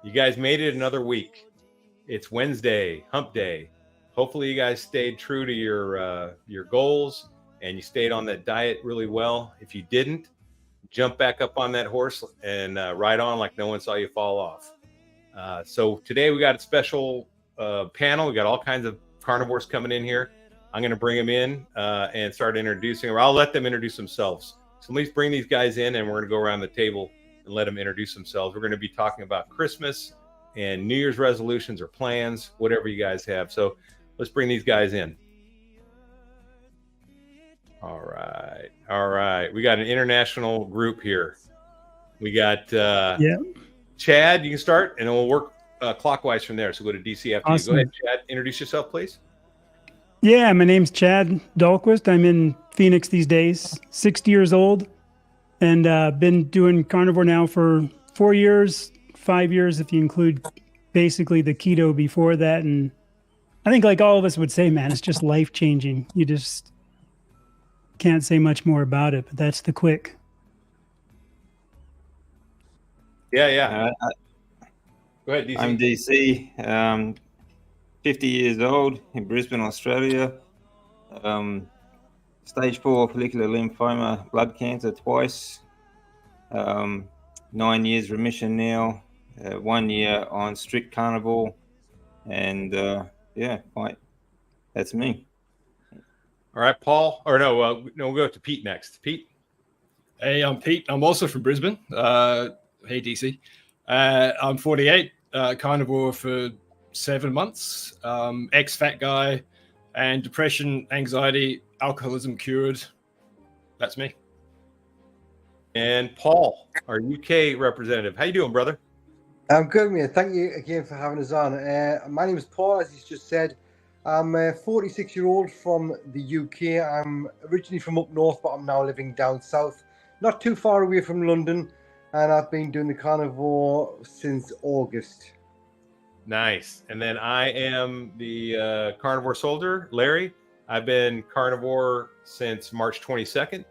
You guys made it another week. It's Wednesday, Hump Day. Hopefully you guys stayed true to your goals and you stayed on that diet really well. If you didn't, jump back up on that horse and ride on like no one saw you fall off. So today we got a special panel. We got all kinds of carnivores coming in here. I'm going to bring them in and start introducing them. I'll let them introduce themselves. So please bring these guys in and we're going to go around the table and let them introduce themselves. We're going to be talking about Christmas and New Year's resolutions or plans, whatever you guys have. So let's bring these guys in. All right. We got an international group here. We got Chad, you can start, and then we'll work clockwise from there. So go to DC after you. Go ahead, Chad. Introduce yourself, please. Yeah, my name's Chad Dahlquist. I'm in Phoenix these days, 60 years old, and been doing carnivore now for 4 years, 5 years if you include basically the keto before that. And I think like all of us would say, man, it's just life-changing. You just can't say much more about it, but that's the quick. Yeah. Go ahead, DC. I'm DC, 50 years old, in Brisbane, Australia. Stage 4 follicular lymphoma, blood cancer twice. 9 years remission now. 1 year on strict carnivore. And that's me. All right, Paul. Or no, we'll go to Pete next. Pete. Hey, I'm Pete. I'm also from Brisbane. Hey, DC. I'm 48, carnivore for 7 months, ex-fat guy, and depression, anxiety, alcoholism cured. That's me. And Paul, our UK representative. How you doing, brother? I'm good, man. Thank you again for having us on. My name is Paul, as he's just said. I'm a 46-year-old from the UK. I'm originally from up north, but I'm now living down south, not too far away from London. And I've been doing the carnivore since August. Nice. And then I am the Carnivore Soldier, Larry. I've been carnivore since March 22nd,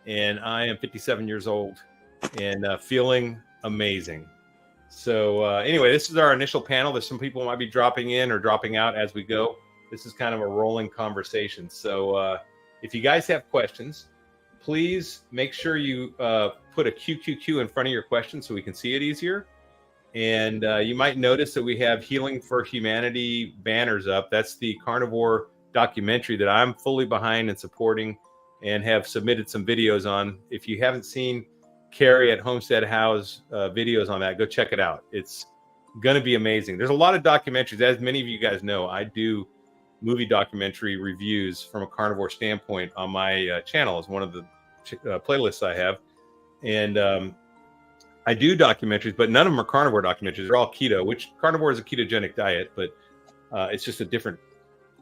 and I am 57 years old and feeling amazing. So anyway, this is our initial panel. There's some people who might be dropping in or dropping out as we go. This is kind of a rolling conversation. So if you guys have questions, please make sure you put a QQQ in front of your question so we can see it easier. And you might notice that we have Healing for Humanity banners up. That's the carnivore documentary that I'm fully behind and supporting and have submitted some videos on. If you haven't seen Carrie at Homestead House videos on that, go check it out. It's going to be amazing. There's a lot of documentaries. As many of you guys know, I do movie documentary reviews from a carnivore standpoint on my channel as one of the playlists I have. And I do documentaries, but none of them are carnivore documentaries. They're all keto, which carnivore is a ketogenic diet, but it's just a different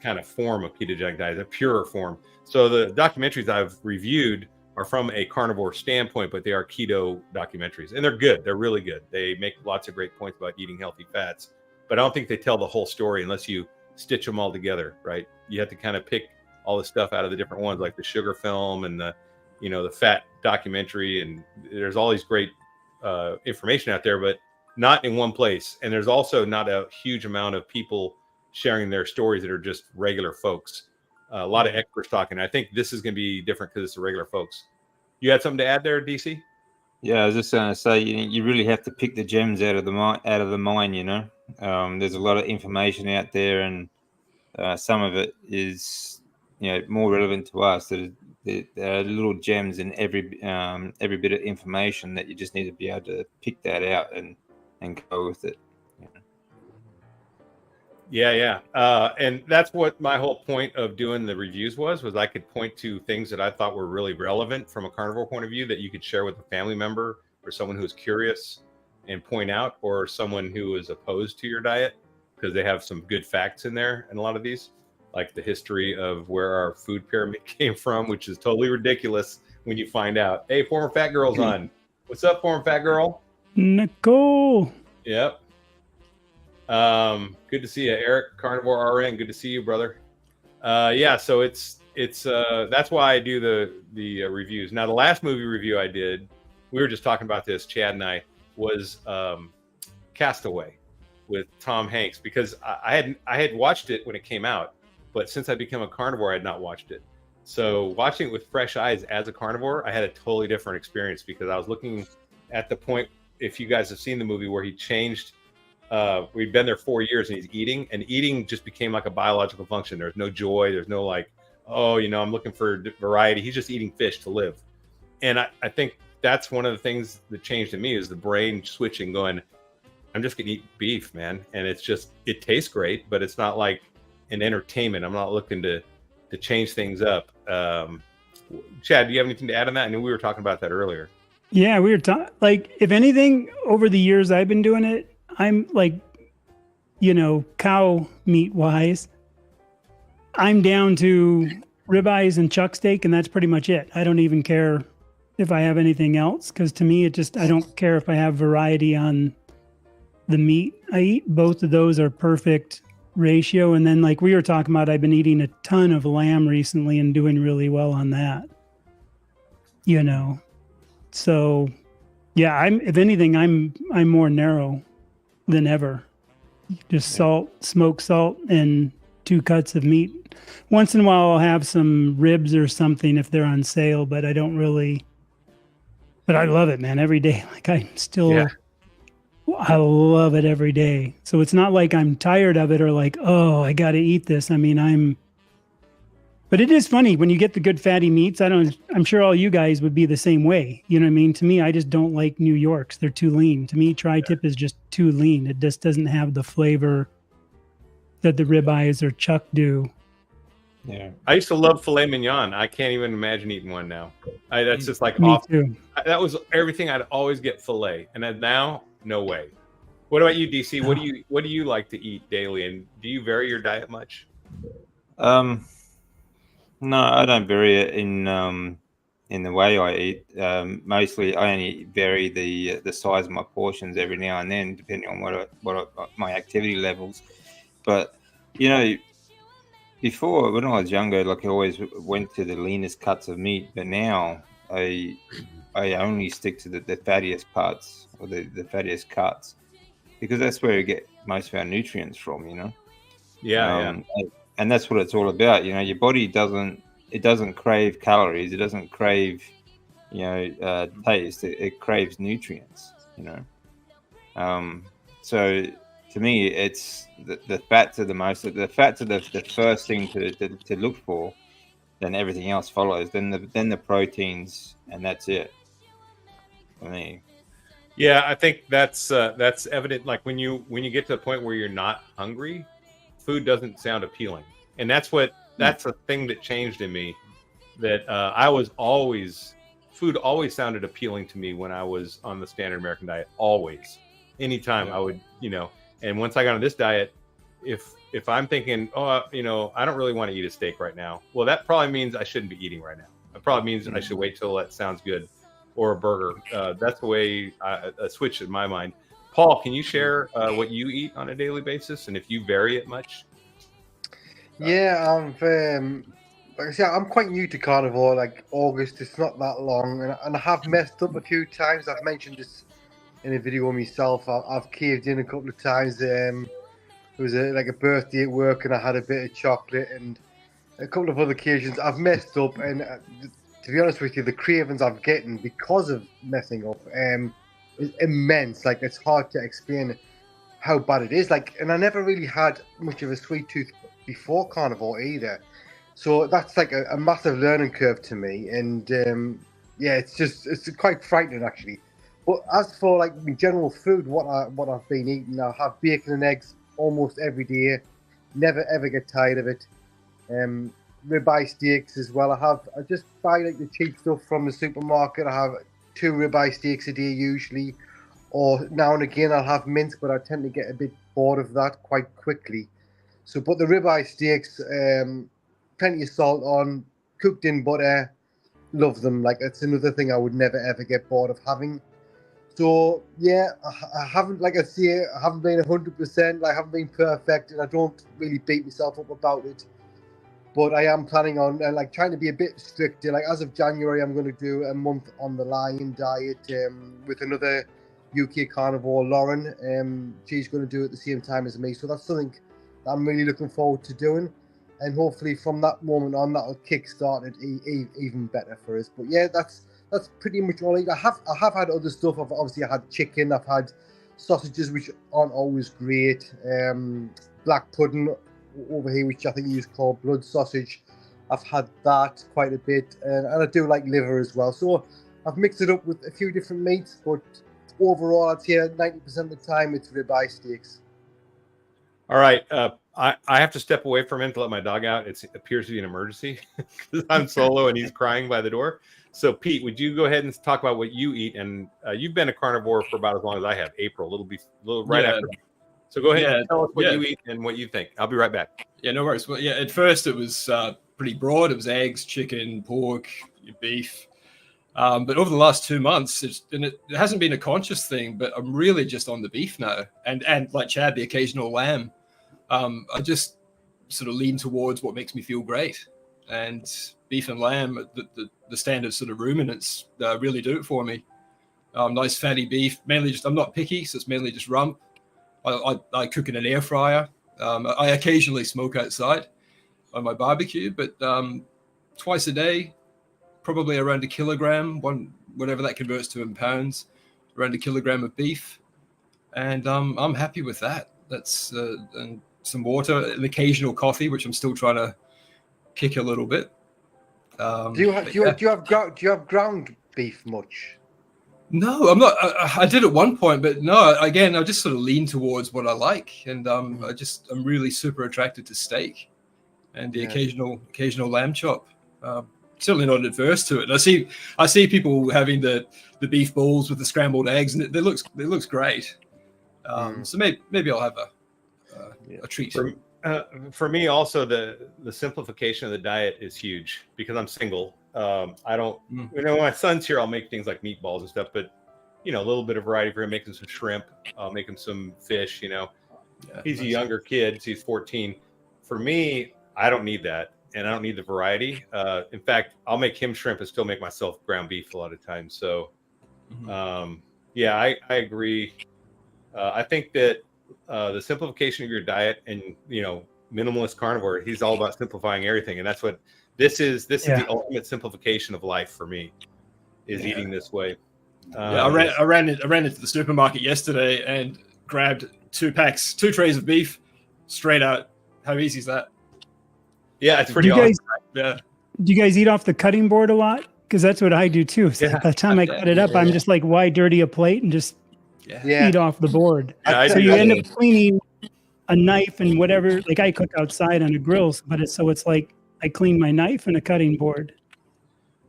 kind of form of ketogenic diet, a purer form. So the documentaries I've reviewed are from a carnivore standpoint, but they are keto documentaries, and they're good. They're really good. They make lots of great points about eating healthy fats, but I don't think they tell the whole story unless you stitch them all together, right? You have to kind of pick all the stuff out of the different ones, like the sugar film and the fat documentary, and there's all these great information out there, but not in one place. And there's also not a huge amount of people sharing their stories that are just regular folks. A lot of experts talking. I think this is going to be different because it's the regular folks. You had something to add there, DC? Yeah, I was just going to say, you really have to pick the gems out of the mine. There's a lot of information out there, and some of it is more relevant to us. There are little gems in every bit of information that you just need to be able to pick that out and go with it. Yeah. And that's what my whole point of doing the reviews was I could point to things that I thought were really relevant from a carnivore point of view that you could share with a family member or someone who's curious and point out, or someone who is opposed to your diet, because they have some good facts in there. And a lot of these, like the history of where our food pyramid came from, which is totally ridiculous when you find out. Hey, former fat girl's on. What's up, former fat girl? Nicole. Yep. Good to see you, Eric, Carnivore RN. Good to see you, brother. So it's it's that's why I do the reviews. Now, the last movie review I did, we were just talking about this, Chad and I, was Castaway with Tom Hanks, because I had watched it when it came out, but since I became a carnivore, I had not watched it. So watching it with fresh eyes as a carnivore, I had a totally different experience, because I was looking at the point, if you guys have seen the movie, where he changed. We'd been there 4 years, and he's eating, and eating just became like a biological function. There's no joy. There's no like, oh, I'm looking for variety. He's just eating fish to live. And I think that's one of the things that changed in me, is the brain switching, going, I'm just going to eat beef, man. And it's just, it tastes great, but it's not like an entertainment. I'm not looking to change things up. Chad, do you have anything to add on that? I know we were talking about that earlier. Yeah, we were talking, like, if anything, over the years I've been doing it, I'm like, cow meat wise, I'm down to ribeyes and chuck steak, and that's pretty much it. I don't even care if I have anything else, because to me, I don't care if I have variety on the meat I eat. Both of those are perfect ratio. And then, like we were talking about, I've been eating a ton of lamb recently and doing really well on that. So yeah, if anything, I'm more narrow than ever. Just salt, smoked salt, and 2 cuts of meat. Once in a while I'll have some ribs or something if they're on sale, but I don't really, but I love it, man, every day. Like I love it every day. So it's not like I'm tired of it or like, oh, I got to eat this. I mean, but it is funny when you get the good fatty meats. I'm sure all you guys would be the same way. You know what I mean? To me, I just don't like New Yorks. They're too lean. To me, tri-tip is just too lean. It just doesn't have the flavor that the ribeyes or chuck do. Yeah. I used to love filet mignon. I can't even imagine eating one now. That's just like Me too. That was everything. I'd always get filet. And then now, no way. What about you, DC? What do you like to eat daily? And do you vary your diet much? No, I don't vary it in the way I eat. Mostly, I only vary the size of my portions every now and then, depending on what my activity levels. But before, when I was younger, like, I always went to the leanest cuts of meat. But now I only stick to the fattiest parts, or the fattiest cuts, because that's where we get most of our nutrients from. Yeah. And that's what it's all about. Your body doesn't crave calories. It doesn't crave, taste. It craves nutrients, So to me, it's the fats are the fats are the first thing to look for. Then everything else follows. Then the proteins, and that's it for me. Yeah, I think that's evident. Like when you get to the point where you're not hungry, food doesn't sound appealing, and that's the thing that changed in me. That food always sounded appealing to me when I was on the standard American diet. Always, anytime I would, And once I got on this diet, if I'm thinking, I don't really want to eat a steak right now, well, that probably means I shouldn't be eating right now. It probably means I should wait till that sounds good, or a burger. That's the way a switch in my mind. Paul, can you share what you eat on a daily basis, and if you vary it much? Yeah, like I said, I'm quite new to carnivore. Like August, it's not that long, and I have messed up a few times. I've mentioned this in a video myself. I've caved in a couple of times. It was like a birthday at work, and I had a bit of chocolate, and a couple of other occasions I've messed up. And to be honest with you, the cravings I've getting because of messing up is immense. Like, it's hard to explain how bad it is. Like, and I never really had much of a sweet tooth before carnivore either. So that's like a massive learning curve to me, and it's quite frightening actually. But as for like the general food, what I've been eating, I have bacon and eggs almost every day. Never ever get tired of it. Ribeye steaks as well. I just buy like the cheap stuff from the supermarket. I have 2 ribeye steaks a day usually, or now and again I'll have mince, but I tend to get a bit bored of that quite quickly. So, but the ribeye steaks, plenty of salt on, cooked in butter, love them. Like, that's another thing I would never ever get bored of having. So yeah, I haven't, like I say, I haven't been 100%. I haven't been perfect, and I don't really beat myself up about it. But I am planning on like trying to be a bit stricter. Like as of January, I'm going to do a month on the lion diet with another UK carnivore, Lauren. She's going to do it at the same time as me. So that's something that I'm really looking forward to doing. And hopefully from that moment on, that'll kickstart it even better for us. But yeah, that's pretty much all. I have had other stuff. I've obviously had chicken. I've had sausages, which aren't always great. Black pudding over here, which I think you used called blood sausage. I've had that quite a bit, and I do like liver as well. So I've mixed it up with a few different meats, but overall, I'd say 90% of the time it's ribeye steaks. All right. I have to step away for a minute to let my dog out. It appears to be an emergency because I'm solo and he's crying by the door. So, Pete, would you go ahead and talk about what you eat? And you've been a carnivore for about as long as I have. April, a little right after. So go ahead and tell us what you eat and what you think. I'll be right back. Yeah, no worries. Well, yeah, at first it was pretty broad. It was eggs, chicken, pork, beef. But over the last 2 months, it hasn't been a conscious thing, but I'm really just on the beef now. And like Chad, the occasional lamb. I just sort of lean towards what makes me feel great. And beef and lamb, the standard sort of ruminants, really do it for me. Nice fatty beef, mainly just, I'm not picky, so it's mainly just rump. I cook in an air fryer. I occasionally smoke outside on my barbecue, but twice a day, probably around a kilogram, whatever that converts to in pounds, around a kilogram of beef. And I'm happy with that. That's and some water, an occasional coffee, which I'm still trying to kick a little bit. Do you have ground beef much? No, I'm not. I did at one point, but no. Again, I just sort of lean towards what I like, and I'm really super attracted to steak, and the occasional lamb chop. Certainly not adverse to it. I see people having the beef balls with the scrambled eggs, and it looks great. So maybe I'll have a treat. For me, also the simplification of the diet is huge because I'm single. I don't, when my son's here, I'll make things like meatballs and stuff, but a little bit of variety for him, making some shrimp, I'll make him some fish, he's a younger kid, so he's 14. For me, I don't need that. And I don't need the variety. In fact, I'll make him shrimp and still make myself ground beef a lot of times. So, I agree. I think that the simplification of your diet and, minimalist carnivore, he's all about simplifying everything. And that's what this is the ultimate simplification of life for me, is eating this way. I ran into the supermarket yesterday and grabbed 2 trays of beef straight out. How easy is that? Yeah, it's pretty awesome. Do you guys eat off the cutting board a lot? Because that's what I do too. So by the time I cut it up, I'm just like, why dirty a plate and just eat off the board? So you end up cleaning a knife and whatever. Like I cook outside on a grill, but it's like I clean my knife and a cutting board.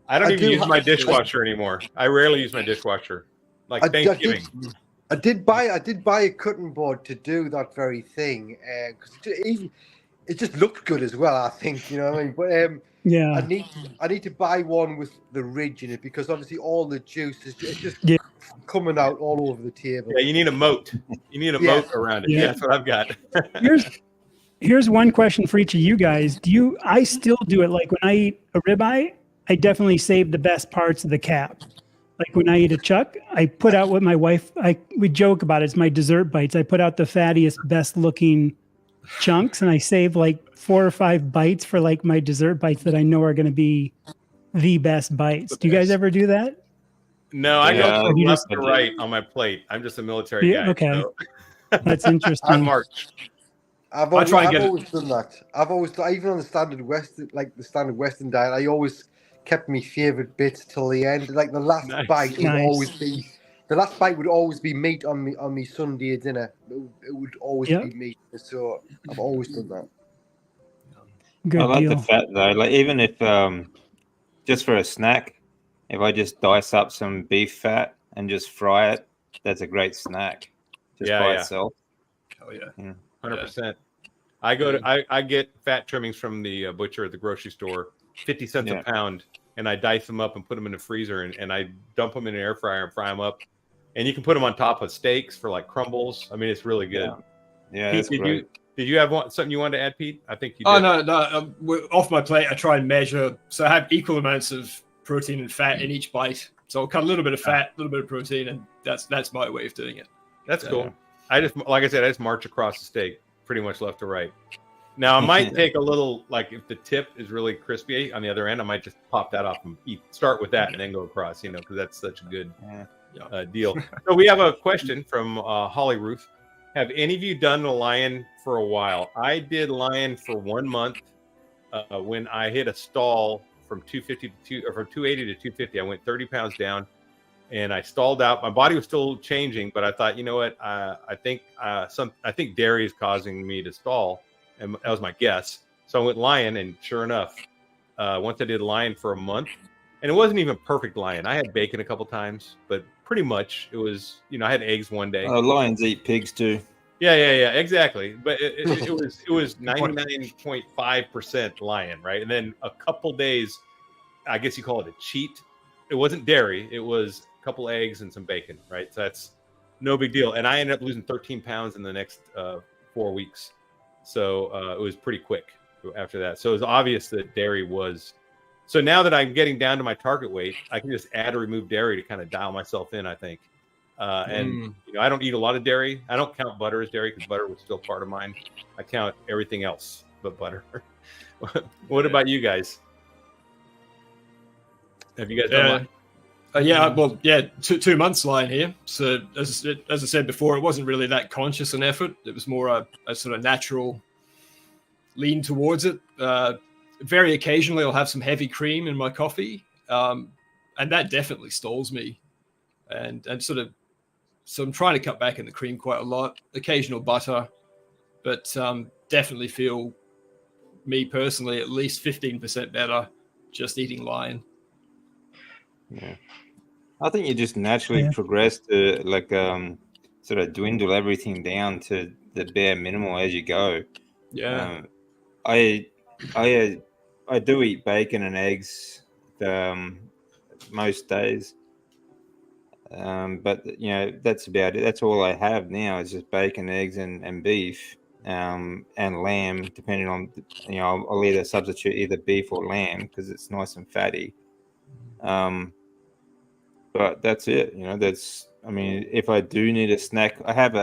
I don't even use my dishwasher anymore. I rarely use my dishwasher. Like Thanksgiving. I did buy a cutting board to do that very thing, because it just looked good as well, I think, you know what I mean? But I need to buy one with the ridge in it, because obviously all the juice is just coming out all over the table. Yeah, you need a moat. You need a moat around it. Yeah, that's what I've got. Here's one question for each of you guys. I still do it, like when I eat a ribeye, I definitely save the best parts of the cap. Like when I eat a chuck, I put out what my wife, we joke about it, it's my dessert bites. I put out the fattiest, best looking chunks, and I save like 4 or 5 bites for like my dessert bites that I know are going to be the best bites. Do you guys ever do that? No, I go from left to right on my plate. I'm just a military guy. Okay. So. That's interesting. I march. I've always done that. I've always, even on the standard Western diet, I always kept my favorite bits till the end. Like the last bite would always be. The last bite would always be meat on me Sunday dinner. It would always be meat. So I've always done that. Good I like deal. the fat though. Like even if just for a snack, if I just dice up some beef fat and just fry it, that's a great snack. Just by itself. Oh yeah. 100%. I get fat trimmings from the butcher at the grocery store, 50 cents a pound, and I dice them up and put them in the freezer, and I dump them in an air fryer and fry them up. And you can put them on top of steaks for like crumbles. I mean, it's really good. Yeah, that's great. Did you have something you wanted to add, Pete? I think you did. Oh, no. Off my plate, I try and measure. So I have equal amounts of protein and fat in each bite. So I'll cut a little bit of fat, a little bit of protein, and that's my way of doing it. That's cool. I just march across the steak pretty much left to right. Now, I might take a little, like if the tip is really crispy on the other end, I might just pop that off and start with that and then go across, because that's such a good deal. So we have a question from Holly Ruth. Have any of you done the lion for a while? I did lion for 1 month when I hit a stall from 280 to 250. I went 30 pounds down and I stalled out. My body was still changing, but I thought, you know what? I think dairy is causing me to stall. And that was my guess. So I went lion, and sure enough, once I did lion for a month, and it wasn't even perfect lion. I had bacon a couple times, but pretty much it was, I had eggs one day. Lions eat pigs too. Yeah, exactly. But it was 99.5% lion, right? And then a couple days, I guess you call it a cheat. It wasn't dairy. It was a couple eggs and some bacon, right? So that's no big deal. And I ended up losing 13 pounds in the next 4 weeks. So it was pretty quick after that. So it was obvious that dairy was. So now that I'm getting down to my target weight, I can just add or remove dairy to kind of dial myself in, I think. And I don't eat a lot of dairy. I don't count butter as dairy because butter was still part of mine. I count everything else but butter. What about you guys? Have you guys done lion? 2 months lying here. So as I said before, it wasn't really that conscious an effort. It was more a sort of natural lean towards it. Very occasionally, I'll have some heavy cream in my coffee, and that definitely stalls me. And so I'm trying to cut back in the cream quite a lot. Occasional butter, but definitely feel, me personally, at least 15% better just eating lion. Yeah. I think you just naturally progress to sort of dwindle everything down to the bare minimal as you go. Yeah. I do eat bacon and eggs most days. But that's about it. That's all I have now is just bacon, eggs, and beef, and lamb. Depending on, I'll either substitute either beef or lamb because it's nice and fatty. But that's it. If I do need a snack, I have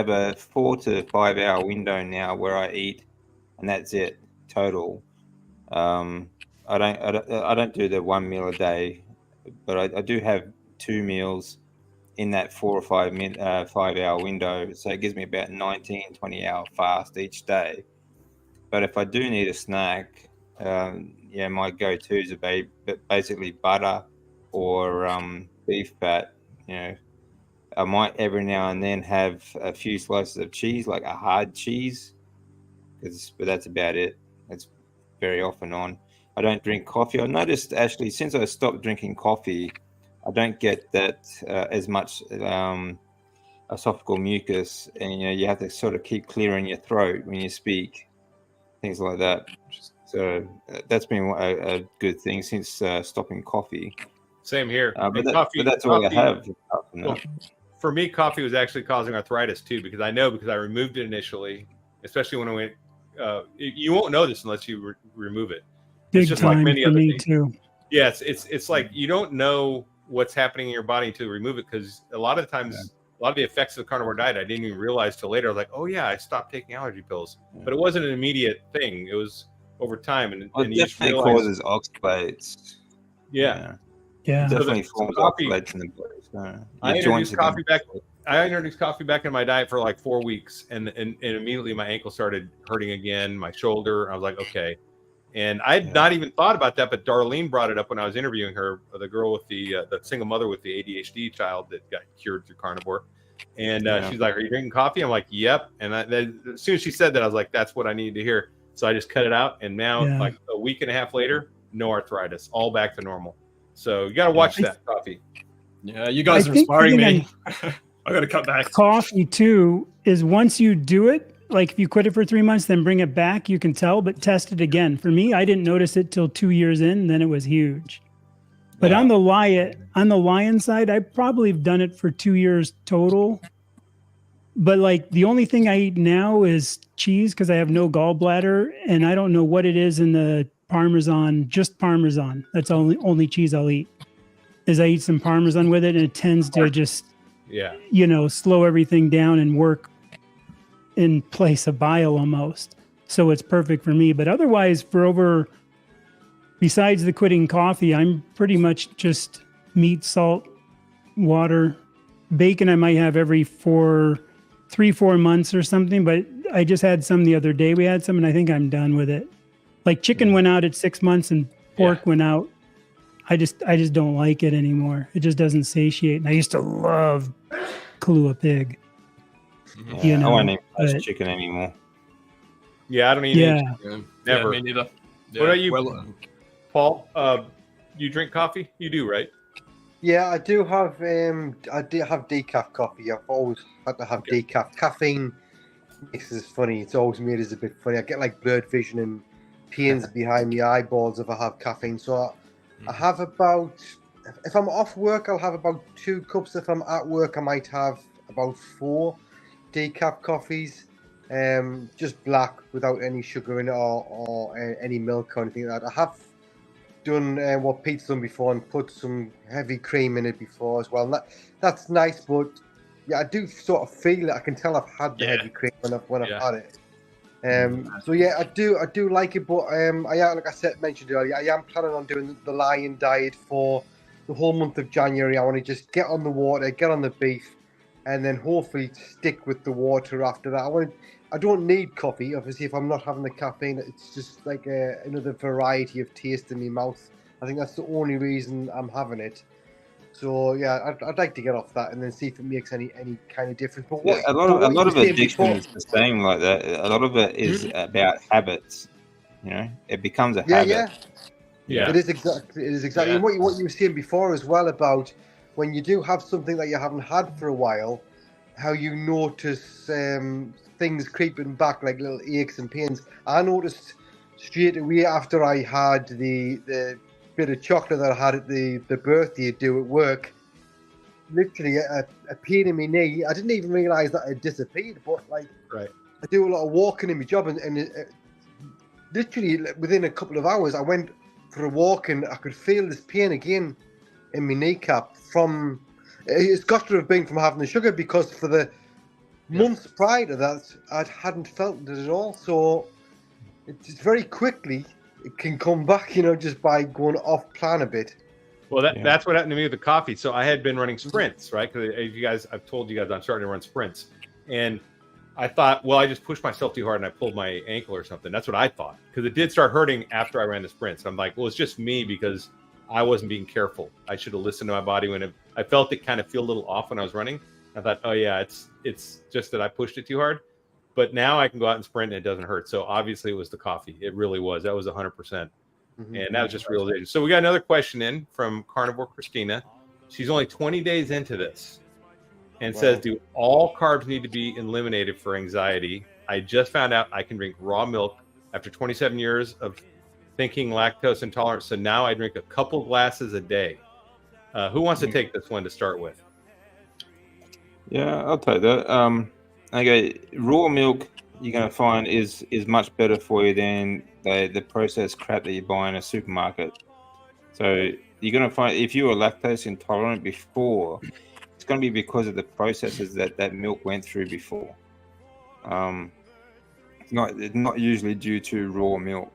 a 4 to 5 hour window now where I eat, and that's it total. I don't do the 1 meal a day, but I do have 2 meals in that 4 or 5 hour window. So it gives me about 19, 20 hour fast each day. But if I do need a snack, my go-tos are basically butter or beef fat. I might every now and then have a few slices of cheese, like a hard cheese, but that's about it. That's very off and on. I don't drink coffee. I noticed, actually, since I stopped drinking coffee, I don't get that as much esophageal mucus, and you have to sort of keep clearing your throat when you speak, things like that. So that's been a good thing since stopping coffee. Same here. But that's all I have. Well, for me, coffee was actually causing arthritis too, because I removed it initially, especially when I went. You won't know this unless you remove it. Big it's just time like many for other me things. too. Yes, it's like you don't know what's happening in your body until you remove it, because a lot of times, a lot of the effects of the carnivore diet I didn't even realize till later. I was like, oh yeah, I stopped taking allergy pills, but it wasn't an immediate thing. It was over time, and it you just definitely causes oxalates. Yeah. Yeah. Definitely forms oxalates in the body. So I introduced coffee back in my diet for like 4 weeks, and immediately my ankle started hurting again, my shoulder. I was like, okay. And I'd not even thought about that, but Darlene brought it up when I was interviewing her, the girl with the single mother with the ADHD child that got cured through carnivore. And she's like, are you drinking coffee? I'm like, yep. And then as soon as she said that, I was like, that's what I needed to hear. So I just cut it out. And now, like a week and a half later, no arthritis, all back to normal. So you got to watch that coffee. Yeah, you guys are inspiring me. I got to cut back. Coffee too is once you do it, like if you quit it for 3 months, then bring it back, you can tell, but test it again. For me, I didn't notice it till 2 years in, then it was huge. But on the lion side, I probably have done it for 2 years total. But like the only thing I eat now is cheese because I have no gallbladder, and I don't know what it is in the Parmesan, just Parmesan. That's only cheese I'll eat. Is I eat some Parmesan with it, and it tends to just, Yeah. slow everything down and work in place of bile almost. So it's perfect for me. But otherwise, besides the quitting coffee, I'm pretty much just meat, salt, water, bacon. I might have every 4 months or something, but I just had some the other day. We had some, and I think I'm done with it. Like chicken went out at 6 months and pork went out. I just don't like it anymore. It just doesn't satiate. And I used to love Kahlua pig. Yeah, I won't even taste chicken anymore. Yeah, I don't eat Yeah. any. Never. Yeah, me neither. Yeah, What about you, well, Paul? You drink coffee? You do, right? Yeah, I do have decaf coffee. I've always had to have decaf. Caffeine makes this funny. It's always made us a bit funny. I get like blurred vision and pains behind the eyeballs if I have caffeine. So I have about, if I'm off work, I'll have about 2 cups. If I'm at work, I might have about 4 decaf coffees. Just black without any sugar in it or any milk or anything like that. I have done what Pete's done before and put some heavy cream in it before as well. And that's nice, but yeah, I do sort of feel it. I can tell I've had the heavy cream when I've had it. So yeah, I do like it, but like I said, mentioned earlier, I am planning on doing the lion diet for the whole month of January. I want to just get on the water, get on the beef, and then hopefully stick with the water after that. I don't need coffee, obviously, if I'm not having the caffeine. It's just like another variety of taste in my mouth. I think that's the only reason I'm having it. So yeah, I'd like to get off that and then see if it makes any kind of difference. But a lot of addiction is the same like that. A lot of it is about habits. It becomes a habit. Yeah. It is exactly. Yeah. And what you were saying before as well about when you do have something that you haven't had for a while, how you notice things creeping back like little aches and pains. I noticed straight away after I had the bit of chocolate that I had at the birthday do at work, literally a pain in my knee. I didn't even realise that it disappeared, but like Right. I do a lot of walking in my job, and literally within a couple of hours I went for a walk and I could feel this pain again in my kneecap from. It's got to have been from having the sugar, because for the months prior to that, I hadn't felt it at all. So it's very quickly it can come back, just by going off plan a bit. Well, that's what happened to me with the coffee. So I had been running sprints, right? Because I've told you guys I'm starting to run sprints, and I thought, well, I just pushed myself too hard and I pulled my ankle or something. That's what I thought, because it did start hurting after I ran the sprints. I'm like, well, it's just me because I wasn't being careful. I should have listened to my body when I felt it kind of feel a little off when I was running. I thought, oh yeah, it's just that I pushed it too hard. But now I can go out and sprint and it doesn't hurt. So obviously it was the coffee. It really was. That was 100%. And that was just realization. So we got another question in from Carnivore Christina. She's only 20 days into this and says, do all carbs need to be eliminated for anxiety? I just found out I can drink raw milk after 27 years of thinking lactose intolerant. So now I drink a couple glasses a day. Who wants to take this one to start with? Yeah, I'll take that. Okay, raw milk you're going to find is much better for you than the processed crap that you buy in a supermarket. So you're going to find, if you were lactose intolerant before, it's going to be because of the processes that milk went through before. It's not usually due to raw milk.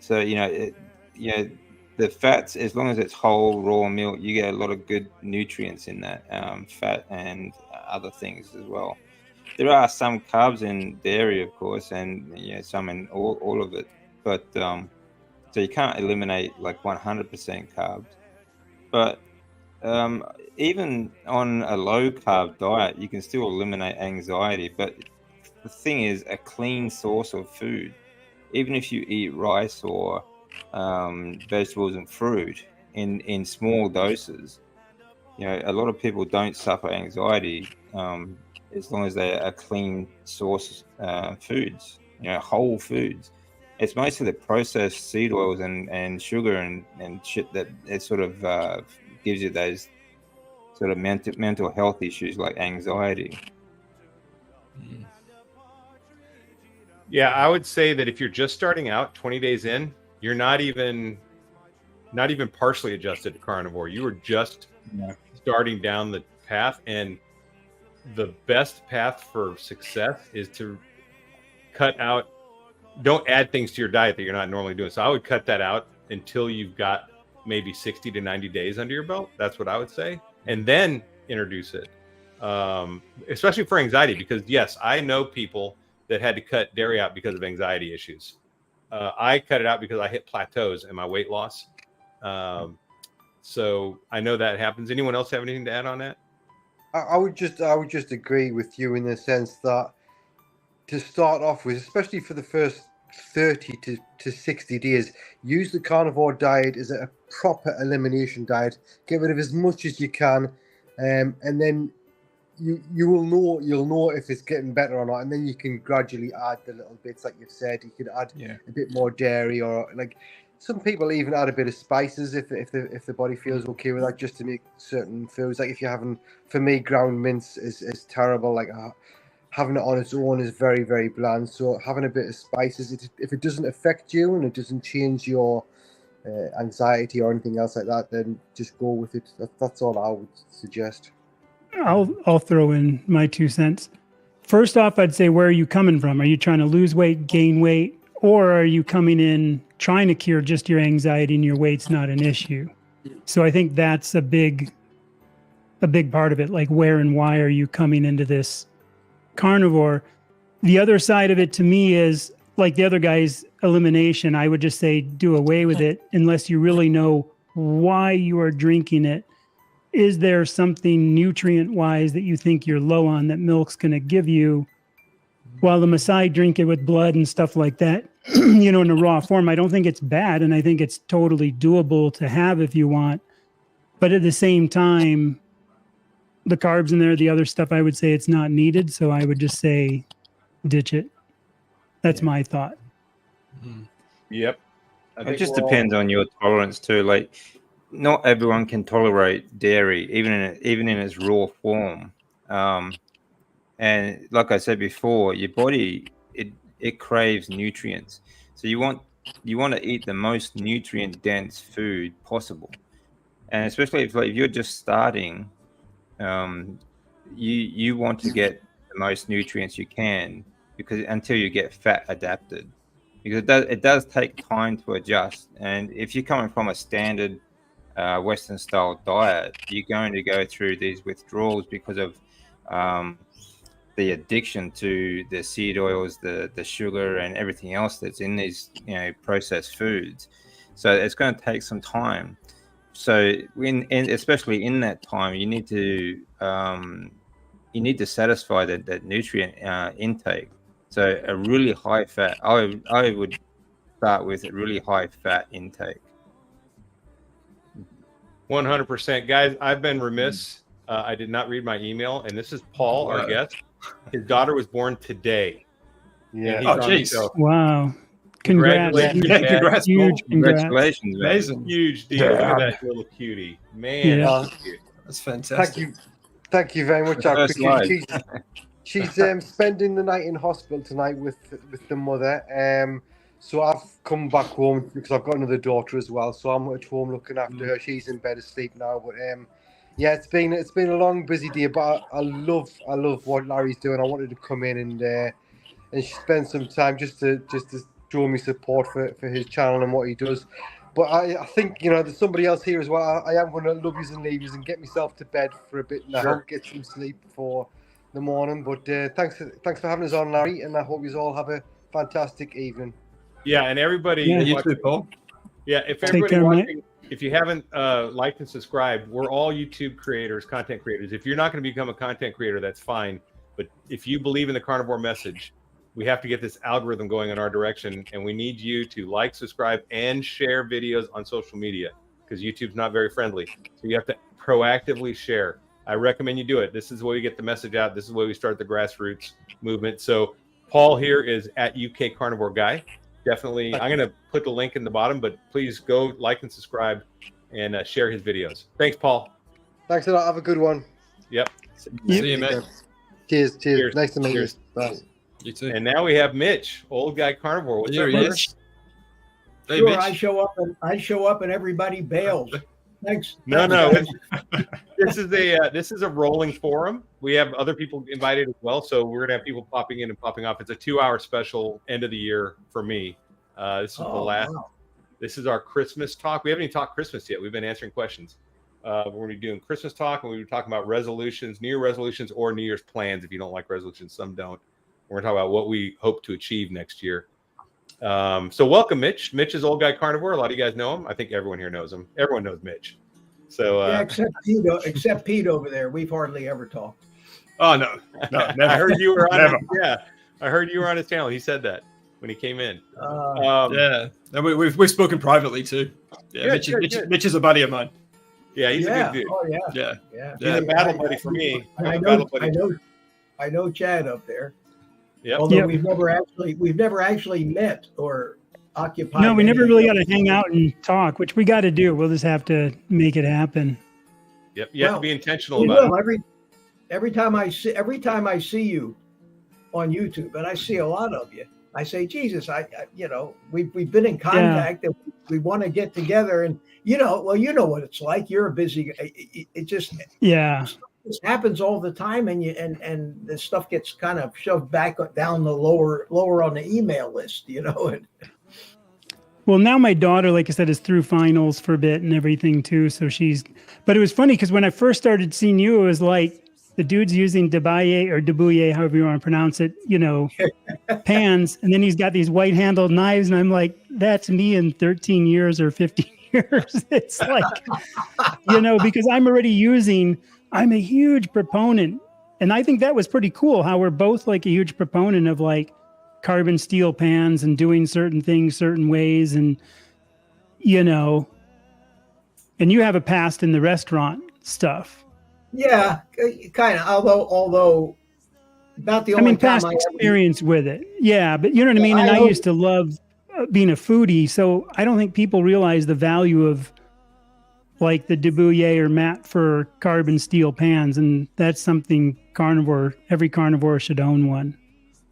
So the fats, as long as it's whole raw milk, you get a lot of good nutrients in that, fat and other things as well. There are some carbs in dairy, of course, and some in all of it. But so you can't eliminate like 100% carbs. But even on a low carb diet, you can still eliminate anxiety. But the thing is, a clean source of food, even if you eat rice or vegetables and fruit in small doses, a lot of people don't suffer anxiety as long as they are clean source foods, whole foods. It's mostly the processed seed oils and sugar and shit that it sort of gives you those sort of mental health issues like anxiety. Yeah, I would say that if you're just starting out 20 days in, you're not even partially adjusted to carnivore. You were just starting down the path, and the best path for success is to cut out, don't add things to your diet that you're not normally doing. So I would cut that out until you've got maybe 60 to 90 days under your belt. That's what I would say. And then introduce it, especially for anxiety, because yes, I know people that had to cut dairy out because of anxiety issues. I cut it out because I hit plateaus in my weight loss. So I know that happens. Anyone else have anything to add on that? I would just agree with you in the sense that to start off with, especially for the first 30 to 60 days, use the carnivore diet as a proper elimination diet. Get rid of as much as you can, and then you'll know if it's getting better or not, and then you can gradually add the little bits like you've said. You could add a bit more dairy, or like some people even add a bit of spices if the body feels okay with that, just to make certain foods. Like if you're having, for me, ground mince is terrible. Like having it on its own is very, very bland. So having a bit of spices, if it doesn't affect you and it doesn't change your anxiety or anything else like that, then just go with it. That's all I would suggest. I'll throw in my 2 cents. First off, I'd say, where are you coming from? Are you trying to lose weight, gain weight, or are you coming in trying to cure just your anxiety and your weight's not an issue? So I think that's a big part of it. Like, where and why are you coming into this carnivore? The other side of it to me is like the other guy's elimination. I would just say do away with it unless you really know why you are drinking it. Is there something nutrient-wise that you think you're low on that milk's going to give you? While the Maasai drink it with blood and stuff like that, in a raw form, I don't think it's bad, and I think it's totally doable to have if you want. But at the same time, the carbs in there, the other stuff, I would say it's not needed. So I would just say ditch it. That's my thought. Yep. It just depends on your tolerance too. Like, not everyone can tolerate dairy, even in its raw form. And like I said before, your body it craves nutrients. So you want to eat the most nutrient dense food possible, and especially if you're just starting, you want to get the most nutrients you can, because until you get fat adapted, because it does take time to adjust. And if you're coming from a standard Western style diet, you're going to go through these withdrawals because of the addiction to the seed oils, the sugar, and everything else that's in these processed foods. So it's going to take some time. So especially in that time, you need to satisfy that nutrient intake. So a really high fat, I would start with a really high fat intake. 100%. Guys, I've been remiss. I did not read my email, and this is Paul, our guest. His daughter was born today. Yeah. Oh, jeez. Wow. Congrats. Congrats. Huge congrats. Congratulations, man. Amazing. Huge deal. Look at that little cutie. Man, Yeah. that's cute. That's fantastic. Thank you very much. I First appreciate it. She's spending the night in hospital tonight with the mother. So I've come back home because I've got another daughter as well. So I'm at home looking after her. She's in bed asleep now. But yeah, it's been a long, busy day. But I love what Larry's doing. I wanted to come in and spend some time just to show me support for his channel and what he does. But I think there's somebody else here as well. I am going to love yous and leave yous and get myself to bed for a bit now, get some sleep for the morning. But thanks for having us on, Larry, and I hope you all have a fantastic evening. Yeah, and everybody, You too, Paul. yeah, if Take everybody care, watching, if you haven't liked and subscribed, we're all YouTube creators, content creators. If you're not going to become a content creator, that's fine. But if you believe in the carnivore message, we have to get this algorithm going in our direction, and we need you to like, subscribe, and share videos on social media, because YouTube's not very friendly. So you have to proactively share. I recommend you do it. This is the way we get the message out. This is the way we start the grassroots movement. So Paul here is at UK Carnivore Guy. Definitely, I'm going to put the link in the bottom, but please go like and subscribe and share his videos. Thanks, Paul. Thanks a lot. Have a good one. Yep. See you, mate. Cheers. Cheers. Nice to meet you. Cheers. Bye. You too. And now we have Mitch, old guy carnivore. What's There up, he brother? is. Hey, Sure, Mitch. I show up and everybody bails. Thanks. No. Thanks, This is a rolling forum. We have other people invited as well, so we're gonna have people popping in and popping off. It's a 2-hour special end of the year for me. This is the last. Wow. This is our Christmas talk. We haven't even talked Christmas yet. We've been answering questions. We're going to be doing Christmas talk, and we're talking about resolutions, New Year resolutions, or New Year's plans. If you don't like resolutions, some don't. We're going to talk about what we hope to achieve next year. So welcome, Mitch. Mitch is Old Guy Carnivore. A lot of you guys know him. I think everyone here knows him. Everyone knows Mitch. So Yeah, except Pete over there. We've hardly ever talked. Oh, no, never. I heard you were on. Never. I heard you were on his channel. He said that when he came in. Yeah, and we've spoken privately too. Yeah, Mitch is a buddy of mine. Yeah, he's a good dude. Oh yeah. Yeah, Yeah. He's a battle buddy for me. I know Chad up there. Yep. Although Yep. we've never actually met or occupied. No, we never any- really got to hang out and talk, which we got to do. We'll just have to make it happen. Yep. You have Well, to be intentional We about it. will. Every time I see you on YouTube, and I see a lot of you, I say, Jesus, we've been in contact and we want to get together, and you know what it's like. You're a busy. It just happens all the time, and this stuff gets kind of shoved back down the lower on the email list, And Well, now my daughter, like I said, is through finals for a bit and everything too. So but it was funny because when I first started seeing you, it was like the dude's using Debouille, however you want to pronounce it, pans. And then he's got these white handled knives. And I'm like, that's me in 13 years or 15 years. It's like, because I'm a huge proponent. And I think that was pretty cool how we're both like a huge proponent of like carbon steel pans and doing certain things certain ways. And, and you have a past in the restaurant stuff. yeah, kind of. Although about the only time past experience with it. Yeah, but you know what I mean? And I used to love being a foodie. So I don't think people realize the value of like the Debouille or mat for carbon steel pans. And that's something every carnivore should own one.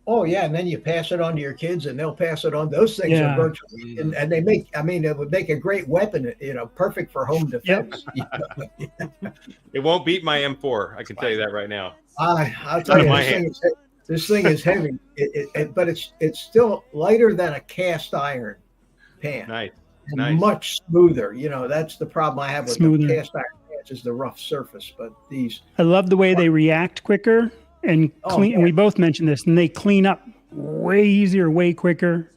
Oh yeah, and then you pass it on to your kids, and they'll pass it on. Those things are virtually, and they make. I mean, it would make a great weapon. Perfect for home defense. It won't beat my M4. I can tell you that right now. I'll tell you, this thing is heavy. But it's still lighter than a cast iron pan. Nice. And much smoother. That's the problem I have with the cast iron pans is the rough surface. But these, I love the way they react quicker. And clean. And we both mentioned this, and they clean up way easier, way quicker.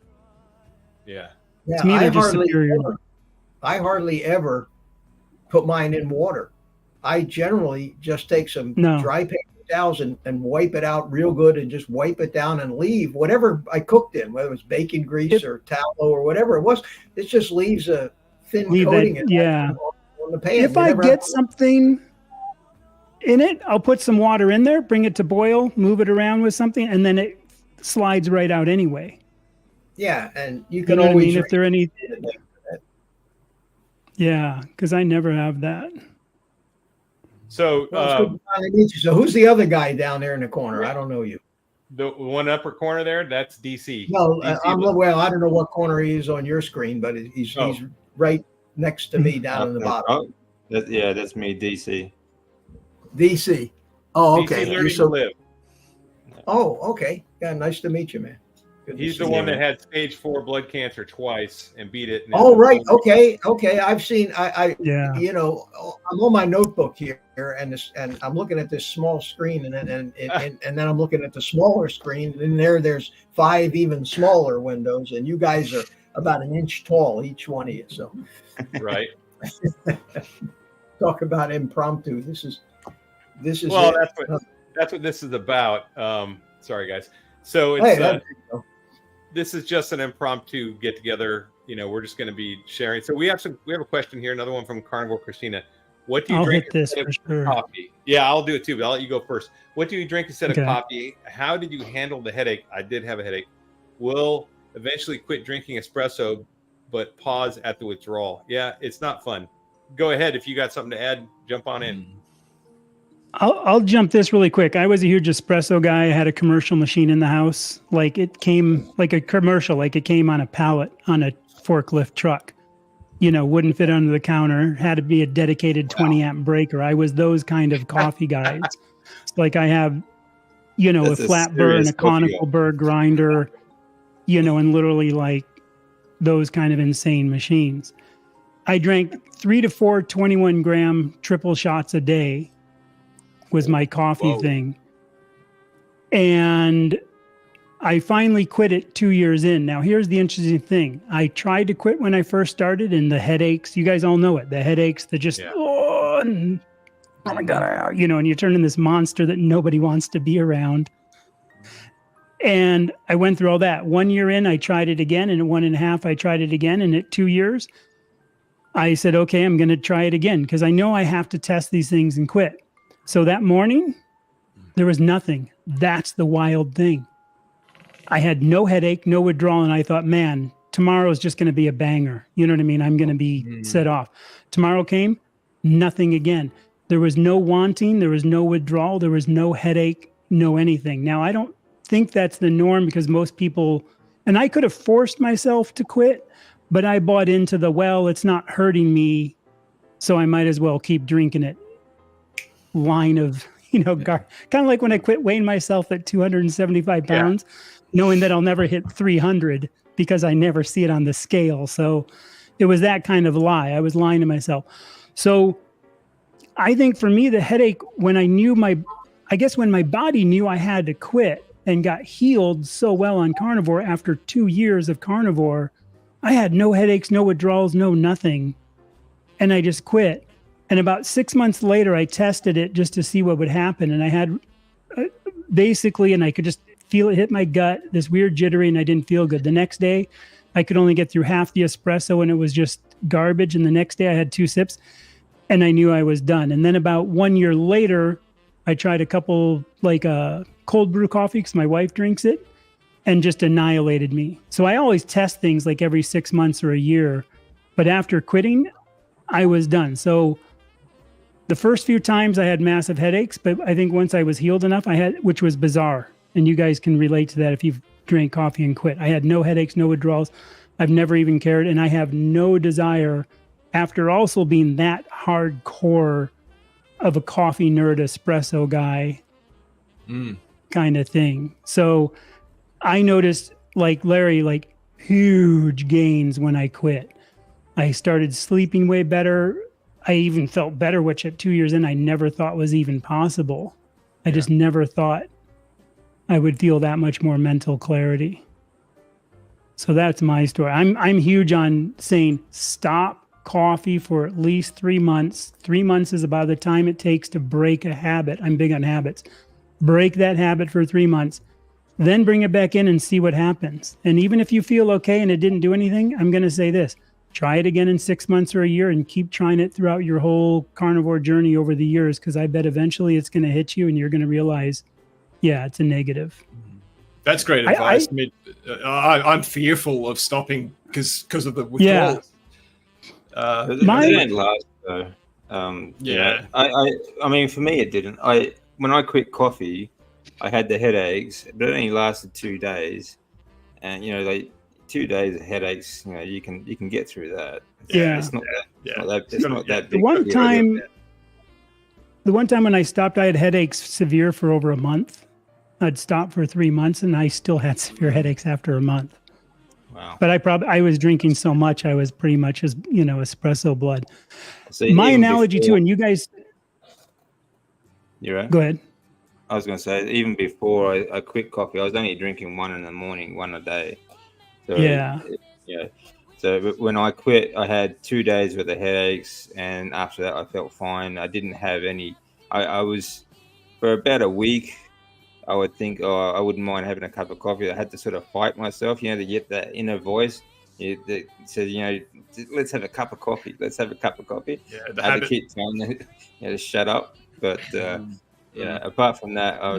Yeah. To me, they're just superior. I hardly ever put mine in water. I generally just take some dry paper towels and wipe it out real good, and just wipe it down and leave whatever I cooked in, whether it was bacon grease or tallow or whatever it was. It just leaves a thin coating on the pan. If I get something in it, I'll put some water in there, bring it to boil, move it around with something, and then it slides right out anyway. Yeah, and you can always if there any. Yeah, because I never have that. So, so who's the other guy down there in the corner? I don't know you. The one upper corner there, that's DC. No, I don't know what corner he is on your screen, but he's right next to me down in the bottom. That's me, DC. DC. Oh, okay. DC learning to live. Oh, okay. Yeah, nice to meet you, man. He's the one that had stage 4 blood cancer twice and beat it. Oh, right. Okay. I've seen. I'm on my notebook here, and I'm looking at this small screen, and then I'm looking at the smaller screen, and there's 5 even smaller windows, and you guys are about an inch tall, each one of you. So, right. Talk about impromptu. This is. Well, that's what this is about. Sorry, guys. So it's this is just an impromptu get together. We're just going to be sharing. So we have a question here. Another one from Carnivore Christina. What do you drink instead of coffee? Yeah, I'll do it too, but I'll let you go first. What do you drink instead of coffee? How did you handle the headache? I did have a headache. Will eventually quit drinking espresso, but pause at the withdrawal. Yeah, it's not fun. Go ahead. If you got something to add, jump on in. I'll jump this really quick. I was a huge espresso guy. I had a commercial machine in the house. Like it came like a commercial, like it came on a pallet on a forklift truck. You know, wouldn't fit under the counter. Had to be a dedicated 20 amp breaker. I was those kind of coffee guys. Like I have, you know, That's a a flat burr serious and a coffee conical burr grinder, you know, and literally like those kind of insane machines. I drank 3 to 4 21-gram triple shots a day was my coffee thing. And I finally quit it 2 years in. Now, here's the interesting thing. I tried to quit when I first started, and the headaches, you guys all know it, the headaches, the just, oh my God, you know, and you turn in this monster that nobody wants to be around. And I went through all that. 1 year in, I tried it again. And at 1.5, I tried it again. And at 2 years, I said, okay, I'm going to try it again because I know I have to test these things and quit. So that morning, there was nothing. That's the wild thing. I had no headache, no withdrawal. And I thought, man, tomorrow is just going to be a banger. You know what I mean? I'm going to be set off. Tomorrow came, nothing again. There was no wanting. There was no withdrawal. There was no headache, no anything. Now, I don't think that's the norm because most people, and I could have forced myself to quit, but I bought into the, well, it's not hurting me, so I might as well keep drinking it line of, you know, kind of like when I quit weighing myself at 275 pounds, knowing that I'll never hit 300 because I never see it on the scale. So it was that kind of lie. I was lying to myself. So I think for me, the headache, when I knew I guess when my body knew I had to quit and got healed so well on carnivore after 2 years of carnivore, I had no headaches, no withdrawals, no nothing. And I just quit. And about 6 months later, I tested it just to see what would happen. And I had basically, and I could just feel it hit my gut, this weird jittery, and I didn't feel good. The next day, I could only get through half the espresso and it was just garbage. And the next day I had 2 sips and I knew I was done. And then about 1 year later, I tried a couple like cold brew coffee because my wife drinks it and just annihilated me. So I always test things like every 6 months or a year. But after quitting, I was done. So the first few times I had massive headaches, but I think once I was healed enough, which was bizarre. And you guys can relate to that if you've drank coffee and quit. I had no headaches, no withdrawals. I've never even cared. And I have no desire, after also being that hardcore of a coffee nerd, espresso guy kind of thing. So I noticed, like Larry, like huge gains when I quit. I started sleeping way better. I even felt better, which at 2 years in, I never thought was even possible. I just never thought I would feel that much more mental clarity. So that's my story. I'm huge on saying stop coffee for at least 3 months. 3 months is about the time it takes to break a habit. I'm big on habits. Break that habit for 3 months, then bring it back in and see what happens. And even if you feel okay and it didn't do anything, I'm going to say this. Try it again in 6 months or a year and keep trying it throughout your whole carnivore journey over the years, because I bet eventually it's going to hit you and you're going to realize, yeah, it's a negative. That's great advice. I'm fearful of stopping because of the withdrawals. It didn't last though. I mean, for me, it didn't. When I quit coffee, I had the headaches, but it only lasted 2 days, and you know, like 2 days of headaches, you know, you can get through that. It's not that big. The one time when I stopped, I had headaches severe for over a month. I'd stopped for 3 months and I still had severe headaches after a month. Wow. But I was drinking so much, I was pretty much as, you know, espresso blood. So my analogy too, and you guys. You're right. Go ahead. I was going to say, even before I quit coffee, I was only drinking 1 in the morning, 1 a day. So, So when I quit, I had 2 days with the headaches, and after that, I felt fine. I didn't have any. I was, for about a week, I would think, oh, I wouldn't mind having a cup of coffee. I had to sort of fight myself, you know, to get that inner voice that says, you know, let's have a cup of coffee. Let's have a cup of coffee. Yeah, I had to keep telling you know, to shut up. But apart from that, I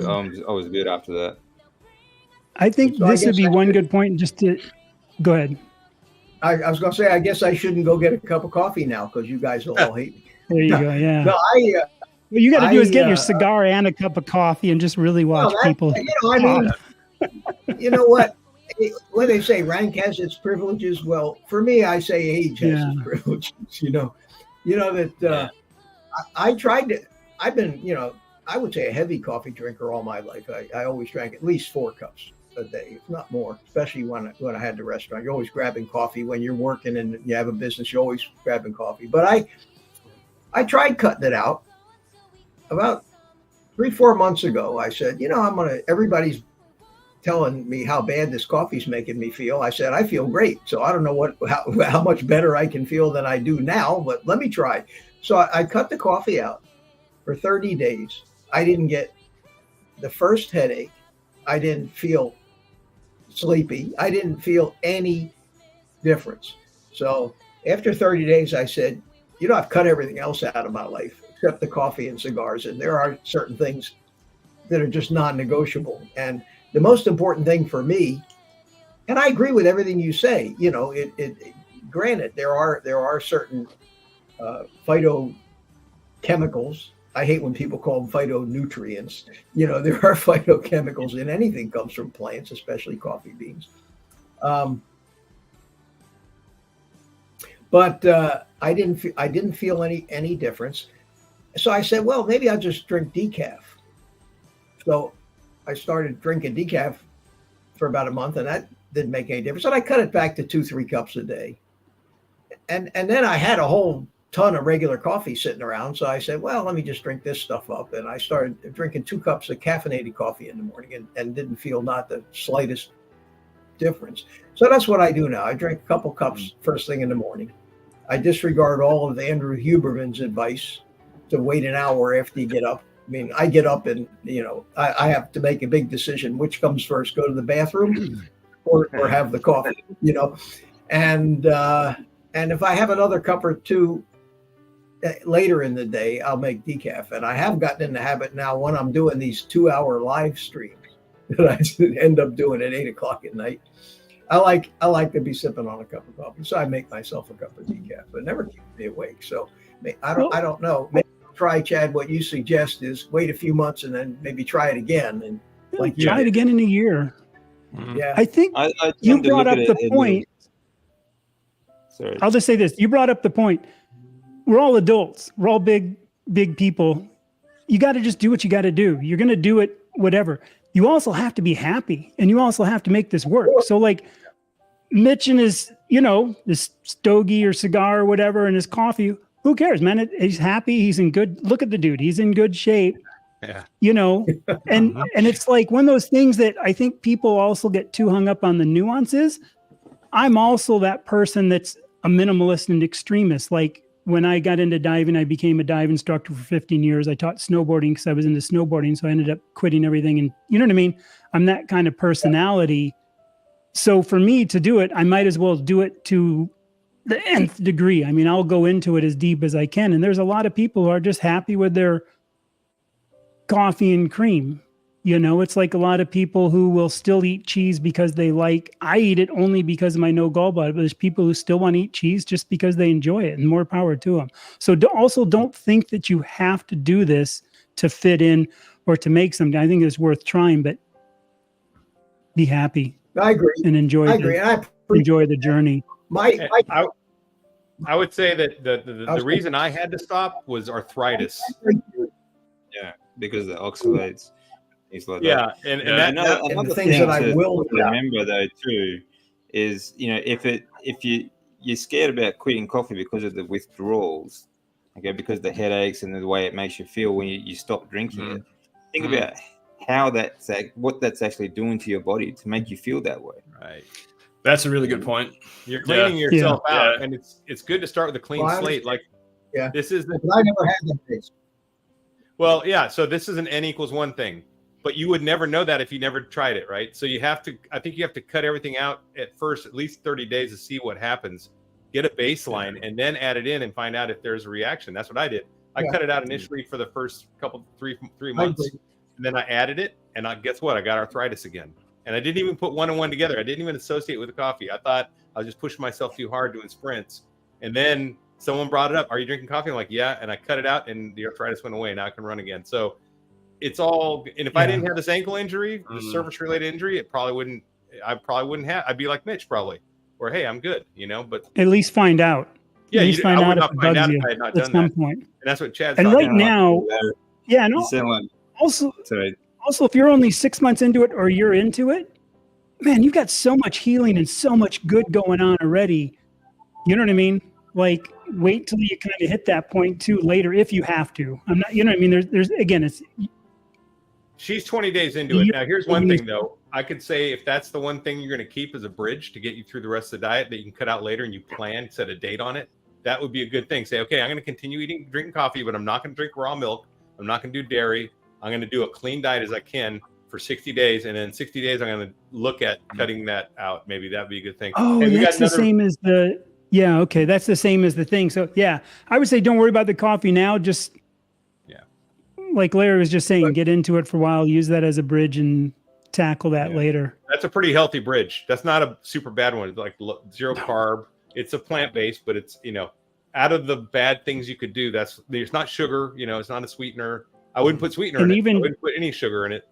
was good after that. I think this would be one good point just to go ahead. I was going to say, I guess I shouldn't go get a cup of coffee now because you guys will all hate me. There you go. Yeah. No, What you got to do is get your I, cigar and a cup of coffee and just really watch Well, people. I mean, you know what? When they say rank has its privileges, well, for me, I say age has its privileges. That I tried to. I've been, I would say a heavy coffee drinker all my life. I always drank at least 4 cups a day, if not more. Especially when I had the restaurant, you're always grabbing coffee when you're working and you have a business. You're always grabbing coffee. But I tried cutting it out. About 3-4 months ago, I said, everybody's telling me how bad this coffee's making me feel. I said, I feel great. So I don't know how much better I can feel than I do now, but let me try. So I cut the coffee out for 30 days. I didn't get the first headache. I didn't feel sleepy. I didn't feel any difference. So after 30 days, I said, I've cut everything else out of my life except the coffee and cigars. And there are certain things that are just non-negotiable. And the most important thing for me, and I agree with everything you say, granted, there are certain phytochemicals. I hate when people call them phytonutrients. There are phytochemicals in anything comes from plants, especially coffee beans. But I didn't feel any difference. So I said, well, maybe I'll just drink decaf. So I started drinking decaf for about a month, and that didn't make any difference. And I cut it back to 2-3 cups a day. And then I had a whole ton of regular coffee sitting around. So I said, well, let me just drink this stuff up. And I started drinking 2 cups of caffeinated coffee in the morning and didn't feel not the slightest difference. So that's what I do now. I drink a couple cups first thing in the morning. I disregard all of Andrew Huberman's advice to wait an hour after you get up. I mean, I get up and, I have to make a big decision. Which comes first, go to the bathroom or have the coffee, And if I have another cup or two later in the day, I'll make decaf. And I have gotten in the habit now when I'm doing these 2-hour live streams that I end up doing at 8 o'clock at night. I like to be sipping on a cup of coffee. So I make myself a cup of decaf, but it never keeps me awake. So I don't know. Maybe try, Chad, what you suggest is wait a few months and then maybe try it again. And try it again in a year. Yeah. I think you brought up the point. Sorry. I'll just say this. You brought up the point. We're all adults. We're all big people. You got to just do what you got to do. You're going to do it, whatever. You also have to be happy, and you also have to make this work. So like Mitch and his, this stogie or cigar or whatever, and his coffee, who cares, man? He's happy. He's in good, look at the dude. He's in good shape. Yeah. And it's like one of those things that I think people also get too hung up on the nuances. I'm also that person that's a minimalist and extremist. Like when I got into diving, I became a dive instructor for 15 years. I taught snowboarding because I was into snowboarding. So I ended up quitting everything. And you know what I mean? I'm that kind of personality. So for me to do it, I might as well do it to the nth degree. I mean, I'll go into it as deep as I can. And there's a lot of people who are just happy with their coffee and cream. It's like a lot of people who will still eat cheese because I eat it only because of my no gallbladder, but there's people who still want to eat cheese just because they enjoy it, and more power to them. So also don't think that you have to do this to fit in or to make something. I think it's worth trying, but be happy. I agree. And enjoy the journey. I would say that the reason I had to stop was arthritis. Yeah, because of the oxalates. Things like that. And another thing that I will remember though too is if you're scared about quitting coffee because of the withdrawals, okay, because of the headaches and the way it makes you feel when you stop drinking it. Think about what that's actually doing to your body to make you feel that way. Right. That's a really good point. You're cleaning yourself out, and it's good to start with a clean slate. Like this is. I never had that face. Well, yeah. So this is an N=1 thing. But you would never know that if you never tried it, right? So I think you have to cut everything out at first, at least 30 days to see what happens. Get a baseline and then add it in and find out if there's a reaction. That's what I did. I cut it out initially for the first three months. And then I added it, and guess what? I got arthritis again. And I didn't even put 1 and 1 together. I didn't even associate with the coffee. I thought I was just pushing myself too hard doing sprints. And then someone brought it up. Are you drinking coffee? I'm like, yeah. And I cut it out and the arthritis went away. Now I can run again. So it's all, and if I didn't have this ankle injury, the service related injury, I probably wouldn't have, I'd be like Mitch probably, or, hey, I'm good, but at least find out. yeah, At least I find would out if not it find bugs out you if I had not at done some that. point. And that's what Chad's And talking right about. now, yeah, You no, sound like, also, sorry. also, if you're only 6 months into it or you're into it, man, you've got so much healing and so much good going on already. You know what I mean? Like, wait till you kind of hit that point too later if you have to. I'm not, you know what I mean? There's again, it's. She's 20 days into it. Now, here's one thing, though. I could say if that's the one thing you're going to keep as a bridge to get you through the rest of the diet that you can cut out later and you plan, set a date on it, that would be a good thing. Say, okay, I'm going to continue drinking coffee, but I'm not going to drink raw milk. I'm not going to do dairy. I'm going to do a clean diet as I can for 60 days. And then 60 days, I'm going to look at cutting that out. Maybe that'd be a good thing. Oh, and that's the same as the, yeah, okay. That's the same as the thing. So, yeah, I would say don't worry about the coffee now. Just, like Larry was just saying, get into it for a while, use that as a bridge and tackle that later. That's a pretty healthy bridge. That's not a super bad one. It's like zero carb. It's a plant-based, but it's, out of the bad things you could do, there's not sugar, it's not a sweetener. I wouldn't put sweetener in it. I wouldn't put any sugar in it.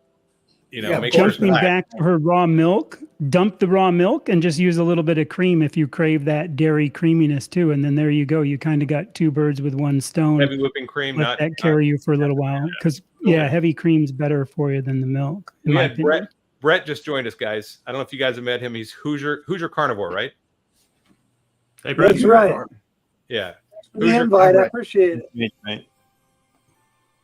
Make sure it's jumping black. back to her raw milk, dump the raw milk and just use a little bit of cream if you crave that dairy creaminess too. And then there you go. You kind of got two birds with one stone. Heavy whipping cream, Let that carry you for a little while. Because heavy cream's better for you than the milk. We had Brett just joined us, guys. I don't know if you guys have met him. He's Hoosier Carnivore, right? Hey, Brett. That's right. Yeah. The invite, I appreciate it.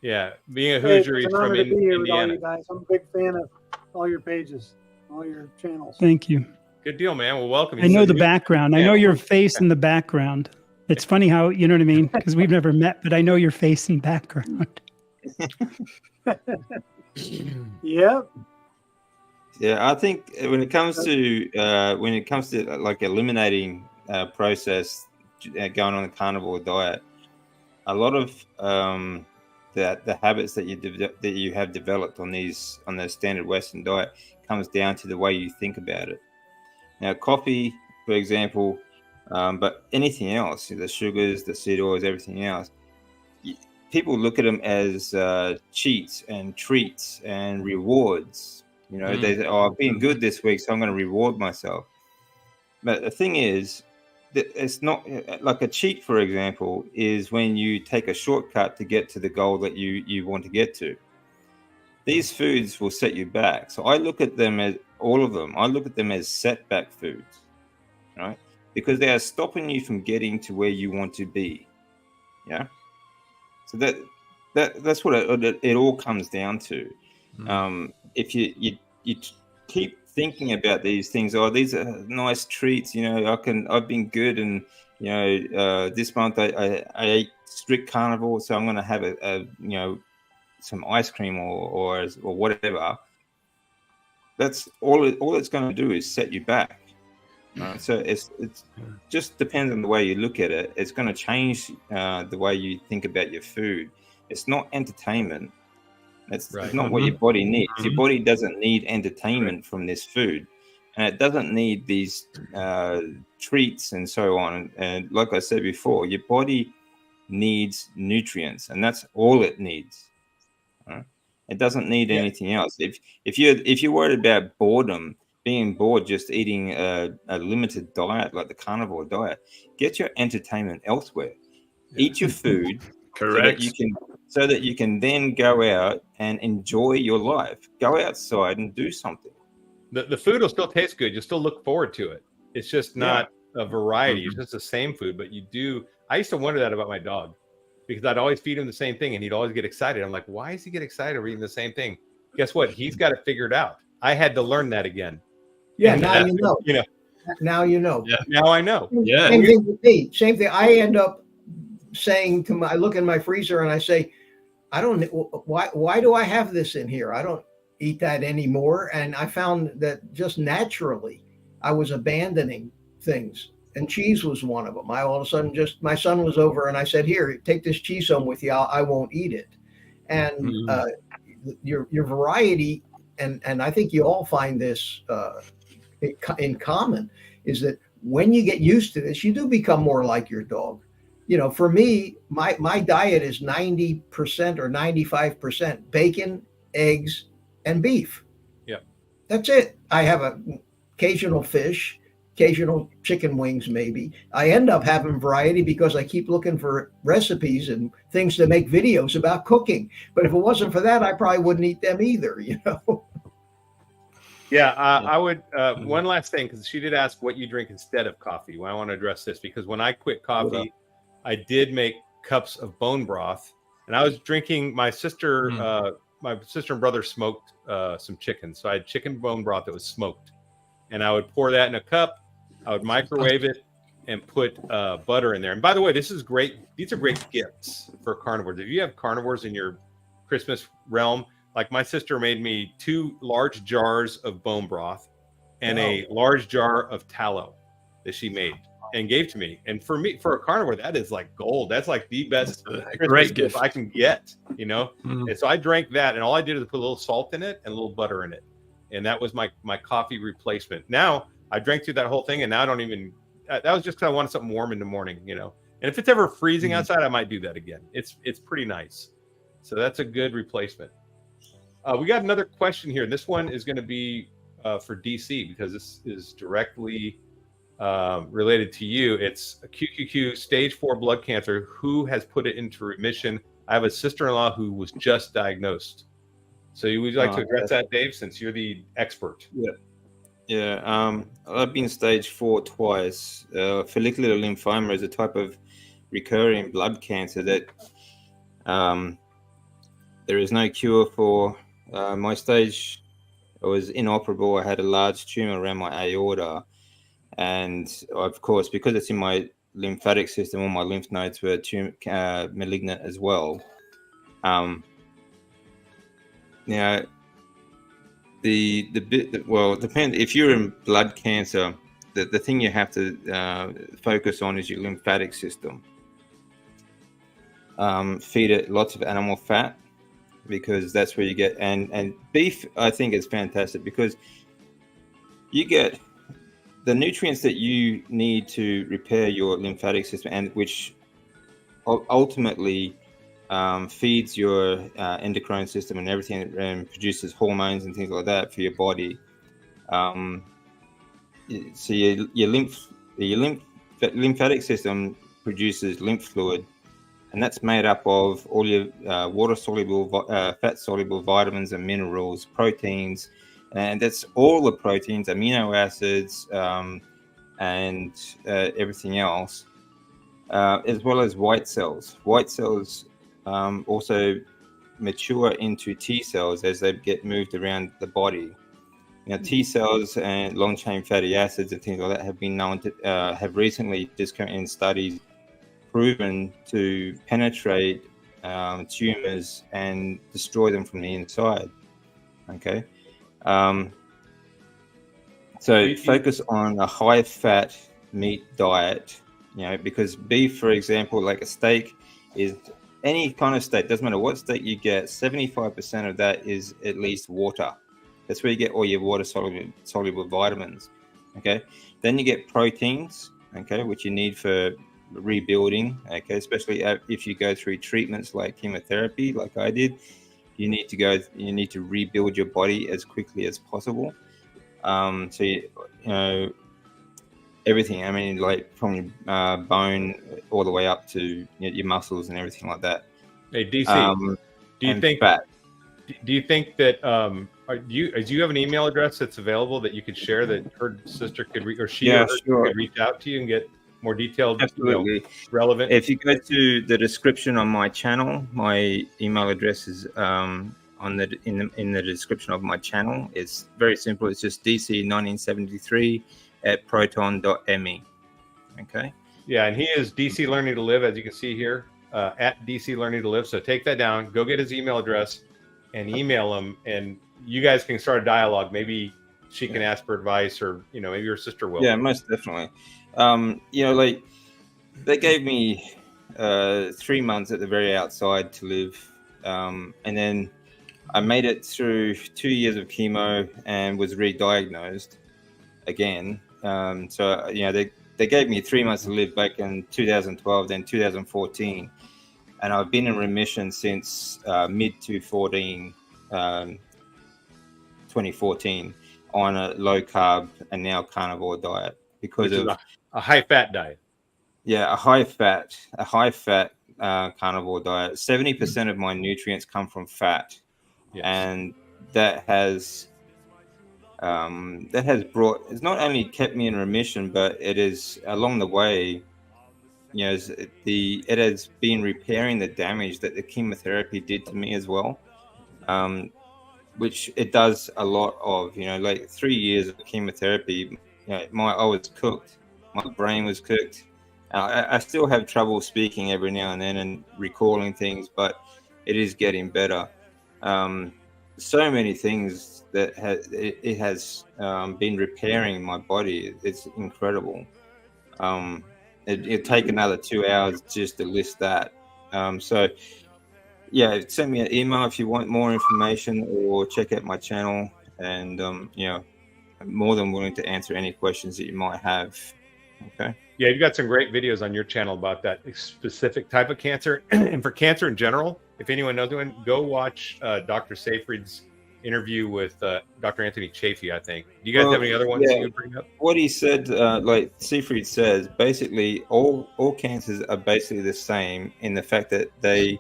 Yeah, being a Hoosier, he's from Indiana. With all Indiana. you guys. I'm a big fan of all your pages, all your channels. Thank you. Good deal, man. Well, welcome. I know the background. I know your face in the background. It's funny how, you know what I mean? Because we've never met, but I know your face and background. Yep. Yeah, I think when it comes to like eliminating process going on the carnivore diet, a lot of the habits that you have developed on the standard Western diet comes down to the way you think about it. Now, coffee, for example, but anything else, the sugars, the seed oils, everything else, people look at them as cheats and treats and rewards. They say, "Oh, I've been good this week, so I'm going to reward myself." But the thing is, it's not like a cheat. For example, is when you take a shortcut to get to the goal that you want to get to. These foods will set you back. So I look at them as all of them. I look at them as setback foods, right? Because they are stopping you from getting to where you want to be. Yeah. So that's what it all comes down to. If you keep thinking about these things, these are nice treats, I've been good, and this month I ate strict carnivore, so I'm going to have a some ice cream or whatever. That's all it's going to do is set you back. So it's just depends on the way you look at it. It's going to change the way you think about your food. It's not entertainment. It's not what your body needs. Your body doesn't need entertainment from this food, and it doesn't need these treats and so on. And like I said before, your body needs nutrients, and that's all it needs. It doesn't need anything else. If you're worried about boredom, being bored just eating a limited diet like the carnivore diet, get your entertainment elsewhere. Eat your food. Correct. So that you can then go out and enjoy your life. Go outside and do something. The food will still taste good. You'll still look forward to it. It's just not a variety. It's just the same food, but you do. I used to wonder that about my dog because I'd always feed him the same thing and he'd always get excited. I'm like, why does he get excited over eating the same thing? Guess what? He's got it figured out. I had to learn that again. Yeah, And now you know. Now you know. Yeah. Now I know. Yeah. Same thing with me. Same thing. I end up saying I look in my freezer and I say, I don't. Why do I have this in here? I don't eat that anymore. And I found that just naturally, I was abandoning things, and cheese was one of them. I all of a sudden my son was over, and I said, "Here, take this cheese home with you. I won't eat it." And your variety, and I think you all find this in common, is that when you get used to this, you do become more like your dog. For me, my diet is 90% or 95% bacon, eggs, and beef. Yep. That's it. I have an occasional fish, occasional chicken wings, maybe. I end up having variety because I keep looking for recipes and things to make videos about cooking. But if it wasn't for that, I probably wouldn't eat them either, Yeah, I would. One last thing, because she did ask what you drink instead of coffee. Well, I want to address this because when I quit coffee, I did make cups of bone broth, and I was drinking. My sister and brother smoked some chicken, so I had chicken bone broth that was smoked, and I would pour that in a cup. I would microwave it and put butter in there. And by the way, this is great. These are great gifts for carnivores. If you have carnivores in your Christmas realm. Like my sister made me 2 large jars of bone broth and a large jar of tallow that she made and gave to me. And for me, for a carnivore, that is like gold. That's like the best Christmas gift I can get, And so I drank that, and all I did is put a little salt in it and a little butter in it. And that was my coffee replacement. Now I drank through that whole thing, and now I don't even, that was just because I wanted something warm in the morning, And if it's ever freezing outside, I might do that again. It's pretty nice. So that's a good replacement. We got another question here. This one is going to be for DC because this is directly related to you. It's a QQQ stage 4 blood cancer. Who has put it into remission? I have a sister-in-law who was just diagnosed. So would you like to address that, Dave, since you're the expert? Yeah. I've been stage 4 twice. Follicular lymphoma is a type of recurring blood cancer that there is no cure for. My stage, I was inoperable. I had a large tumor around my aorta. And of course, because it's in my lymphatic system, all my lymph nodes were malignant as well. Now, it depends. If you're in blood cancer, the thing you have to focus on is your lymphatic system. Feed it lots of animal fat, because that's where you get, and beef I think is fantastic because you get the nutrients that you need to repair your lymphatic system, and which ultimately feeds your endocrine system and everything, and produces hormones and things like that for your body. So your lymphatic system produces lymph fluid, and that's made up of all your water-soluble, fat-soluble vitamins and minerals, proteins, and that's all the proteins, amino acids, and everything else, as well as white cells. White cells also mature into T cells as they get moved around the body. Now, T cells and long-chain fatty acids and things like that have been known to have recently, just in studies, proven to penetrate tumors and destroy them from the inside. Okay, so focus on a high-fat meat diet. Because beef, for example, like a steak, is any kind of steak, doesn't matter what steak you get, 75% of that is at least water. That's where you get all your water-soluble vitamins. Okay, then you get proteins. Okay, which you need for rebuilding. Okay, especially if you go through treatments like chemotherapy, like I did, you need to rebuild your body as quickly as possible. So everything. I mean, like from bone all the way up to your muscles and everything like that. Hey, DC, do you think that? Do you have an email address that's available that you could share that her sister could could reach out to you and get more detailed, absolutely relevant? If you go to the description on my channel, my email address is in the description of my channel. It's very simple. It's just dc1973@proton.me. Okay. Yeah, and he is DC Learning to Live, as you can see here, at DC Learning to Live. So take that down, go get his email address, and email him, and you guys can start a dialogue. Maybe she can ask for advice, or maybe your sister will. Yeah, most definitely. Like they gave me 3 months at the very outside to live, and then I made it through 2 years of chemo and was re-diagnosed again. So they gave me 3 months to live back in 2012, then 2014, and I've been in remission since mid 2014 on a low carb and now carnivore diet because Which of is a high fat diet. a high fat carnivore diet. 70% of my nutrients come from fat, Yes. and that has brought, it's not only kept me in remission, but it is along the way, you know, it has been repairing the damage that the chemotherapy did to me as well, which it does a lot of. You know, like 3 years of chemotherapy, you know, I was cooked, my brain was cooked. I still have trouble speaking every now and then and recalling things, but it is getting better. So many things that it has been repairing my body. It's incredible. It'd take another 2 hours just to list that. So yeah, send me an email if you want more information, or check out my channel, and you know, I'm more than willing to answer any questions that you might have. Okay. Yeah, you've got some great videos on your channel about that specific type of cancer. And for cancer in general, if anyone knows anyone, go watch Dr. Seyfried's interview with Dr. Anthony Chaffee, I think. Do you guys have any other ones that you would bring up? What he said, like Seyfried says, basically all cancers are basically the same in the fact that they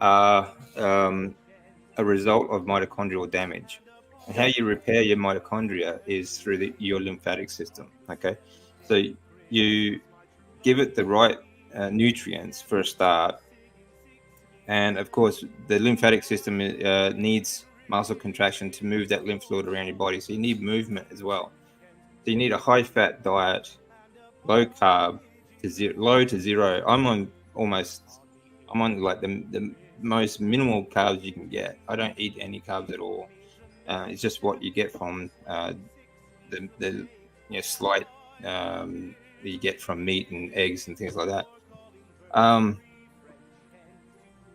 are a result of mitochondrial damage. And how you repair your mitochondria is through your lymphatic system. Okay, so you give it the right nutrients for a start, and of course the lymphatic system needs muscle contraction to move that lymph fluid around your body, so you need movement as well. So you need a high fat diet, low carb low to zero. I'm on like the most minimal carbs you can get. I don't eat any carbs at all. It's just what you get from the slight that you get from meat and eggs and things like that.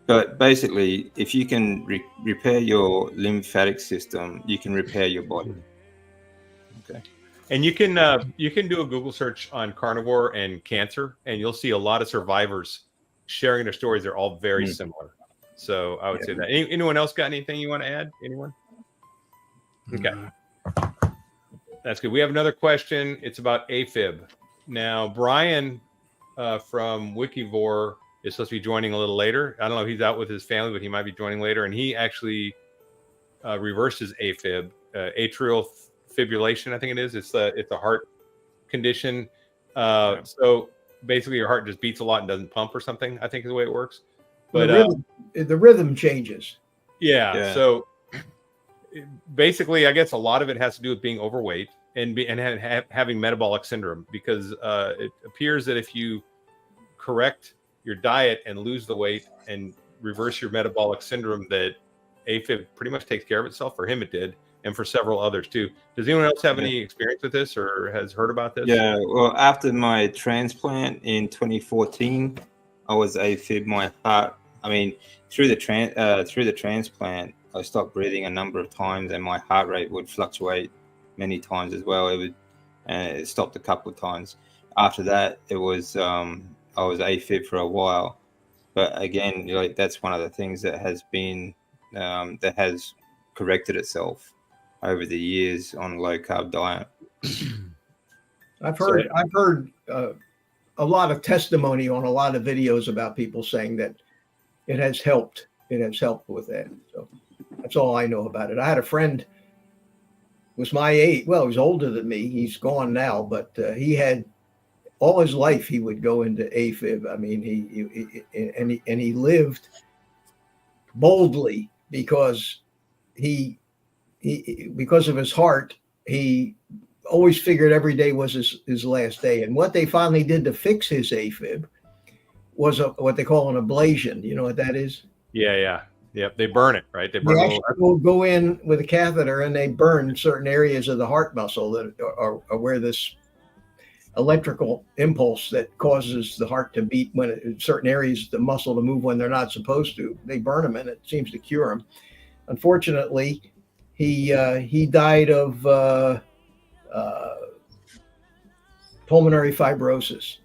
But basically, if you can repair your lymphatic system, you can repair your body. Okay. And you can do a Google search on carnivore and cancer, and you'll see a lot of survivors sharing their stories. They're all very similar. So I would say that. Anyone else got anything you want to add? Anyone? Okay. That's good. We have another question. It's about AFib. Now, Brian from Wikivore is supposed to be joining a little later. I don't know if he's out with his family, but he might be joining later. And he actually reversed his AFib, atrial fibrillation, I think it is. It's a heart condition. So basically your heart just beats a lot and doesn't pump or something, I think is the way it works. But the rhythm changes. Yeah. So basically, I guess a lot of it has to do with being overweight and having metabolic syndrome, because it appears that if you correct your diet and lose the weight and reverse your metabolic syndrome, that AFib pretty much takes care of itself. For him, it did, and for several others too. Does anyone else have any experience with this or has heard about this? Yeah. Well, after my transplant in 2014, I was AFib. My heart. I mean, through the transplant, I stopped breathing a number of times, and my heart rate would fluctuate many times as well. It stopped a couple of times. After that, it was I was AFib for a while, but again, like that's one of the things that has been that has corrected itself over the years on a low carb diet. I've heard a lot of testimony on a lot of videos about people saying that it has helped. It has helped with that. So that's all I know about it. I had a friend, was my age. Well, he was older than me. He's gone now, but he had all his life. He would go into AFib. I mean, he lived boldly because because of his heart. He always figured every day was his last day. And what they finally did to fix his AFib was what they call an ablation. You know what that is? Yeah. Yep. They burn it, right? They burn They will go in with a catheter and they burn certain areas of the heart muscle that are where this electrical impulse that causes the heart to beat when certain areas, the muscle to move when they're not supposed to. They burn them and it seems to cure him. Unfortunately, he died of pulmonary fibrosis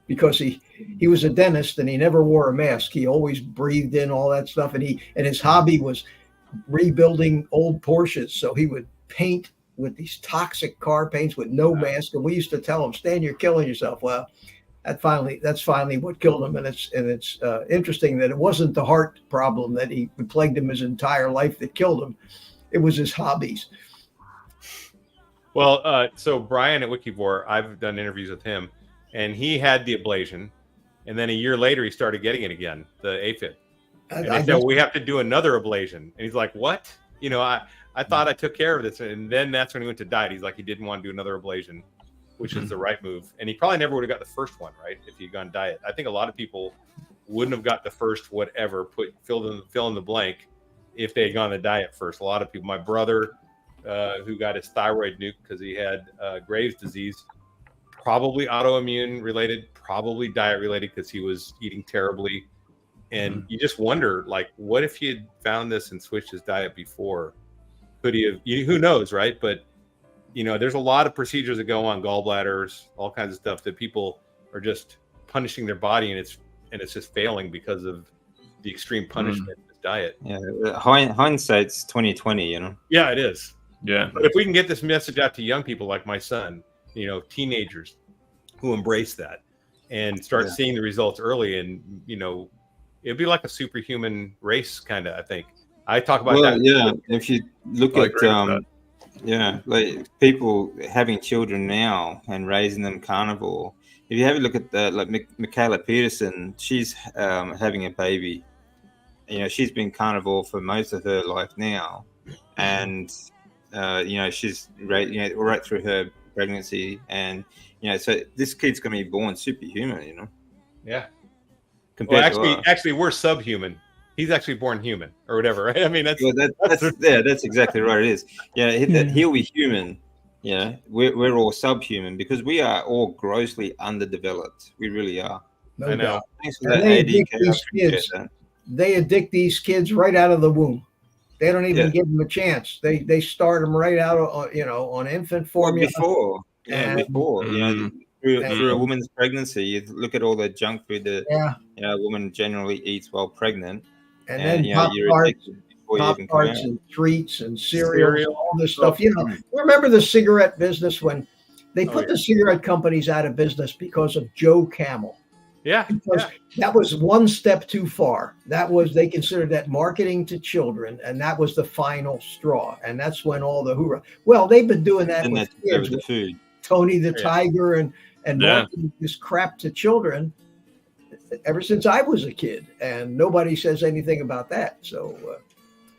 because he was a dentist and he never wore a mask. He always breathed in all that stuff, and his hobby was rebuilding old Porsches. So he would paint with these toxic car paints with no mask, and we used to tell him, "Stan, you're killing yourself." Well, that's finally what killed him, and it's interesting that it wasn't the heart problem that he plagued him his entire life that killed him. It was his hobbies. Well, so Brian at Wikivore, I've done interviews with him, and he had the ablation, and then a year later he started getting it again, the AFib. And they said, we have to do another ablation. And he's like, what? You know, I thought I took care of this. And then that's when he went to diet. He's like, he didn't want to do another ablation, which is the right move. And he probably never would have got the first one, right? If he'd gone diet. I think a lot of people wouldn't have got the first whatever, fill in the blank if they had gone to diet first. A lot of people, my brother, who got his thyroid nuked because he had Graves' disease, probably autoimmune related, probably diet related because he was eating terribly. And you just wonder, like, what if he had found this and switched his diet before? Could he have? Who knows, right? But you know, there's a lot of procedures that go on, gallbladders, all kinds of stuff that people are just punishing their body, and it's just failing because of the extreme punishment of this diet. Yeah, hindsight's 2020, you know. Yeah, it is. Yeah. But if we can get this message out to young people like my son, you know, teenagers who embrace that and start seeing the results early, and you know, it'd be like a superhuman race, kind of. I think I talk about that. Yeah, if you look at like people having children now and raising them carnivore. If you have a look at like Michaela Peterson, she's having a baby. You know, she's been carnivore for most of her life now, and you know, she's right through her pregnancy, and you know, so this kid's going to be born superhuman. You know. Yeah. Actually, we're subhuman. He's actually born human, or whatever, right? I mean, that's exactly right. It is. Yeah, he'll be human. Yeah, we're all subhuman because we are all grossly underdeveloped. We really are. I know. Thanks for that, they addict these kids right out of the womb. They don't even give them a chance. They start them right out, on infant formula. Before, you know. Through a woman's pregnancy, you look at all the junk food that a woman generally eats while pregnant, and then Pop-Tarts and treats and cereal, all this stuff. You know, remember the cigarette business when they put the cigarette companies out of business because of Joe Camel? Because that was one step too far. They considered that marketing to children, and that was the final straw. And that's when all the hoorah. Well, they've been doing that with kids, the food. Tony the Tiger and marketing this crap to children ever since I was a kid, and nobody says anything about that. So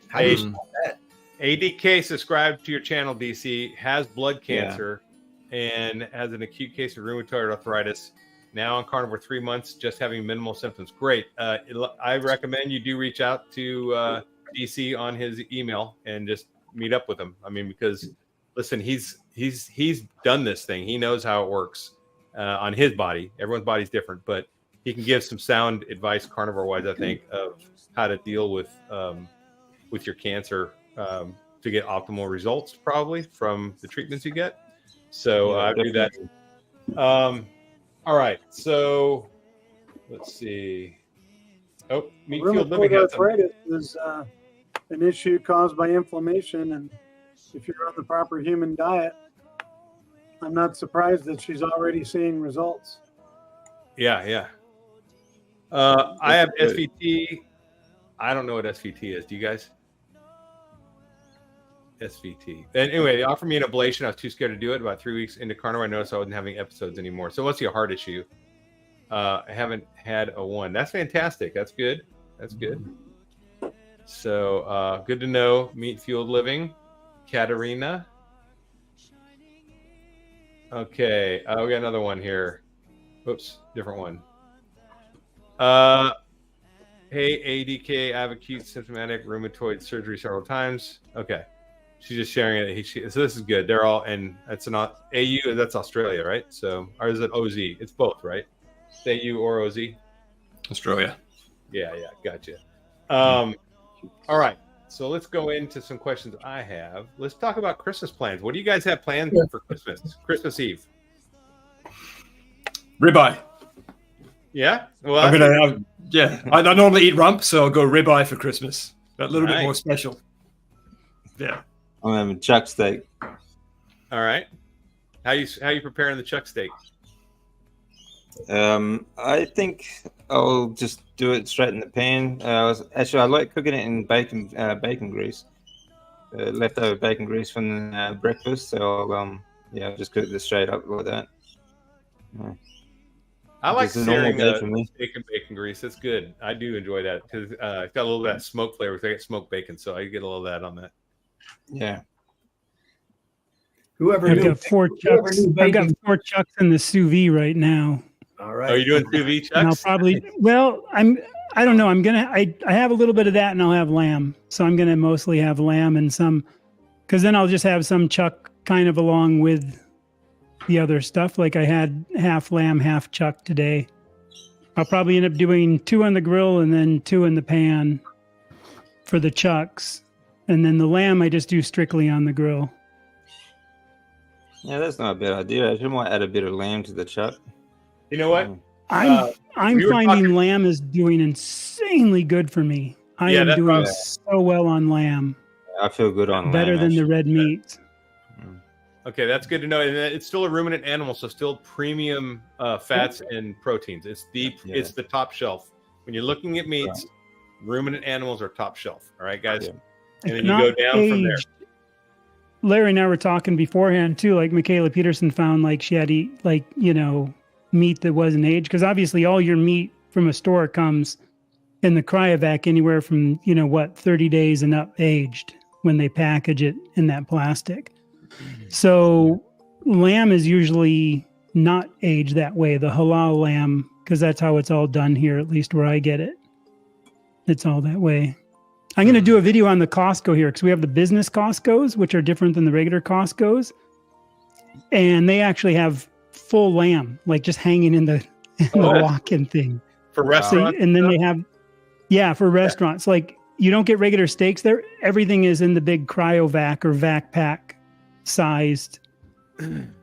how do you stop that? ADK subscribed to your channel, DC, has blood cancer and has an acute case of rheumatoid arthritis. Now on carnivore 3 months, just having minimal symptoms. Great. I recommend you do reach out to DC on his email and just meet up with him. I mean, because listen, he's done this thing. He knows how it works on his body. Everyone's body's different, but he can give some sound advice, carnivore-wise, I think, of how to deal with your cancer to get optimal results, probably from the treatments you get. So I do that. All right. So let's see. Oh, Meatfield Living has arthritis is an issue caused by inflammation, and if you're on the proper human diet, I'm not surprised that she's already seeing results. Yeah. I have SVT. I don't know what SVT is. Do you guys? SVT. And anyway, they offered me an ablation. I was too scared to do it. About 3 weeks into carnivore, I noticed I wasn't having episodes anymore. So it must be a heart issue. I haven't had a one. That's fantastic. That's good. So good to know. Meat Fueled Living. Katerina. Okay. We got another one here. Oops, different one. Hey, ADK, I have acute symptomatic rheumatoid surgery several times. Okay. She's just sharing it. So this is good. They're all, and it's not AU, that's Australia, right? So, or is it OZ? It's both, right? It's AU or OZ? Australia. Yeah, gotcha. All right. So let's go into some questions I have. Let's talk about Christmas plans. What do you guys have planned for Christmas? Christmas Eve. Ribeye. Yeah. Well, I'm gonna. I normally eat rump, so I'll go ribeye for Christmas. A little bit more special. Yeah. I'm having chuck steak. All right. How you preparing the chuck steak? I think I'll just do it straight in the pan. Actually, I like cooking it in bacon grease. Leftover bacon grease from breakfast. So I'll just cook this straight up like that. I like It's a normal searing day for me. steak and bacon grease. That's good. I do enjoy that because it's got a little of that smoke flavor. I get smoked bacon, so I get a little of that on that. Yeah. I've got 4 chucks. I've got 4 chucks in the sous vide right now. All right. Are you doing sous vide chucks? And I'll probably. Well, I don't know. I have a little bit of that, and I'll have lamb. So I'm gonna mostly have lamb and some, because then I'll just have some chuck kind of along with the other stuff. Like I had half lamb, half chuck today. I'll probably end up doing 2 on the grill and then 2 in the pan for the chucks, and then the lamb I just do strictly on the grill. Yeah, that's not a bad idea. I might add a bit of lamb to the chuck. You know what? I'm we were finding talking- lamb is doing insanely good for me. I Yeah, am that's doing probably- so well on lamb, I feel good on better lamb, than the actually. red meat. Okay, that's good to know. And it's still a ruminant animal, so still premium fats and proteins. It's the top shelf. When you're looking at meats, ruminant animals are top shelf. All right, guys. Yeah. And then It's you go not down from there. aged. Larry and I were talking beforehand too. Like Michaela Peterson found like she had to eat meat that wasn't aged, because obviously all your meat from a store comes in the cryovac anywhere from 30 days and up aged when they package it in that plastic. So lamb is usually not aged that way. The halal lamb, because that's how it's all done here, at least where I get it. It's all that way. I'm going to do a video on the Costco here because we have the business Costcos, which are different than the regular Costcos. And they actually have full lamb, like just hanging in the walk-in thing. For So, restaurants. and then they have, for restaurants, like you don't get regular steaks there. Everything is in the big cryovac or vac pack sized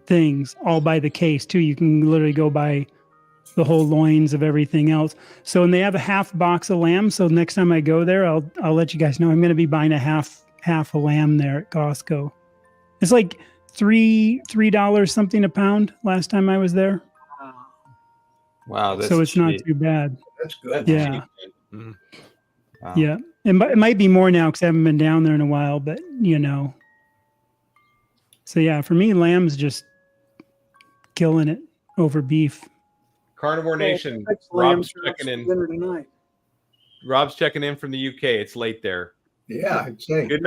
things, all by the case too. You can literally go buy the whole loins of everything else. So, and they have a half box of lamb. So next time I go there, I'll let you guys know. I'm going to be buying a half a lamb there at Costco. It's like $3 something a pound last time I was there. Wow, that's So it's not cheap. too bad. That's good. Yeah. Mhm. Wow. Yeah. It might be more now because I haven't been down there in a while, but So yeah, for me, lamb's just killing it over beef. Carnivore Nation. Next lamb Rob's chops checking for in. dinner tonight. Rob's checking in from the UK. It's late there. Yeah, I'd say. Good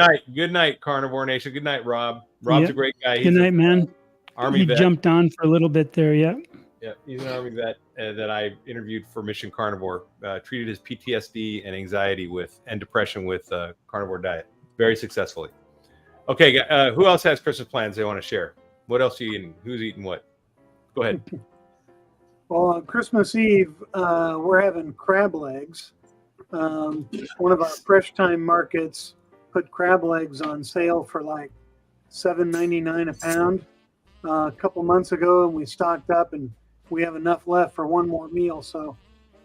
night, Carnivore Nation. Good night, Rob. Rob's Yep. a great guy. Good night, man. Army You vet. jumped on for a little bit there, yeah. Yeah, he's an Army vet that I interviewed for Mission Carnivore. Treated his PTSD and anxiety and depression with carnivore diet very successfully. Okay, who else has Christmas plans they want to share? What else are you eating? Who's eating what? Go ahead. Well, on Christmas Eve, we're having crab legs. One of our fresh time markets put crab legs on sale for like $7.99 a pound a couple months ago, and we stocked up, and we have enough left for one more meal. So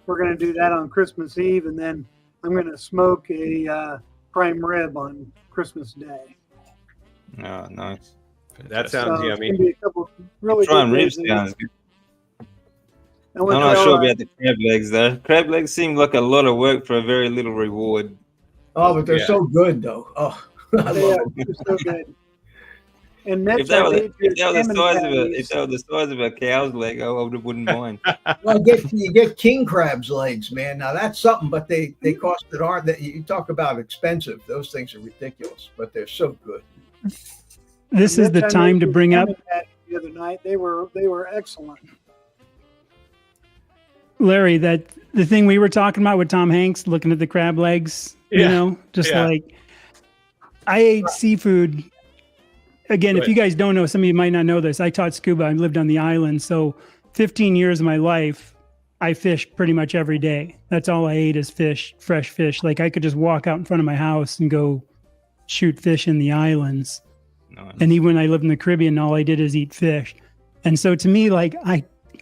we're going to do that on Christmas Eve, and then I'm going to smoke a prime rib on Christmas Day. Oh, nice. That So sounds it's yummy. gonna be a couple really Prime good ribs days. sounds good. And I'm with not our, sure about the crab legs though. Crab legs seem like a lot of work for a very little reward. Oh, but they're Yeah. so good, though. Oh, I yeah, love them. they're so good. And If next they I were made you salmon if patties. they were the size of a cow's leg, I wouldn't mind. Well, you get king crab's legs, man. Now that's something, but they cost that aren't that you talk about expensive. Those things are ridiculous, but they're so good. This is the Next I time made to you bring up, salmon patties the other night. They were excellent. Larry, that the thing we were talking about with Tom Hanks looking at the crab legs, Yeah. just Yeah. like I ate seafood. Again, if Right. you guys don't know, some of you might not know this. I taught scuba. I lived on the island. So 15 years of my life, I fished pretty much every day. That's all I ate is fish, fresh fish. Like I could just walk out in front of my house and go shoot fish in the islands. Nice. And even when I lived in the Caribbean, all I did is eat fish. And so to me, like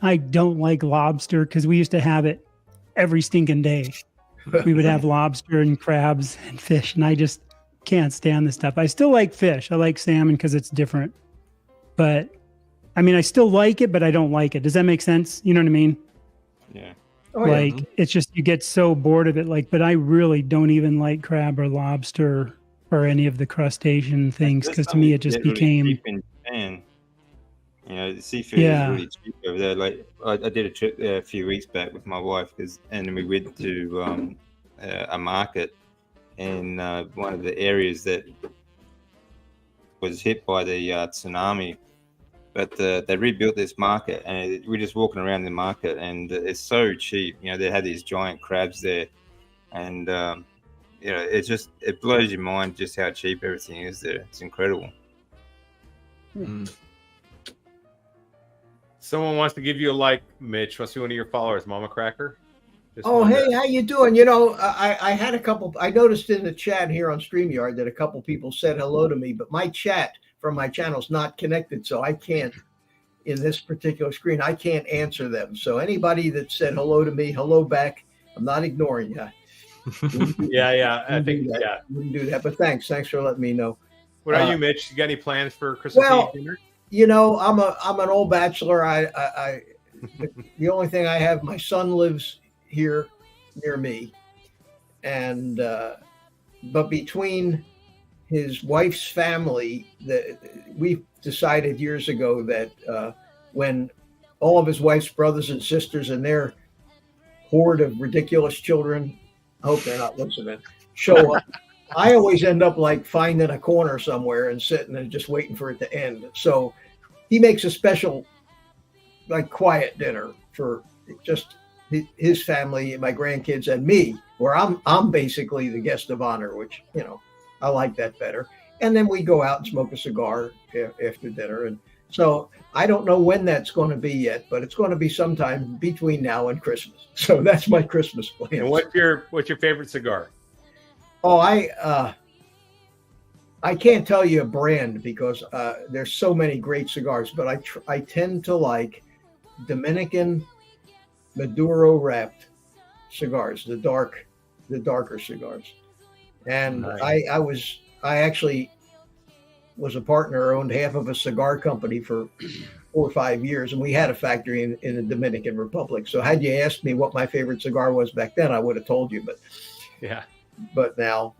I don't like lobster because we used to have it every stinking day. We would have lobster and crabs and fish, and I just can't stand this stuff. I still like fish. I like salmon because it's different. But I mean, I still like it, but I don't like it. Does that make sense? You know what I mean? Yeah. Oh, Like it's just you get so bored of it. Like, but I really don't even like crab or lobster or any of the crustacean things because to me it just became. Really cheap in Japan. You know, the seafood is really cheap over there. Like I did a trip there a few weeks back with my wife, and we went to a market in one of the areas that was hit by the tsunami. But they rebuilt this market, and we're just walking around the market, and it's so cheap. You know, they had these giant crabs there, and you know, it blows your mind just how cheap everything is there. It's incredible. Someone wants to give you a like, Mitch. Wants to be one of your followers, Mama Cracker. Hey, how you doing? You know, I had a couple. I noticed in the chat here on StreamYard that a couple people said hello to me, but my chat from my channel is not connected, so I can't. In this particular screen, I can't answer them. So anybody that said hello to me, hello back. I'm not ignoring you. I think wouldn't do that. But thanks for letting me know. What about you, Mitch? You got any plans for Christmas Eve dinner? You know, I'm an old bachelor. The only thing I have, my son lives here near me, and but between his wife's family, we decided years ago that when all of his wife's brothers and sisters and their horde of ridiculous children, I hope they're not listening, show up, I always end up like finding a corner somewhere and sitting and just waiting for it to end. So he makes a special, like, quiet dinner for just his family, my grandkids, and me, where I'm basically the guest of honor, which, you know, I like that better. And then we go out and smoke a cigar after dinner. And so I don't know when that's going to be yet, but it's going to be sometime between now and Christmas. So that's my Christmas plan. And what's your favorite cigar? Oh, I can't tell you a brand because there's so many great cigars, but I tend to like Dominican Maduro wrapped cigars, the darker cigars. And nice. I actually was a partner, owned half of a cigar company for 4 or 5 years, and we had a factory in the Dominican Republic. So had you asked me what my favorite cigar was back then, I would have told you. But now,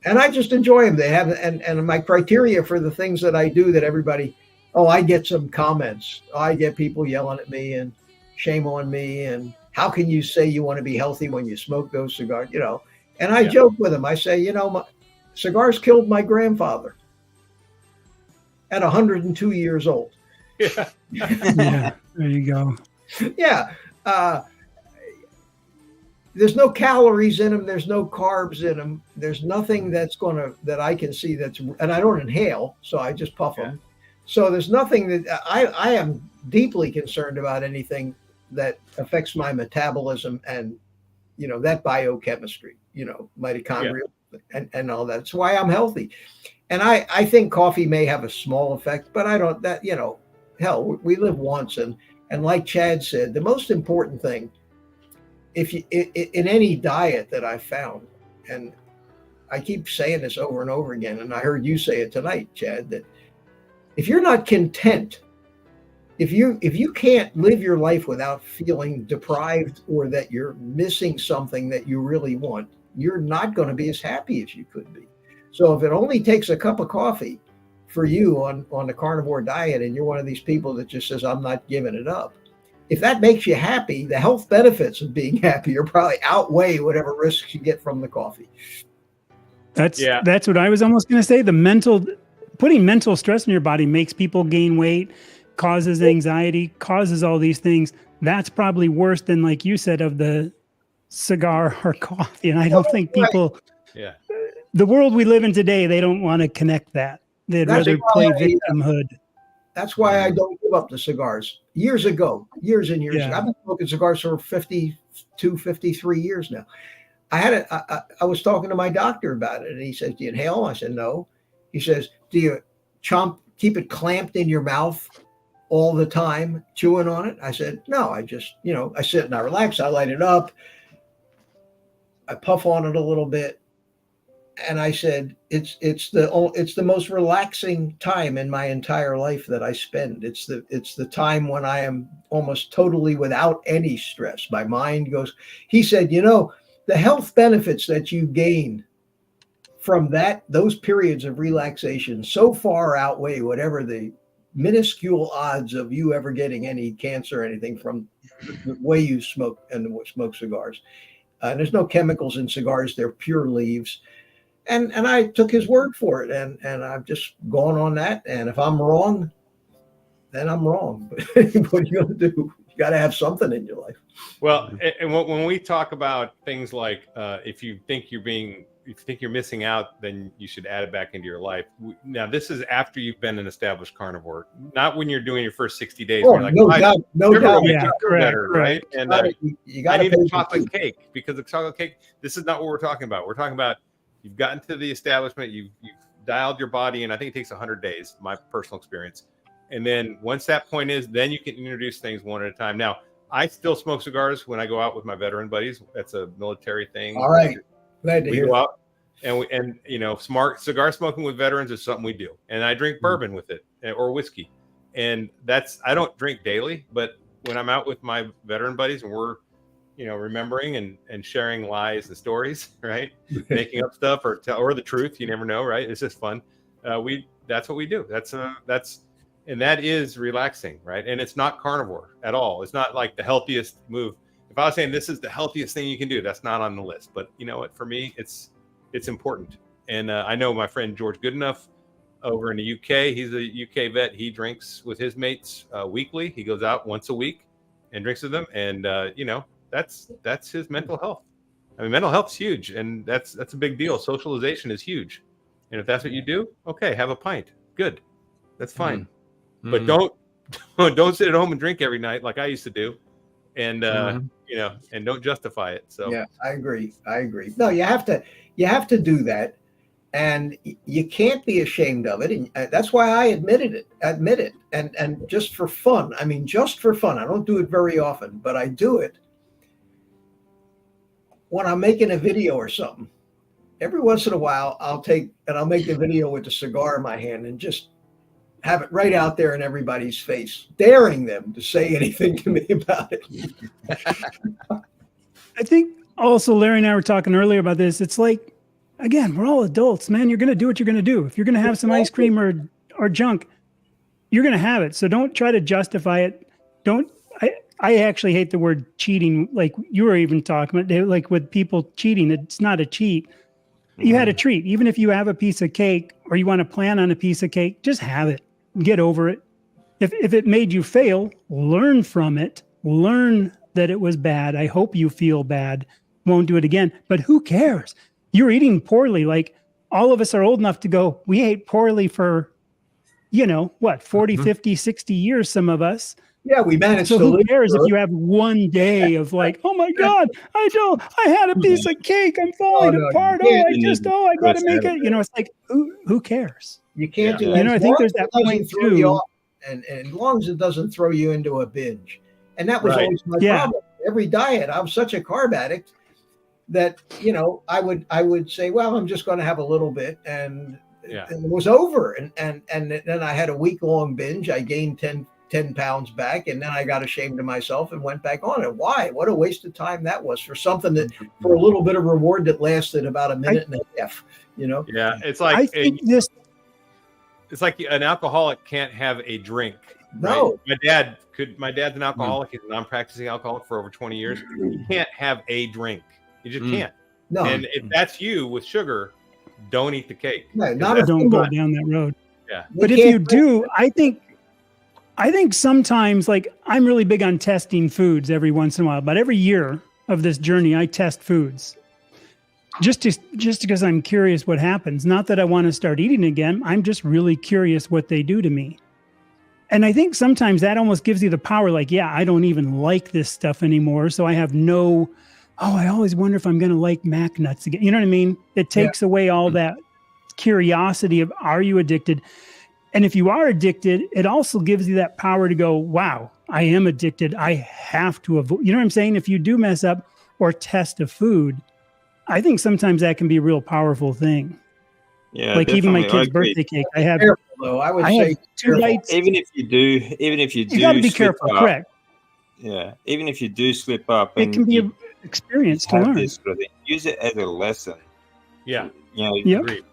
and I just enjoy them. They have, and my criteria for the things that I do that everybody, I get some comments. I get people yelling at me and shame on me, and how can you say you want to be healthy when you smoke those cigars? You know. And I joke with them. I say, you know, cigars killed my grandfather at 102 years old. Yeah, there you go. Yeah. There's no calories in them. There's no carbs in them. There's nothing that I can see and I don't inhale, so I just puff them. So there's nothing that I am deeply concerned about anything that affects my metabolism and, you know, that biochemistry, you know, mitochondria and all that. That's why I'm healthy. And I think coffee may have a small effect, but I don't, that, you know, hell, we live once. And like Chad said, the most important thing, if you, in any diet that I've found, and I keep saying this over and over again, and I heard you say it tonight, Chad, that if you're not content, if you can't live your life without feeling deprived or that you're missing something that you really want, you're not going to be as happy as you could be. So if it only takes a cup of coffee for you on the carnivore diet, and you're one of these people that just says, I'm not giving it up, if that makes you happy, the health benefits of being happy are probably outweigh whatever risks you get from the coffee. That's what I was almost going to say. Putting mental stress in your body makes people gain weight, causes anxiety, causes all these things. That's probably worse than, like you said, of the cigar or coffee. And I don't think people, the world we live in today, they don't want to connect that. They'd rather play victimhood. That's why I don't give up the cigars. Years and years ago. I've been smoking cigars for 52, 53 years now. I was talking to my doctor about it, and he says, do you inhale? I said, no. He says, do you keep it clamped in your mouth all the time chewing on it? I said, no, I just, I sit and I relax. I light it up. I puff on it a little bit. And I said, it's the most relaxing time in my entire life that I spend. It's the time when I am almost totally without any stress. My mind goes, he said, the health benefits that you gain from those periods of relaxation so far outweigh whatever the minuscule odds of you ever getting any cancer or anything from the way you smoke and smoke cigars. And there's no chemicals in cigars. They're pure leaves. And I took his word for it. And I've just gone on that. And if I'm wrong, then I'm wrong. But what are you going to do? You got to have something in your life. Well, and when we talk about things like if you think you're missing out, then you should add it back into your life. Now, this is after you've been an established carnivore, not when you're doing your first 60 days. Oh, you're like, no doubt. Yeah, better, right? And you got I to need a chocolate cake, because the chocolate cake, this is not what we're talking about. We're talking about you've gotten to the establishment, you've dialed your body, and I think it takes 100 days, my personal experience. And then once that point is, then you can introduce things one at a time. Now, I still smoke cigars when I go out with my veteran buddies. That's a military thing. All right. Glad to We hear go that. out and smart cigar smoking with veterans is something we do. And I drink bourbon with it, or whiskey. And I don't drink daily, but when I'm out with my veteran buddies and we're, remembering and sharing lies and stories, right? Making up stuff or the truth, you never know, right? It's just fun. That's what we do. And that is relaxing, right? And it's not carnivore at all. It's not like the healthiest move. If I was saying this is the healthiest thing you can do, that's not on the list. But you know what? For me, it's important. And I know my friend George Goodenough over in the UK. He's a UK vet. He drinks with his mates weekly. He goes out once a week and drinks with them. And that's his mental health. I mean, mental health's huge, and that's a big deal. Socialization is huge. And if that's what you do, okay, have a pint. Good, that's fine. But don't sit at home and drink every night like I used to do, and and don't justify it. So yeah, I agree. No, you have to do that, and you can't be ashamed of it. And that's why I admit it, and just for fun. I mean, just for fun. I don't do it very often, but I do it when I'm making a video or something. Every once in a while, I'll make the video with the cigar in my hand and just have it right out there in everybody's face, daring them to say anything to me about it. I think also Larry and I were talking earlier about this. It's like, again, we're all adults, man. You're going to do what you're going to do. If you're going to have some ice cream or junk, you're going to have it. So don't try to justify it. I actually hate the word cheating. Like you were even talking about, like with people cheating, it's not a cheat. You had a treat. Even if you have a piece of cake or you want to plan on a piece of cake, just have it. Get over it. If it made you fail, learn from it. Learn that it was bad. I hope you feel bad. Won't do it again. But who cares? You're eating poorly. Like all of us are old enough to go, we ate poorly for, 40, 50, 60 years, some of us. Yeah, we managed so to who live cares through if you have one day of like, oh my God, I had a piece of cake. I'm falling apart. I got to make it. It's like, who cares? You can't do that. I think there's that point too. And as long as it doesn't throw you into a binge. And that was always my problem. Every diet, I was such a carb addict that, I would say, well, I'm just going to have a little bit. And it was over. And then I had a week-long binge. I gained 10 pounds back, and then I got ashamed of myself and went back on it. Why? What a waste of time that was for something that, for a little bit of reward that lasted about a minute and a half, Yeah, it's like I think it's like an alcoholic can't have a drink. No. Right? My dad's an alcoholic. He's a non-practicing alcoholic for over 20 years. You can't have a drink. You just can't. No. And if that's you with sugar, don't eat the cake. No, don't go down that road. Yeah. But if you do, I think sometimes, like, I'm really big on testing foods every once in a while. But every year of this journey, I test foods. Just because I'm curious what happens. Not that I want to start eating again. I'm just really curious what they do to me. And I think sometimes that almost gives you the power, like, yeah, I don't even like this stuff anymore. So I have I always wonder if I'm going to like Mac nuts again. You know what I mean? It takes away all that curiosity of, are you addicted? And if you are addicted, it also gives you that power to go, wow, I am addicted. I have to avoid, you know what I'm saying? If you do mess up or test a food, I think sometimes that can be a real powerful thing. Yeah, like even my definitely. I kid's agree. birthday cake, I have Careful, though. I would I say have 2 careful. bites. Even if you do You got to be slip careful, up, correct? yeah, even if you do slip up It and can be you an experience to have learn. this sort of thing, use it as a lesson. Yeah. You know, Yep. Agreed.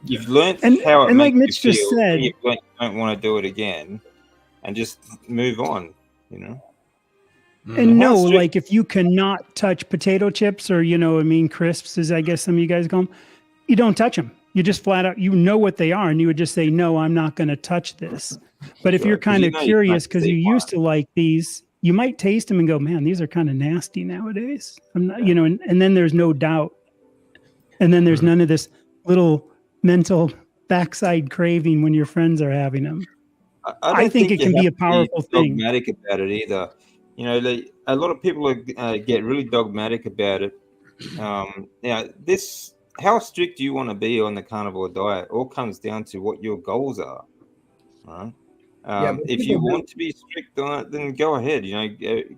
you've learned And- how it and like makes Mitch you just feel. said- You've learned you don't want to do it again, and just move on. You know. And How no, strict- like if you cannot touch potato chips or, crisps, as I guess some of you guys call them, you don't touch them. You just flat out, you know what they are. And you would just say, no, I'm not going to touch this. But if Sure, you're 'cause kind you of know you curious can't because see you why. used to like these, you might taste them and go, man, these are kind of nasty nowadays. I'm not, and then there's no doubt. And then there's none of this little mental backside craving when your friends are having them. I I think it you can be have a to powerful thing. dogmatic about it either. A lot of people get really dogmatic about it. How strict do you want to be on the carnivore diet? All comes down to what your goals are, right? But If you want to be strict on it, then go ahead.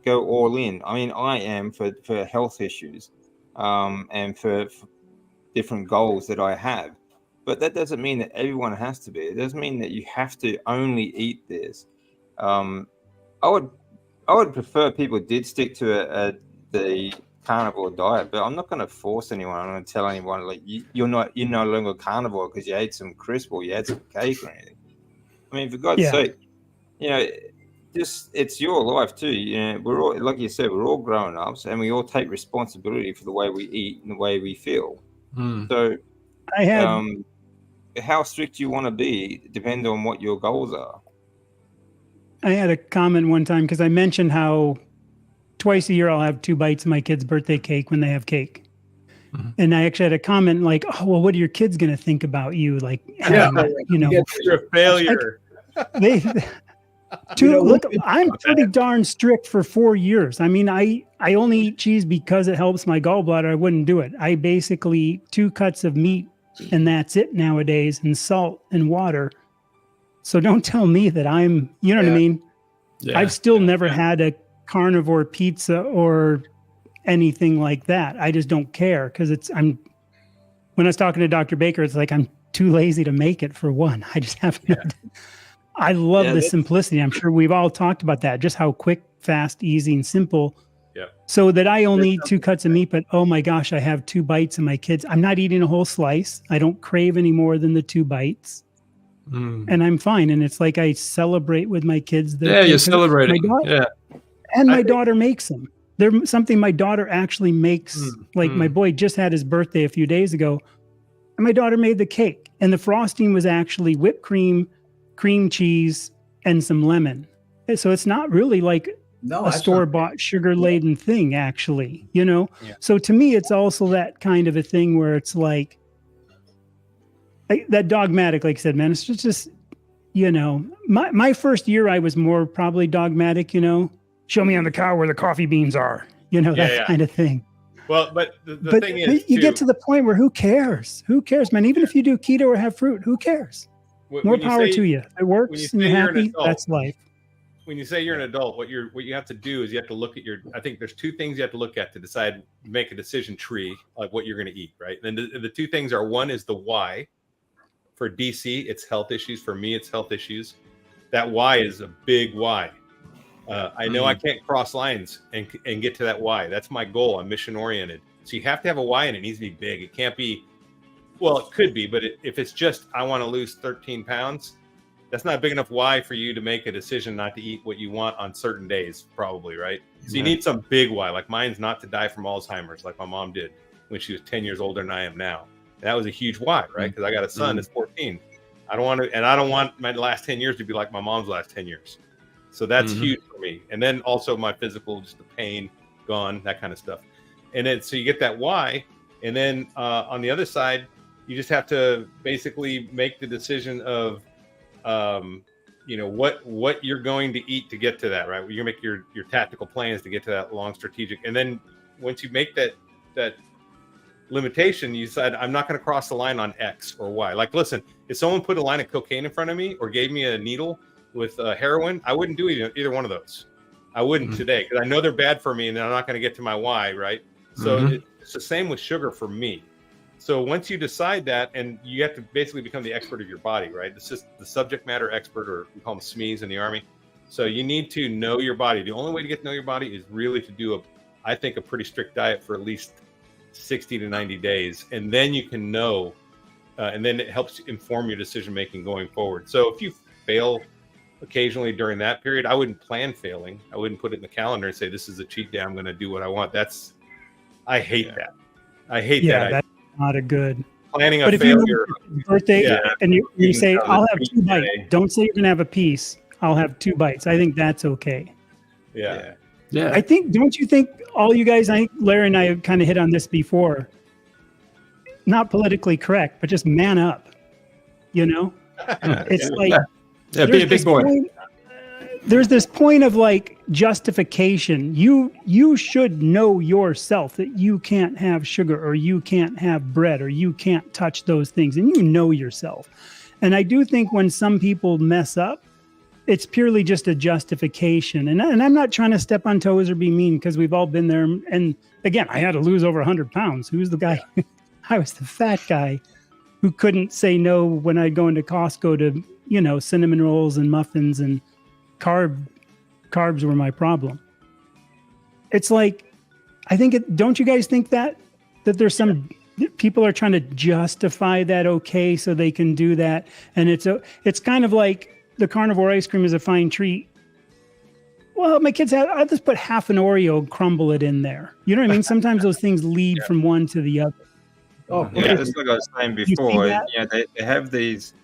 Go all in. I mean, I am for health issues, and for different goals that I have. But that doesn't mean that everyone has to be. It doesn't mean that you have to only eat this. I would prefer people did stick to the carnivore diet, but I'm not going to force anyone. I'm going to tell anyone like you're no longer carnivore because you ate some crisp or you had some cake or anything. I mean, for God's sake, just it's your life too. We're all, like you said, we're all grown ups and we all take responsibility for the way we eat and the way we feel. So I had how strict you want to be depends on what your goals are. I had a comment one time because I mentioned how twice a year I'll have 2 bites of my kid's birthday cake when they have cake. And I actually had a comment like, oh, well, what are your kids going to think about you? Like, having, You're a failure. Look, I'm pretty darn strict for 4 years. I mean, I only eat cheese because it helps my gallbladder. I wouldn't do it. I basically eat 2 cuts of meat and that's it nowadays, and salt and water. So don't tell me that I'm, you know what I mean? Yeah. I've still never had a carnivore pizza or anything like that. I just don't care because when I was talking to Dr. Baker, it's like I'm too lazy to make it for one. I just have no. I love the simplicity. I'm sure we've all talked about that, just how quick, fast, easy, and simple. Yeah. So that I only eat 2 cuts of meat, but oh my gosh, I have 2 bites of my kids. I'm not eating a whole slice. I don't crave any more than the 2 bites. And I'm fine. And it's like I celebrate with my kids. You're celebrating. My daughter makes them. They're something my daughter actually makes. My boy just had his birthday a few days ago, and my daughter made the cake. And the frosting was actually whipped cream, cream cheese, and some lemon. So it's not really like a store-bought sugar-laden thing, actually, Yeah. So to me, it's also that kind of a thing where it's like that dogmatic, like I said, man, it's just my first year, I was more probably dogmatic, show me on the cow where the coffee beans are, kind of thing. Well, but the thing is, you get to the point where who cares? Who cares, man? Even if you do keto or have fruit, who cares? More power to you. It works and you're happy. That's life. When you say you're an adult, what you have to do is you have to look at I think there's 2 things you have to look at to decide, make a decision tree like what you're going to eat, right? And the 2 things are, one is the why. For DC, it's health issues. For me, it's health issues. That why is a big why. I know I can't cross lines and get to that why. That's my goal. I'm mission oriented. So you have to have a why, and it needs to be big. It can't be, well, it could be, but if it's just, I want to lose 13 pounds, that's not a big enough why for you to make a decision not to eat what you want on certain days, probably, right? So you need some big why. Like mine's not to die from Alzheimer's, like my mom did when she was 10 years older than I am now. And that was a huge why, right? Because I got a son that's 14. I don't want my last 10 years to be like my mom's last 10 years. So that's huge for me. And then also my physical, just the pain gone, that kind of stuff. And then, so you get that why. And then on the other side, you just have to basically make the decision of, what you're going to eat to get to that, right? You make your tactical plans to get to that long strategic. And then once you make that limitation, you said, I'm not going to cross the line on X or Y. Like, listen, if someone put a line of cocaine in front of me or gave me a needle with heroin, I wouldn't do either one of those. I wouldn't today because I know they're bad for me and I'm not going to get to my Y, right? So it's the same with sugar for me. So once you decide that, and you have to basically become the expert of your body, right? It's just the subject matter expert, or we call them SMEs in the Army. So you need to know your body. The only way to get to know your body is really to do I think a pretty strict diet for at least 60 to 90 days. And then you can know, and then it helps inform your decision-making going forward. So if you fail occasionally during that period, I wouldn't plan failing. I wouldn't put it in the calendar and say, this is a cheat day, I'm going to do what I want. I hate that. I hate that. That's not a good planning a but if failure. You birthday and you say, I'll have 2 bites. Don't say you're going to have a piece. I'll have 2 bites. I think that's okay. Yeah. I think, don't you think all you guys, Larry and I have kind of hit on this before, not politically correct, but just man up, It's like, be a big boy. There's this point of like justification. You should know yourself that you can't have sugar or you can't have bread or you can't touch those things, and you know yourself. And I do think when some people mess up, it's purely just a justification. And I'm not trying to step on toes or be mean because we've all been there. And again, I had to lose over 100 pounds. Who's the guy? I was the fat guy who couldn't say no when I'd go into Costco to, cinnamon rolls and muffins, and carbs were my problem. It's like, don't you guys think that there's some people are trying to justify that okay so they can do that? And it's kind of like, the carnivore ice cream is a fine treat. Well, my kids I'll just put half an Oreo and crumble it in there. You know what I mean? Sometimes those things lead from one to the other. Oh, yeah, that's like I was saying before. They have these,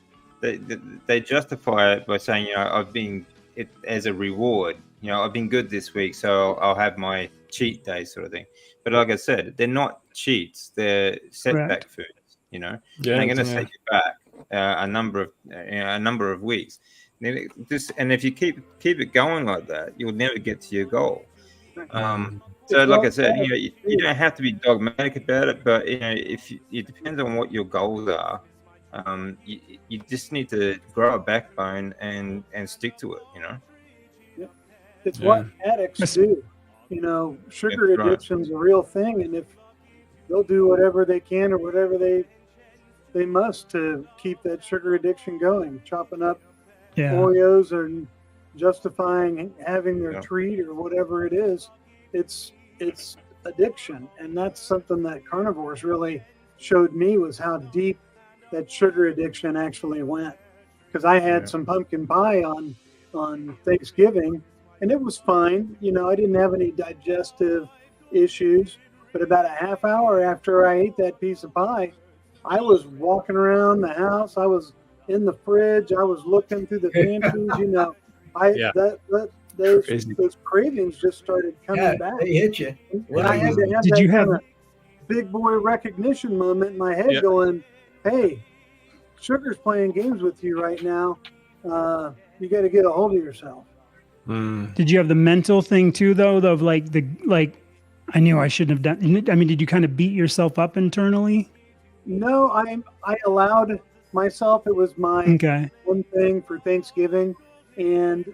they justify it by saying, I've been it as a reward. I've been good this week, so I'll have my cheat day sort of thing. But like I said, they're not cheats. They're setback foods. They're going to set you back a number of weeks. And if you keep it going like that, you'll never get to your goal. So, like I said, you don't have to be dogmatic about it, but it depends on what your goals are. You just need to grow a backbone and stick to it. It's what addicts do. Sugar addiction's a real thing, and if they'll do whatever they can or whatever they must to keep that sugar addiction going, chopping up Oreos and justifying having their treat or whatever it is. It's addiction, and that's something that carnivores really showed me, was how deep that sugar addiction actually went. Because I had some pumpkin pie on Thanksgiving, and it was fine. I didn't have any digestive issues, but about a half hour after I ate that piece of pie, I was walking around the house. I was in the fridge. I was looking through the pantries. Those cravings just started coming back. They hit you. And I had to have that kind of big boy recognition moment in my head going, hey, sugar's playing games with you right now. You got to get a hold of yourself. Did you have the mental thing too, though, of I knew I shouldn't have done. I mean, did you kind of beat yourself up internally? No, I allowed myself. It was my one thing for Thanksgiving, and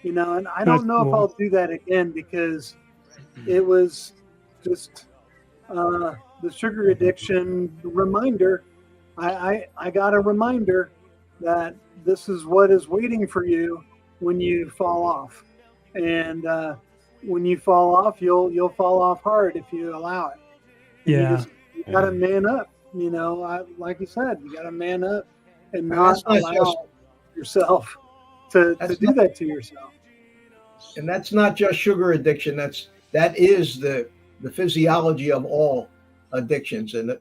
and I don't know if I'll do that again, because it was just the sugar addiction reminder. I got a reminder that this is what is waiting for you when you fall off, and when you fall off, you'll fall off hard if you allow it. And you got to man up. Like you said, you got to man up and not allow yourself to do that to yourself. And that's not just sugar addiction. That is the physiology of all addictions. And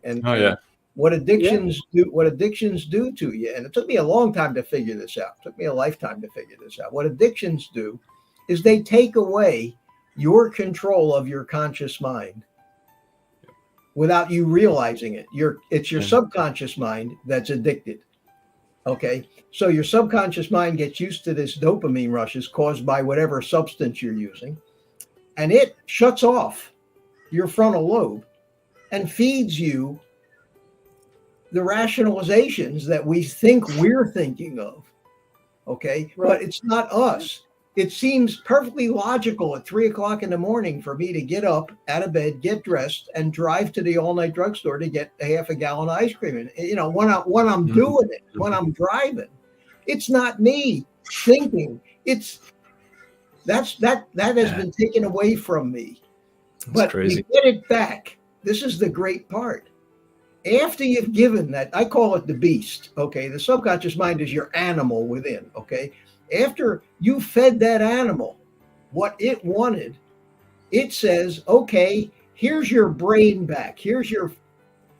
what addictions do to you. And it took me a long time to figure this out. It took me a lifetime to figure this out. What addictions do is they take away your control of your conscious mind without you realizing it. It's your subconscious mind that's addicted. Okay, so your subconscious mind gets used to this dopamine rushes caused by whatever substance you're using, and it shuts off your frontal lobe and feeds you the rationalizations that we think we're thinking of. Okay. Right. But it's not us. It seems perfectly logical at 3 o'clock in the morning for me to get up out of bed, get dressed, and drive to the all-night drugstore to get a half a gallon of ice cream. And when I'm doing it, when I'm driving, it's not me thinking. That has been taken away from me. But crazy. we get it back. This is the great part. After you've given that, I call it the beast. Okay, the subconscious mind is your animal within. Okay. After you fed that animal what it wanted, it says, okay, here's your brain back. Here's your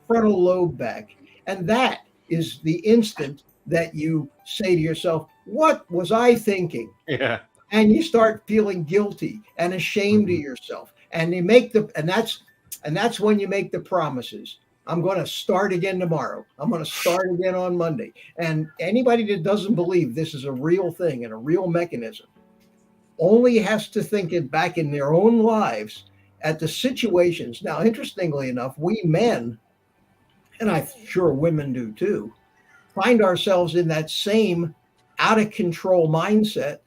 frontal lobe back. And that is the instant that you say to yourself, what was I thinking? Yeah. And you start feeling guilty and ashamed of yourself. And you make that's when you make the promises. I'm going to start again tomorrow. I'm going to start again on Monday. And anybody that doesn't believe this is a real thing and a real mechanism only has to think it back in their own lives at the situations. Now, interestingly enough, we men, and I'm sure women do too, find ourselves in that same out of control mindset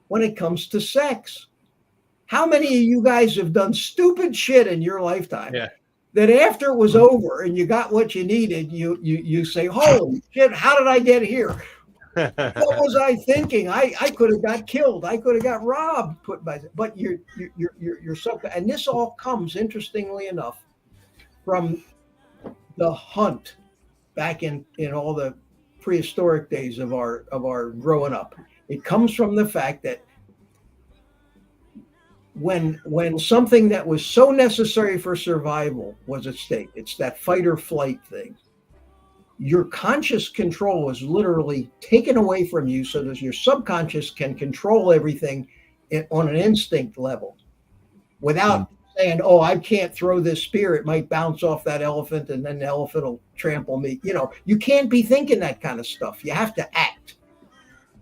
when it comes to sex. How many of you guys have done stupid shit in your lifetime? Yeah. That after it was over and you got what you needed, you say, holy shit, how did I get here? What was I thinking? I could have got killed. I could have got robbed. But you're so, and this all comes, interestingly enough, from the hunt back in all the prehistoric days of our growing up. It comes from the fact that when something that was so necessary for survival was at stake, it's that fight or flight thing. Your conscious control is literally taken away from you so that your subconscious can control everything on an instinct level without saying, oh, I can't throw this spear. It might bounce off that elephant and then the elephant will trample me. You can't be thinking that kind of stuff. You have to act.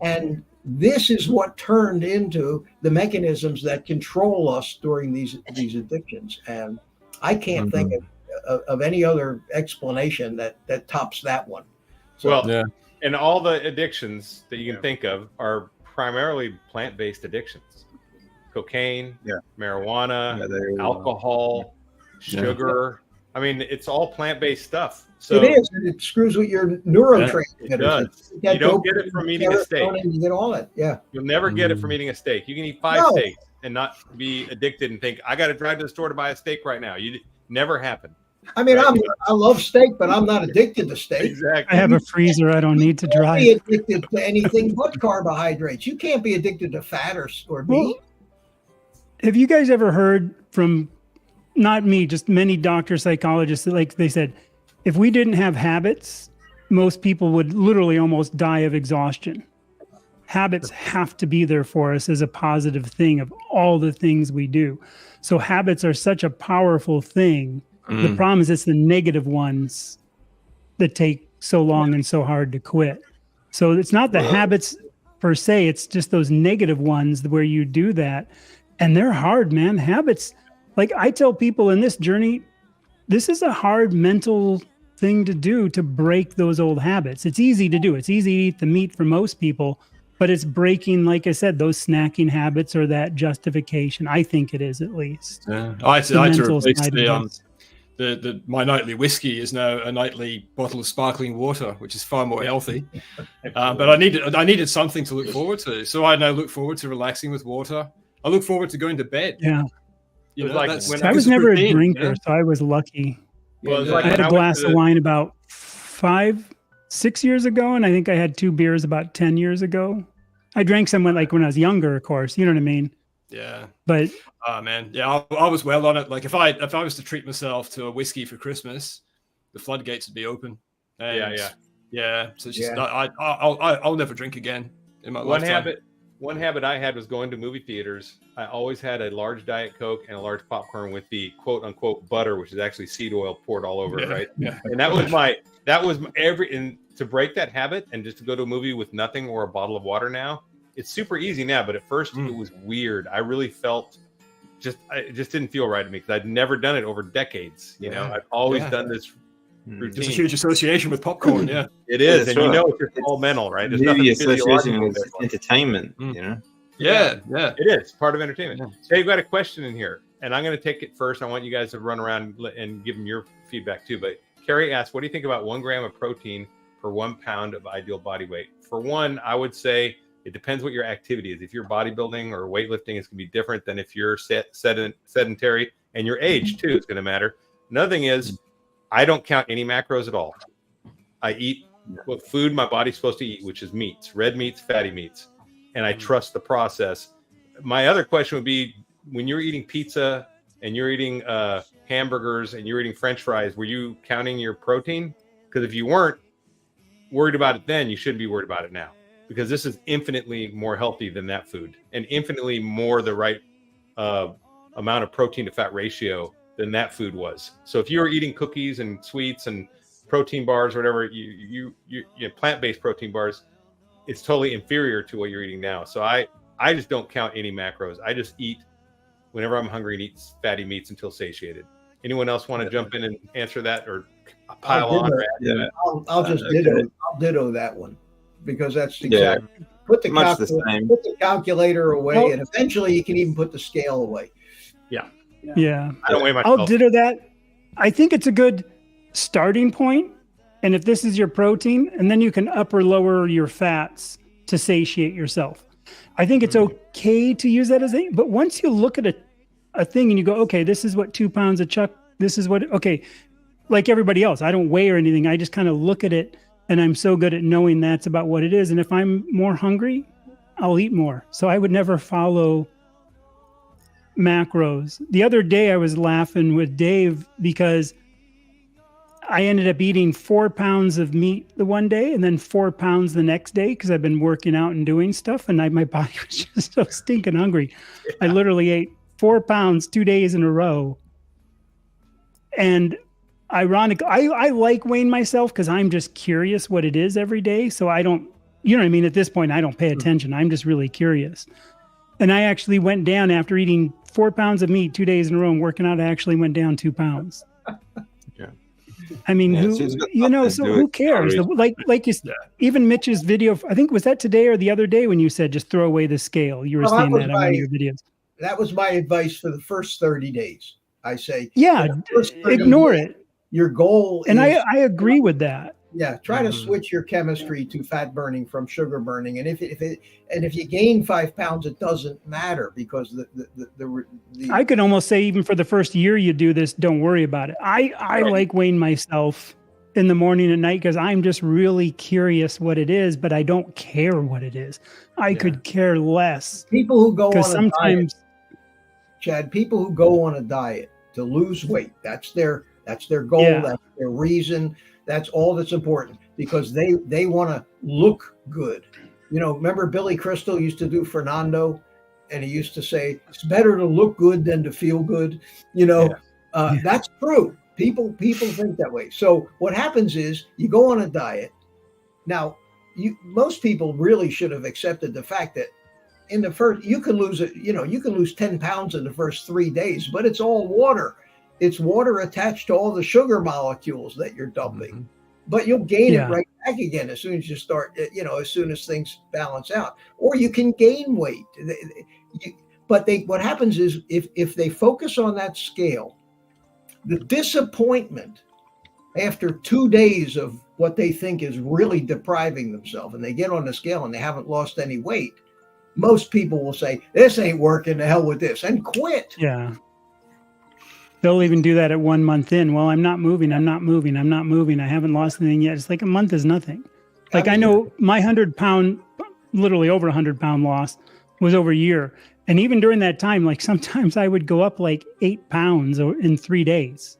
And this is what turned into the mechanisms that control us during these addictions. And I can't think of any other explanation that tops that one. So, Well, yeah. And all the addictions that you can think of are primarily plant-based addictions. Cocaine, marijuana, alcohol, sugar. I mean, it's all plant-based stuff. So it is. And it screws with your neurotransmitters. It does. You don't get it from eating a steak. You get all that. Yeah. You'll never get it from eating a steak. You can eat 5 steaks and not be addicted and think, I got to drive to the store to buy a steak right now. You never happen. I mean, right? I love steak, but I'm not addicted to steak. Exactly. I have a freezer. I don't need to drive. You can't be addicted to anything but carbohydrates. You can't be addicted to fat or meat. Well, have you guys ever heard from, not me, just many doctors, psychologists, like they said, if we didn't have habits, most people would literally almost die of exhaustion. Habits have to be there for us as a positive thing of all the things we do. So habits are such a powerful thing. The problem is it's the negative ones that take so long and so hard to quit. So it's not the habits per se, it's just those negative ones where you do that. And they're hard, man. Habits, like I tell people in this journey, this is a hard mental thing to do, to break those old habits. It's easy to do. It's easy to eat the meat for most people, but it's breaking, like I said, those snacking habits or that justification. I think it is, at least. Yeah. I had to replace my nightly whiskey is now a nightly bottle of sparkling water, which is far more healthy. But I needed something to look forward to. So I now look forward to relaxing with water. I look forward to going to bed. Yeah. When I was never a drinker, so I was lucky. Well, I had a glass of wine about 5-6 years ago, and I think I had 2 beers about 10 years ago. I drank some when I was younger, of course. You know what I mean? Yeah. But man, yeah, I was well on it. Like if I was to treat myself to a whiskey for Christmas, the floodgates would be open. And yeah. So it's just I'll never drink again in my lifetime. One habit I had was going to movie theaters. I always had a large Diet Coke and a large popcorn with the quote unquote butter, which is actually seed oil poured all over it, right? Yeah. And and to break that habit and just to go to a movie with nothing or a bottle of water now, it's super easy now. But at first it was weird. I really felt it just didn't feel right to me because I'd never done it over decades. You know, I've always done this routine. There's a huge association with popcorn. Yeah, it is, that's and right. you know it's just all mental, right? There's Maybe nothing association physiological with there. entertainment, you know. yeah. It is part of entertainment. Hey, you've got a question in here, and I'm going to take it first. I want you guys to run around and give them your feedback too. But Carrie asked, what do you think about 1 gram of protein per 1 pound of ideal body weight? For one, I would say it depends what your activity is. If you're bodybuilding or weightlifting, it's going to be different than if you're sedentary, and your age too is going to matter. Another thing is, I don't count any macros at all. I eat what food my body's supposed to eat, which is meats, red meats, fatty meats, and I trust the process. My other question would be, when you're eating pizza and you're eating hamburgers and you're eating French fries, were you counting your protein? Because if you weren't worried about it then, you shouldn't be worried about it now, because this is infinitely more healthy than that food and infinitely more the right amount of protein to fat ratio than that food was. So if you were eating cookies and sweets and protein bars or whatever, you plant-based protein bars, it's totally inferior to what you're eating now. So I just don't count any macros. I just eat whenever I'm hungry and eat fatty meats until satiated. Anyone else want to jump in and answer that or pile on? I'll just ditto that one, because that's exactly put the calculator away, and eventually you can even put the scale away. Yeah. I don't weigh myself. I'll ditto that. I think it's a good starting point. And if this is your protein, and then you can up or lower your fats to satiate yourself. I think it's okay to use that as but once you look at a thing and you go, okay, this is what 2 pounds of chuck, this is what, okay, like everybody else, I don't weigh or anything. I just kind of look at it, and I'm so good at knowing that's about what it is. And if I'm more hungry, I'll eat more. So I would never follow macros. The other day I was laughing with Dave because I ended up eating 4 pounds of meat the one day and then 4 pounds the next day because I've been working out and doing stuff, and my body was just so stinking hungry. I literally ate 4 pounds 2 days in a row. And ironic, I like weighing myself because I'm just curious what it is every day. So I don't, you know what I mean? At this point, I don't pay attention. I'm just really curious. And I actually went down after eating 4 pounds of meat 2 days in a row and working out. I actually went down 2 pounds. I mean, who cares? Like you, even Mitch's video, I think, was that today or the other day when you said just throw away the scale? You were saying that on one of your videos. That was my advice for the first 30 days. I say, ignore it. Your goal and is, I agree with that. Yeah, try to switch your chemistry to fat burning from sugar burning, and if you gain 5 pounds, it doesn't matter, because the I could almost say even for the first year you do this, don't worry about it. I like weighing myself in the morning and night because I'm just really curious what it is, but I don't care what it is. I could care less. People who go on sometimes, a diet, Chad, people who go on a diet to lose weight, that's their goal, that's their reason. That's all that's important, because they want to look good. You know, remember Billy Crystal used to do Fernando, and he used to say, it's better to look good than to feel good. You know, that's true. People think that way. So what happens is you go on a diet. Now, most people really should have accepted the fact that in the first, you can lose 10 pounds in the first 3 days, but it's all water. It's water attached to all the sugar molecules that you're dumping, but you'll gain it right back again as soon as you start, as soon as things balance out, or you can gain weight. But what happens is if they focus on that scale, the disappointment after 2 days of what they think is really depriving themselves, and they get on the scale and they haven't lost any weight, most people will say, this ain't working, the hell with this, and quit. Yeah. They'll even do that at 1 month in. Well, I'm not moving. I haven't lost anything yet. It's like a month is nothing. Like I know my 100-pound, literally over 100-pound loss was over a year. And even during that time, like sometimes I would go up like 8 pounds in 3 days.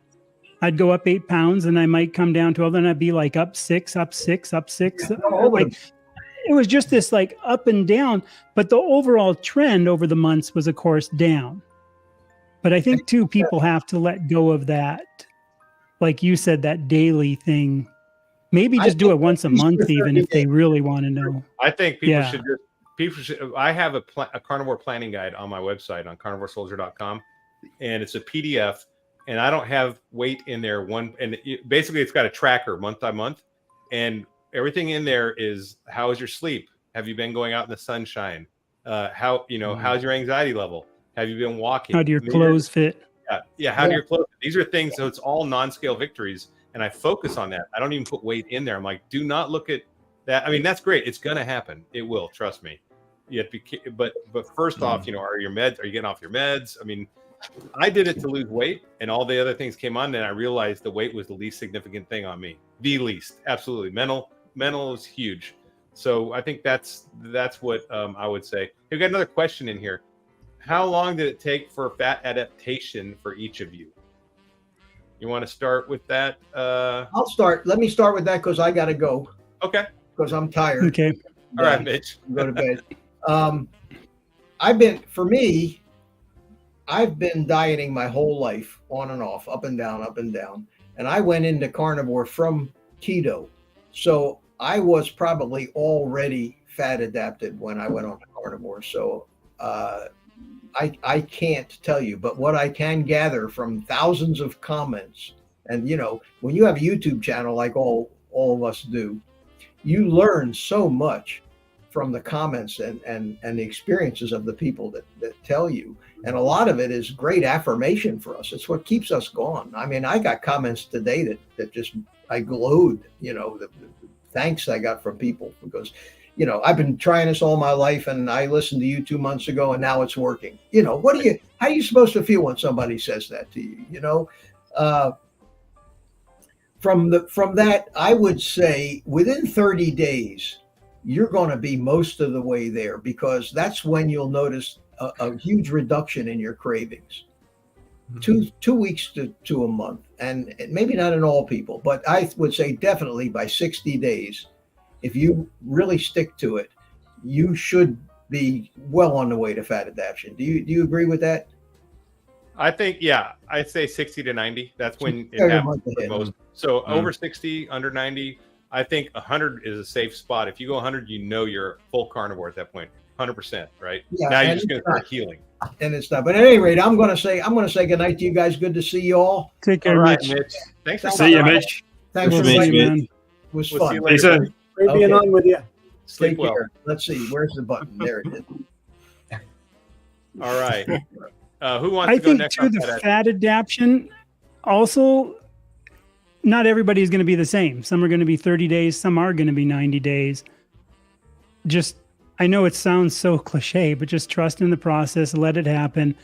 I'd go up 8 pounds and I might come down 12. Then I'd be like up 6, up 6, up 6. Like it was just this like up and down. But the overall trend over the months was, of course, down. But I think, too, people have to let go of that. Like you said, that daily thing. Maybe just do it once a month, even if they really want to know. I think people should. I have a carnivore planning guide on my website on CarnivoreSoldier.com. and it's a PDF, and I don't have weight in there. Basically it's got a tracker month by month, and everything in there is how is your sleep? Have you been going out in the sunshine? How's your anxiety level? Have you been walking? How do your clothes fit? How do your clothes fit? These are things, so it's all non-scale victories, and I focus on that. I don't even put weight in there. I'm like, do not look at that. I mean, that's great. It's gonna happen. It will. Trust me. You have to be, but first off, are your meds? Are you getting off your meds? I mean, I did it to lose weight, and all the other things came on. Then I realized the weight was the least significant thing on me. The least, absolutely. Mental is huge. So I think that's what I would say. We've got another question in here. How long did it take for fat adaptation for each of you? You want to start with that? I'll start. Let me start with that because I got to go. Okay. Because I'm tired. Okay. All right, Mitch. Go to bed. I've been dieting my whole life, on and off, up and down, up and down. And I went into carnivore from keto. So I was probably already fat adapted when I went on to carnivore. So I can't tell you, but what I can gather from thousands of comments, and when you have a YouTube channel like all of us do, you learn so much from the comments and the experiences of the people that tell you. And a lot of it is great affirmation for us. It's what keeps us going. I mean, I got comments today that just, I glowed, the thanks I got from people because, I've been trying this all my life and I listened to you 2 months ago and now it's working. How are you supposed to feel when somebody says that to you? From that, I would say within 30 days, you're going to be most of the way there because that's when you'll notice a huge reduction in your cravings. 2 weeks to a month, and maybe not in all people, but I would say definitely by 60 days, if you really stick to it, you should be well on the way to fat adaptation. Do you agree with that? I think, I'd say 60 to 90. That's when it happens the most. So over 60, under 90, I think 100 is a safe spot. If you go 100, you're full carnivore at that point, 100%, right? Yeah, now you're just going to start healing. And it's not. But at any rate, I'm going to say good night to you guys. Good to see you all. Take care, all right, Mitch. Thanks for see you, Mitch. Thanks for seeing you, man. It was fun. See you later. Great being on with you. Sleep Take well. care. Let's see. Where's the button? There it is. All right. Who wants I to go think next? too, the fat adaptation also, not everybody is going to be the same. Some are going to be 30 days. Some are going to be 90 days. I know it sounds so cliche, but just trust in the process, let it happen,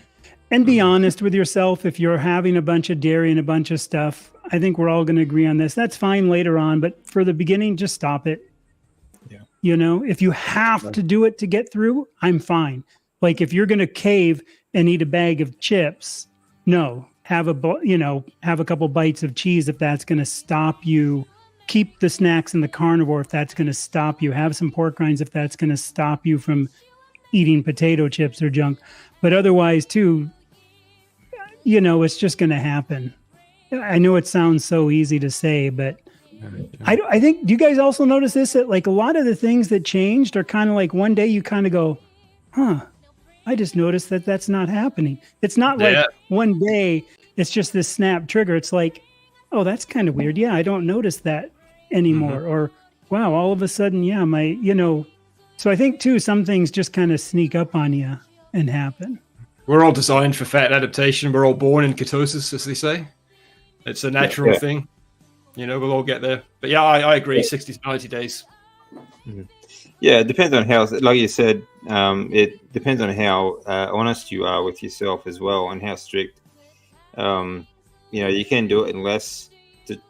and be honest with yourself. If you're having a bunch of dairy and a bunch of stuff, I think we're all going to agree on this. That's fine later on, but for the beginning, just stop it. Yeah. If you have to do it to get through, I'm fine. Like if you're going to cave and eat a bag of chips, no, have a couple bites of cheese if that's going to stop you. Keep the snacks in the carnivore if that's going to stop you. Have some pork rinds if that's going to stop you from eating potato chips or junk. But otherwise, too, it's just going to happen. I know it sounds so easy to say, but I think, do you guys also notice this? That like a lot of the things that changed are kind of like one day you kind of go, I just noticed that that's not happening. It's not like one day it's just this snap trigger. It's like, oh, that's kind of weird. Yeah, I don't notice that anymore. Or, wow, all of a sudden, so I think too, some things just kind of sneak up on you and happen. We're all designed for fat adaptation. We're all born in ketosis, as they say. It's a natural thing. We'll all get there. But yeah, I agree. 60 to 90 days. Yeah, it depends on how, like you said, it depends on how honest you are with yourself as well and how strict. You can do it in less,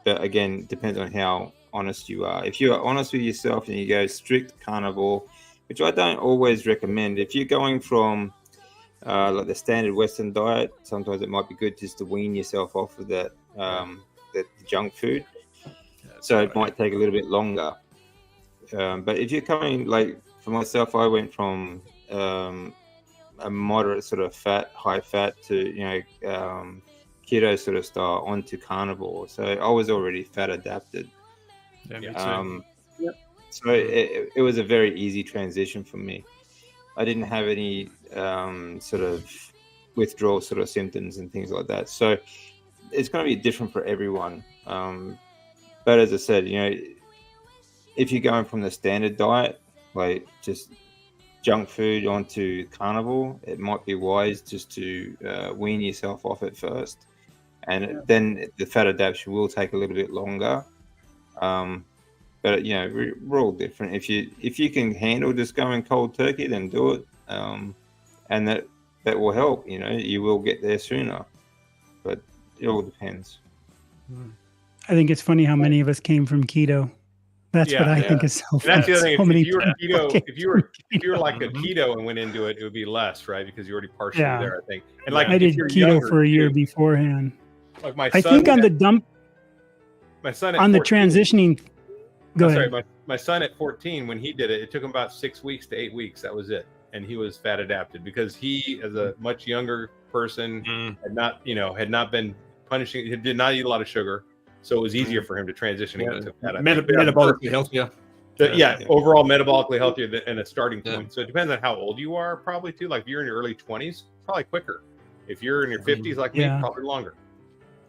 but again, depends on how honest you are. If you are honest with yourself and you go strict carnivore, which I don't always recommend, if you're going from like the standard Western diet, sometimes it might be good just to wean yourself off of that junk food. So it might take a little bit longer. But if you're coming, like for myself, I went from a moderate sort of high fat to, keto sort of style onto carnivore. So I was already fat adapted. Yeah, me too. So it was a very easy transition for me. I didn't have any withdrawal sort of symptoms and things like that. So it's going to be different for everyone. But as I said, if you're going from the standard diet, like just junk food onto carnivore, it might be wise just to wean yourself off it first, and then the fat adaptation will take a little bit longer. But we're all different. If you can handle just going cold turkey, then do it, and that will help. You will get there sooner, but it all depends. I think it's funny how many of us came from keto. That's what I think is so funny. That's the other thing. So If you were keto, if you were like a keto and went into it, it would be less, right? Because you're already partially there, I think. And like I did keto for a year beforehand. Like my I son, think on the dump, my son on 14, the transitioning. Go ahead. Sorry, my son at 14, when he did it, it took him about 6 weeks to 8 weeks. That was it, and he was fat adapted because he, as a much younger person, had not been punishing. He did not eat a lot of sugar, so it was easier for him to transition into fat. Metabolically healthier. Overall metabolically healthier than a starting point. So it depends on how old you are, probably too. Like if you're in your early 20s, probably quicker. If you're in your 50s, like me, probably longer.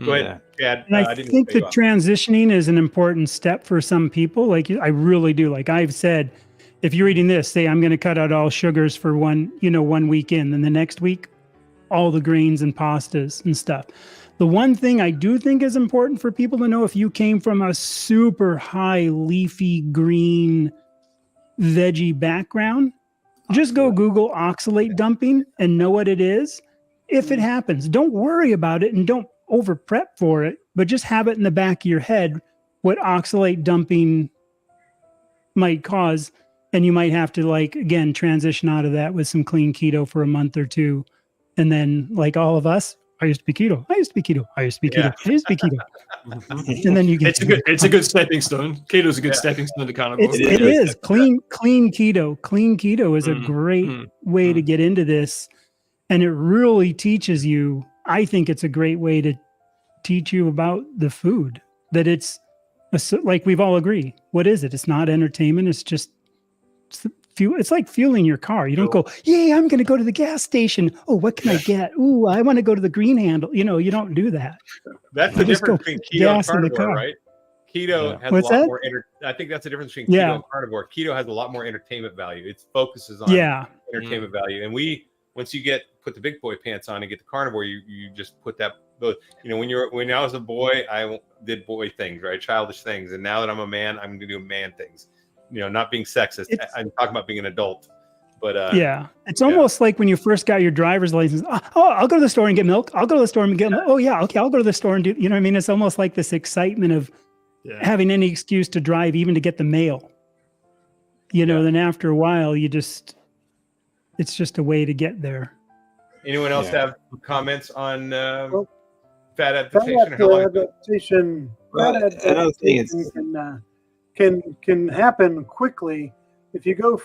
Go ahead, Chad. And I think the transitioning is an important step for some people. Like I really do. Like I've said, if you're eating this, say I'm going to cut out all sugars for one weekend, then the next week, all the grains and pastas and stuff. The one thing I do think is important for people to know, if you came from a super high leafy green veggie background, just go Google oxalate dumping and know what it is. If it happens, don't worry about it and don't over prep for it, but just have it in the back of your head what oxalate dumping might cause. And you might have to, again, transition out of that with some clean keto for a month or two. And then, like all of us, I used to be keto. I used to be keto. I used to be keto. I used to be keto. And then you get it's a good stepping stone. Keto is a good stepping stone to carnivore. It is clean keto. Clean keto is a great way to get into this, and it really teaches you. I think it's a great way to teach you about the food. That it's like we've all agreed. What is it? It's not entertainment. It's just fuel. It's like fueling your car. You don't go, yay, I'm going to go to the gas station. Oh, what can I get? Ooh, I want to go to the green handle. You don't do that. That's the difference between keto and carnivore, right? Keto has a lot more. I think that's the difference between keto and carnivore. Keto has a lot more entertainment value. It focuses on entertainment value. And once you put the big boy pants on and get the carnivore, you just put that. When I was a boy, I did boy things, right? Childish things. And now that I'm a man, I'm going to do man things. Not being sexist. I'm talking about being an adult. But it's almost like when you first got your driver's license. Oh, I'll go to the store and get milk. I'll go to the store and get milk. Oh yeah, okay, I'll go to the store and do. You know what I mean? It's almost like this excitement of having any excuse to drive, even to get the mail. Then after a while, it's just a way to get get Anyone else have comments on fat adaptation? Fat adaptation can happen quickly if you go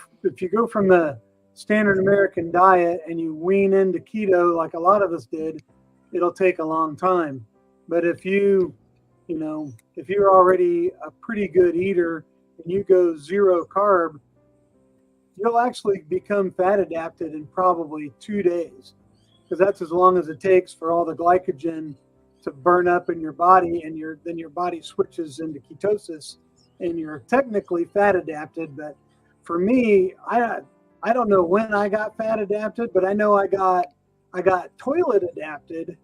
from the standard American diet and you wean into keto like a lot of us did. It'll take a long time. But if you're already a pretty good eater and you go zero carb, you'll actually become fat adapted in probably 2 days, because that's as long as it takes for all the glycogen to burn up in your body, and then your body switches into ketosis and you're technically fat adapted. But for me, I don't know when I got fat adapted, but I know I got toilet adapted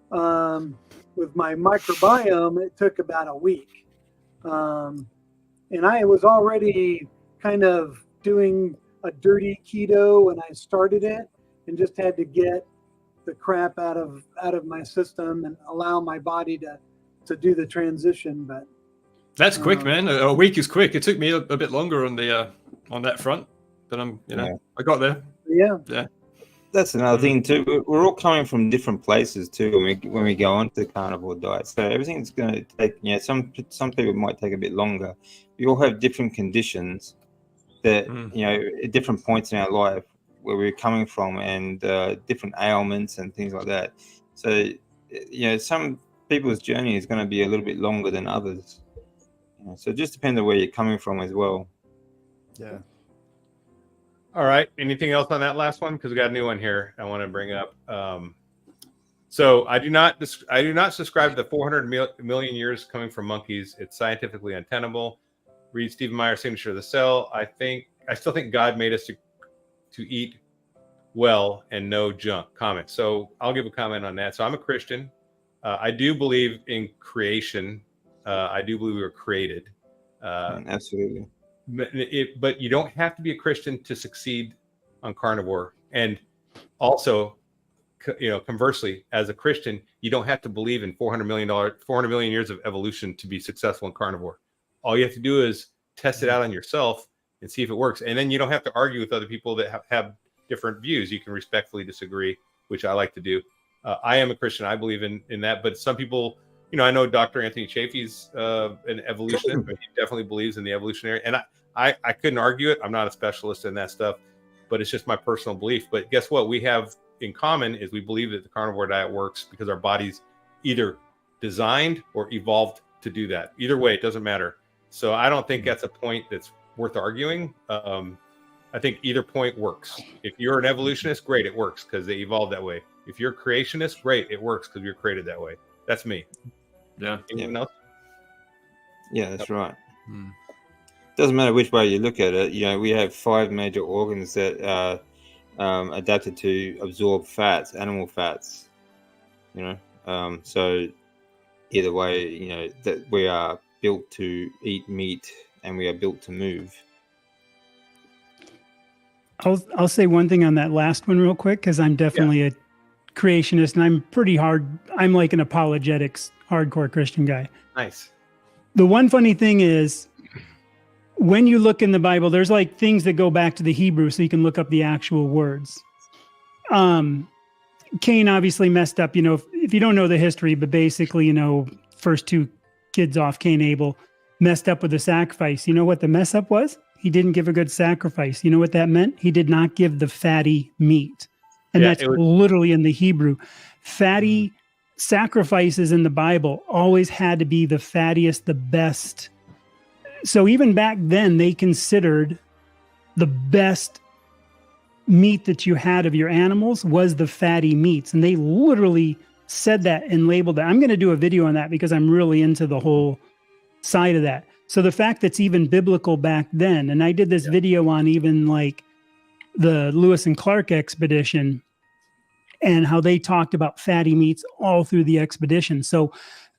with my microbiome. It took about a week, and I was already kind of doing a dirty keto when I started it, and just had to get the crap out of my system and allow my body to do the transition. But that's quick, man. A week is quick. It took me a bit longer on that front, but I got there. Yeah. That's another thing too. We're all coming from different places too when we go onto the carnivore diet. So everything's going to take. Some people might take a bit longer. We all have different conditions that at different points in our life where we're coming from, and different ailments and things like that. So some people's journey is going to be a little bit longer than others. So it just depends on where you're coming from as well. Yeah. All right. Anything else on that last one? Because we got a new one here I want to bring up. So I do not subscribe to the 400 million years coming from monkeys. It's scientifically untenable. Read Stephen Meyer's Signature of the Cell. I still think God made us to eat well and no junk. Comment. So I'll give a comment on that. So I'm a Christian. I do believe in creation. I do believe we were created. Absolutely. But you don't have to be a Christian to succeed on carnivore. And also, conversely, as a Christian, you don't have to believe in 400 million years of evolution to be successful in carnivore. All you have to do is test it out on yourself and see if it works. And then you don't have to argue with other people that have different views. You can respectfully disagree, which I like to do. I am a Christian. I believe in that. But some people, I know Dr. Anthony Chaffee's an evolutionist, but he definitely believes in the evolutionary. And I couldn't argue it. I'm not a specialist in that stuff, but it's just my personal belief. But guess what? We have in common is we believe that the carnivore diet works because our body's either designed or evolved to do that. Either way, it doesn't matter. So I don't think that's a point that's worth arguing. I think either point works. If you're an evolutionist, great, it works because they evolved that way. If you're a creationist, great, it works because you're created that way. That's me. Yeah. Anyone else? Yeah, that's right. Doesn't matter which way you look at it. We have 5 major organs that are adapted to absorb fats, animal fats. So either way, that we are built to eat meat and we are built to move. I'll say one thing on that last one real quick, because I'm definitely a creationist and I'm pretty hard. I'm like an apologetics hardcore Christian guy. Nice. The one funny thing is when you look in the Bible, there's like things that go back to the Hebrew so you can look up the actual words. Cain obviously messed up, if you don't know the history, but basically, first 2 kids off, Cain, Abel, messed up with the sacrifice. You know what the mess up was? He didn't give a good sacrifice. You know what that meant? He did not give the fatty meat. And that's literally in the Hebrew. Fatty sacrifices in the Bible always had to be the fattiest, the best. So even back then, they considered the best meat that you had of your animals was the fatty meats. And they literally said that and labeled that. I'm going to do a video on that because I'm really into the whole side of that. So the fact that's even biblical back then, and I did this video on even like the Lewis and Clark expedition and how they talked about fatty meats all through the expedition. So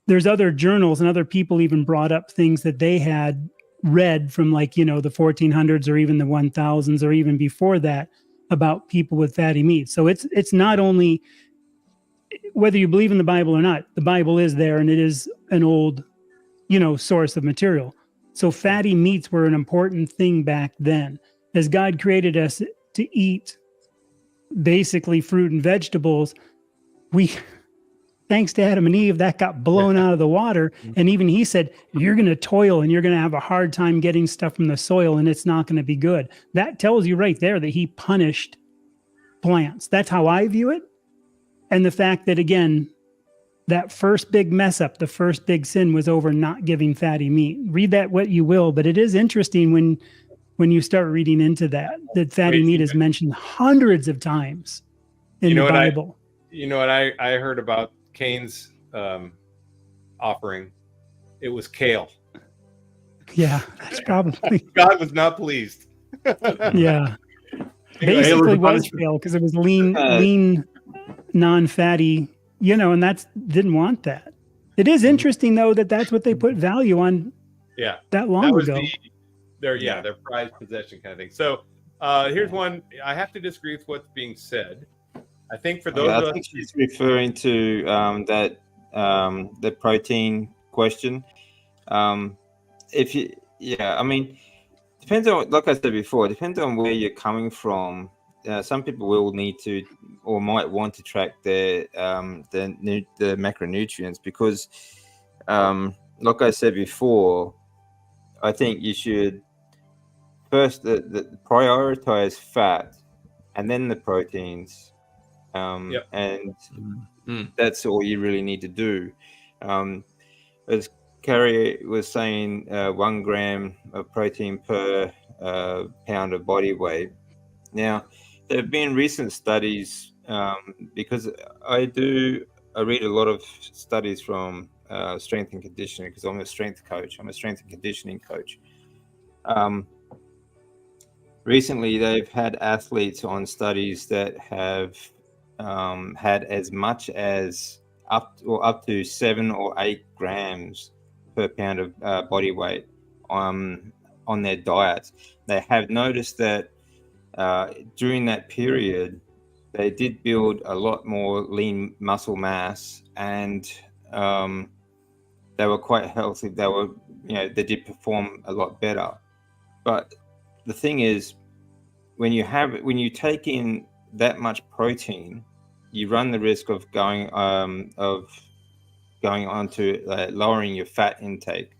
there's other journals and other people even brought up things that they had read from the 1400s or even the 1000s or even before that about people with fatty meats. So it's not only whether you believe in the Bible or not, the Bible is there and it is an old, source of material. So fatty meats were an important thing back then. As God created us to eat basically fruit and vegetables, thanks to Adam and Eve, that got blown out of the water. And even he said, you're going to toil and you're going to have a hard time getting stuff from the soil and it's not going to be good. That tells you right there that he punished plants. That's how I view it. And the fact that, again, that first big mess up, the first big sin was over not giving fatty meat. Read that what you will, but it is interesting when you start reading into that fatty meat is mentioned hundreds of times in the Bible. I heard about Cain's offering? It was kale. Yeah, that's probably. God was not pleased. Yeah. Basically was kale because it was lean, non-fatty, and that's didn't want that. It is interesting though that's what they put value on. Yeah, that long ago. Their prized possession kind of thing. So here's one. I have to disagree with what's being said. I think for those I think she's referring to the protein question. Depends on, like I said before, depends on where you're coming from. Some people will need to or might want to track the macronutrients because, like I said before, I think you should first prioritize fat and then the proteins. And that's all you really need to do. As Carrie was saying, 1 gram of protein per pound of body weight. Now, there have been recent studies because I do read a lot of studies from strength and conditioning because I'm a strength coach. I'm a strength and conditioning coach. Recently, they've had athletes on studies that have had as much as up to 7 or 8 grams per pound of body weight on their diets. They have noticed that during that period, they did build a lot more lean muscle mass, and they were quite healthy. They did perform a lot better. But the thing is, when you take in that much protein, you run the risk of going on to lowering your fat intake.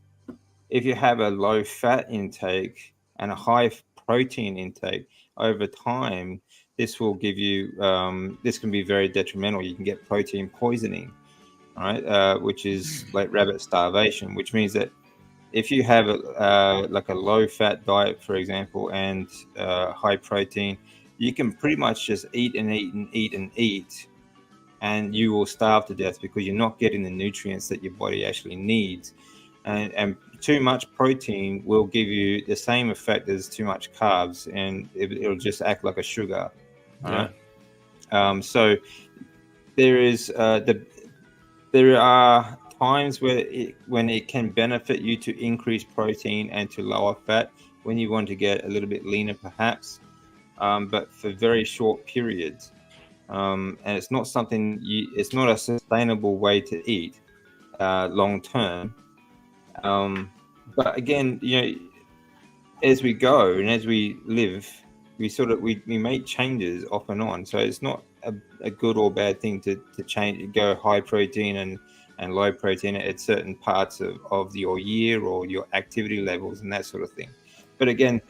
If you have a low fat intake and a high protein intake over time, this will give you this can be very detrimental. You can get protein poisoning, right? Which is like rabbit starvation, which means that if you have like a low fat diet, for example, and high protein, you can pretty much just eat and eat and eat and eat, and you will starve to death because you're not getting the nutrients that your body actually needs. And too much protein will give you the same effect as too much carbs, and it'll just act like a sugar. Yeah. So there are times when it can benefit you to increase protein and to lower fat when you want to get a little bit leaner, perhaps, but for very short periods. And it's not something it's not a sustainable way to eat long term. But again, as we go and as we live, we make changes off and on. So it's not a good or bad thing to go high protein and low protein at certain parts of your year or your activity levels and that sort of thing. But again,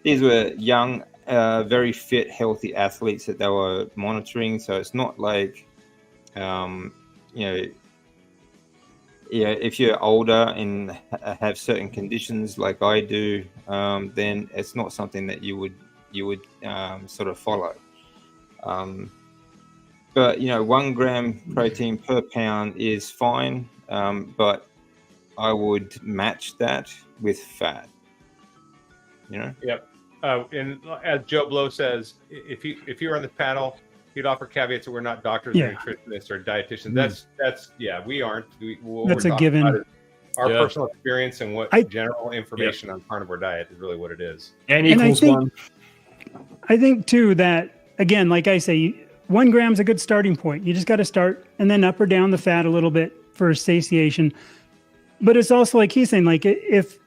these were young, very fit, healthy athletes that they were monitoring. So it's not like, if you're older and have certain conditions like I do, then it's not something that you would sort of follow. But 1 gram protein per pound is fine, but I would match that with fat. Yep. And as Joe Blow says, if you're on the panel, he'd offer caveats that we're not doctors or nutritionists or dietitians. That's we aren't. That's a given. Our personal experience and what general information on carnivore diet is really what it is. N equals 1. I think too that, again, like I say, 1 gram's a good starting point. You just got to start and then up or down the fat a little bit for satiation. But it's also like he's saying, like if,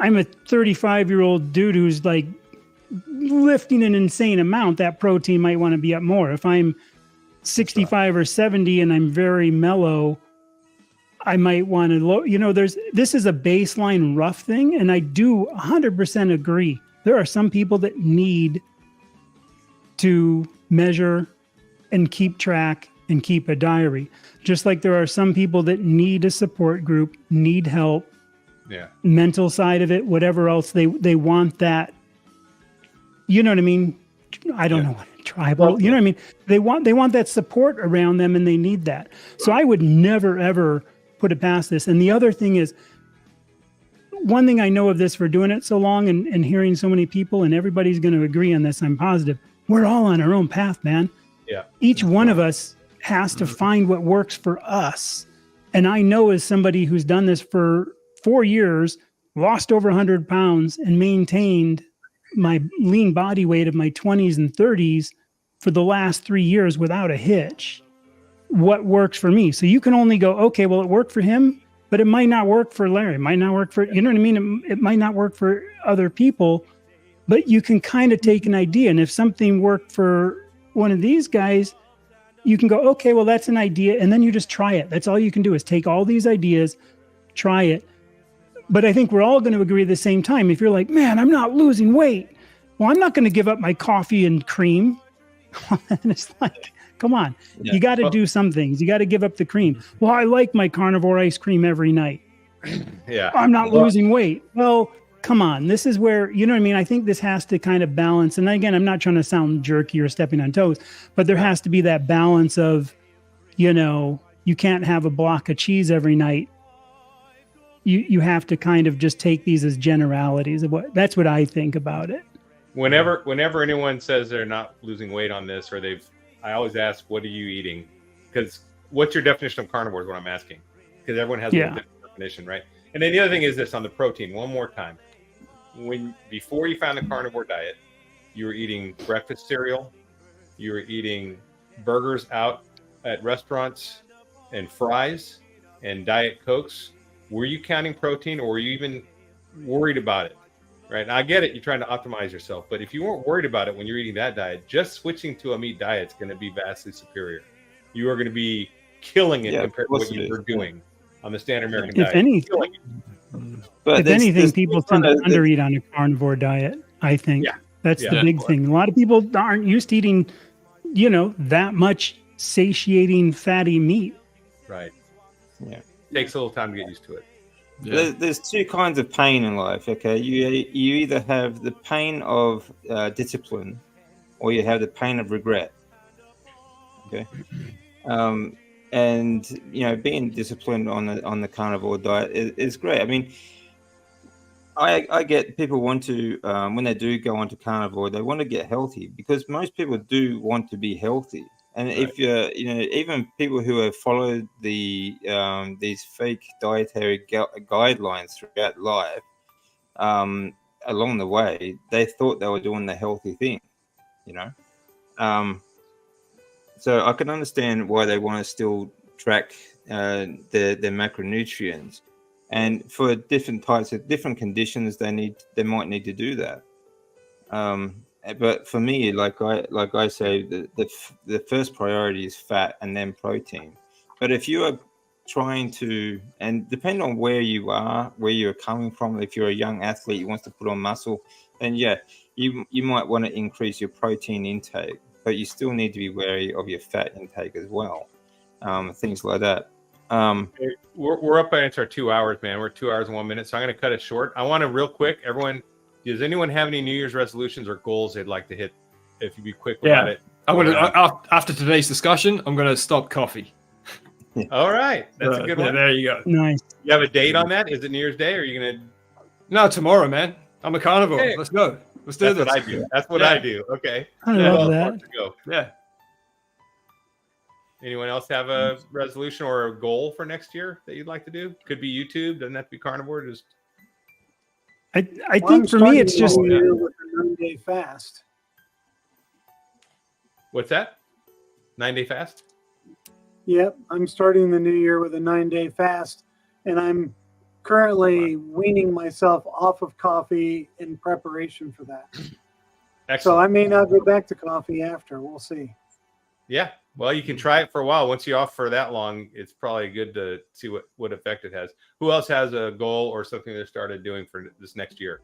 I'm a 35-year-old dude who's like lifting an insane amount, that protein might want to be up more. If I'm 65 or 70 and I'm very mellow, I might want to this is a baseline rough thing. And I do 100% agree. There are some people that need to measure and keep track and keep a diary. Just like there are some people that need a support group, need help, mental side of it, whatever else they want that. You know what I mean? I don't know what tribal, you know what I mean? They want that support around them and they need that. So I would never, ever put it past this. And the other thing is, one thing I know of this for doing it so long and hearing so many people, and everybody's going to agree on this, I'm positive, we're all on our own path, man. Yeah. Each one of us has to find what works for us. And I know as somebody who's done this for 4 years, lost over 100 pounds and maintained my lean body weight of my 20s and 30s for the last 3 years without a hitch, what works for me. So you can only go, okay, well, it worked for him, but it might not work for Larry. It might not work for, you know what I mean? It might not work for other people, but you can kind of take an idea. And if something worked for one of these guys, you can go, okay, well, that's an idea. And then you just try it. That's all you can do is take all these ideas, try it. But I think we're all going to agree at the same time. If you're like, man, I'm not losing weight. Well, I'm not going to give up my coffee and cream. And it's like, come on, you got to do some things. You got to give up the cream. Well, I like my carnivore ice cream every night. Yeah. I'm not losing weight. Well, come on. This is where, you know what I mean? I think this has to kind of balance. And again, I'm not trying to sound jerky or stepping on toes, but there has to be that balance of you know, you can't have a block of cheese every night. You have to kind of just take these as generalities of that's what I think about it. Whenever anyone says they're not losing weight on this, or I always ask, what are you eating? Because what's your definition of carnivore is what I'm asking. Because everyone has a different definition, right? And then the other thing is this on the protein, one more time. Before you found the carnivore diet, you were eating breakfast cereal, you were eating burgers out at restaurants and fries and Diet Cokes. Were you counting protein, or were you even worried about it? Right? And I get it, you're trying to optimize yourself, but if you weren't worried about it when you're eating that diet, just switching to a meat diet is going to be vastly superior. You are going to be killing it compared to what you were doing on the standard American diet. If anything, people tend to undereat on a carnivore diet, I think. Yeah. That's the big thing. A lot of people aren't used to eating, you know, that much satiating fatty meat. Right. Yeah. Takes a little time to get used to it. Yeah. There's two kinds of pain in life. Okay, you either have the pain of discipline, or you have the pain of regret. Okay, and you know, being disciplined on the carnivore diet is great. I mean, I get people want to when they do go onto carnivore, they want to get healthy, because most people do want to be healthy. And if you're, you know, even people who have followed these fake dietary guidelines throughout life, along the way, they thought they were doing the healthy thing, you know. So I can understand why they want to still track their macronutrients, and for different types of different conditions, they might need to do that. But for me, like I say, the first priority is fat and then protein. But if you are trying to, and depend on where you are, where you're coming from, if you're a young athlete who wants to put on muscle, then you might want to increase your protein intake, but you still need to be wary of your fat intake as well. Things like that. We're up against our 2 hours, man. We're 2 hours and 1 minute, so I'm going to cut it short. I want to real quick, everyone. Does anyone have any New Year's resolutions or goals they'd like to hit? If you be quick about it. I'm gonna after today's discussion, I'm gonna stop coffee. All right, that's a good one. There you go. Nice. You have a date on that? Is it New Year's Day, or are you gonna? No, tomorrow, man. I'm a carnivore. Hey. Let's go. Let's do this. That's what I do. That's what I do. Okay. I love that. Go. Yeah. Anyone else have a resolution or a goal for next year that you'd like to do? Could be YouTube. Doesn't have to be carnivore. Just. I think for me, it's just with a 9-day fast. What's that? 9-day fast? Yep, I'm starting the new year with a 9-day fast, and I'm currently weaning myself off of coffee in preparation for that. Excellent. So I may not go back to coffee after. We'll see. Yeah. Well, you can try it for a while. Once you're off for that long, it's probably good to see what effect it has. Who else has a goal or something they started doing for this next year?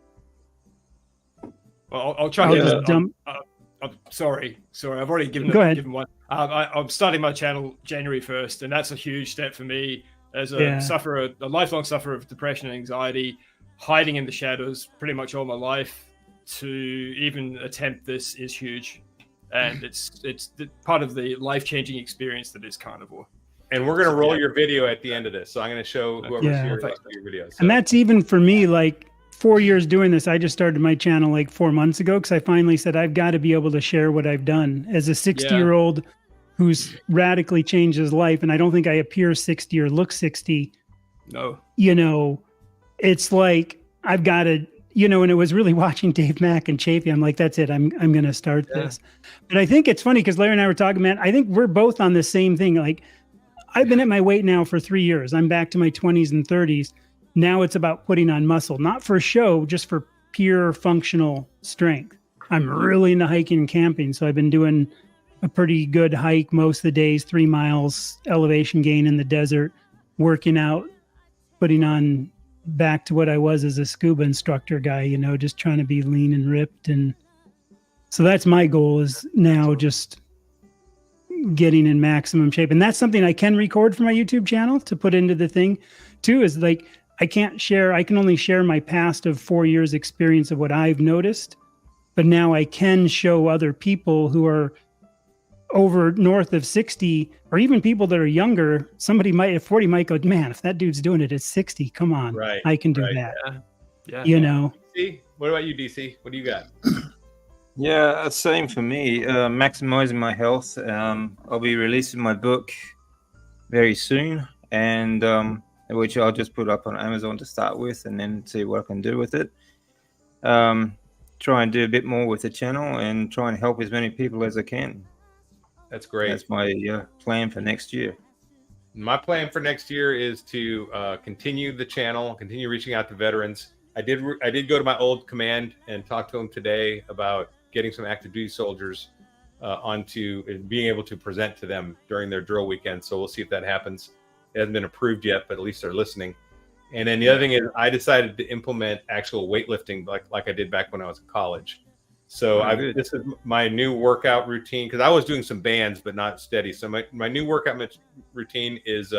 Well, I'll try to jump. I'm sorry. I've already given one. I'm starting my channel January 1st, and that's a huge step for me as a lifelong sufferer of depression and anxiety, hiding in the shadows pretty much all my life. To even attempt this is huge. And it's part of the life-changing experience that is carnivore. And we're going to roll your video at the end of this. So I'm going to show whoever's here your video. So. And that's even for me, like 4 years doing this. I just started my channel like 4 months ago because I finally said I've got to be able to share what I've done as a 60-year-old who's radically changed his life. And I don't think I appear 60 or look 60. No. You know, it's like I've got to... You know, and it was really watching Dave Mack and Chafee. I'm like, that's it. I'm going to start this. But I think it's funny because Larry and I were talking, man, I think we're both on the same thing. Like, I've been at my weight now for 3 years. I'm back to my 20s and 30s. Now it's about putting on muscle, not for show, just for pure functional strength. I'm really into hiking and camping. So I've been doing a pretty good hike most of the days, 3 miles elevation gain in the desert, working out, putting on back to what I was as a scuba instructor guy, you know, just trying to be lean and ripped. And so that's my goal is now just getting in maximum shape. And that's something I can record for my YouTube channel to put into the thing too, is like, I can only share my past of 4 years experience of what I've noticed, but now I can show other people who are over north of 60, or even people that are younger, somebody might at 40 might go, man, if that dude's doing it at 60, come on, Right, I can do right, that. Yeah. You know, DC, what about you, DC? What do you got? Yeah, same for me. Maximizing my health. I'll be releasing my book very soon, and which I'll just put up on Amazon to start with, and then see what I can do with it. Try and do a bit more with the channel, and try and help as many people as I can. That's great. That's my plan for next year. My plan for next year is to continue the channel, continue reaching out to veterans. I did go to my old command and talk to them today about getting some active duty soldiers onto and being able to present to them during their drill weekend. So we'll see if that happens. It hasn't been approved yet, but at least they're listening. And then the other thing is I decided to implement actual weightlifting like I did back when I was in college. So this is my new workout routine, because I was doing some bands, but not steady. So my new workout routine is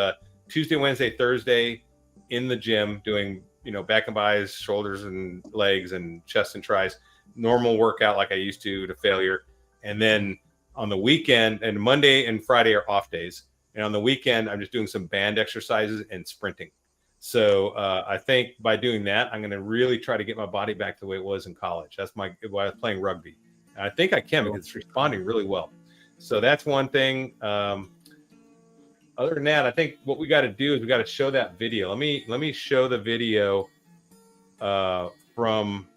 Tuesday, Wednesday, Thursday in the gym doing, back and bis, shoulders and legs and chest and tris, normal workout like I used to failure. And then on the weekend, and Monday and Friday are off days. And on the weekend, I'm just doing some band exercises and sprinting. So I think by doing that, I'm going to really try to get my body back to the way it was in college. That's why I was playing rugby. And I think I can, because it's responding really well. So that's one thing. Other than that, I think what we got to do is we got to show that video. Let me show the video from.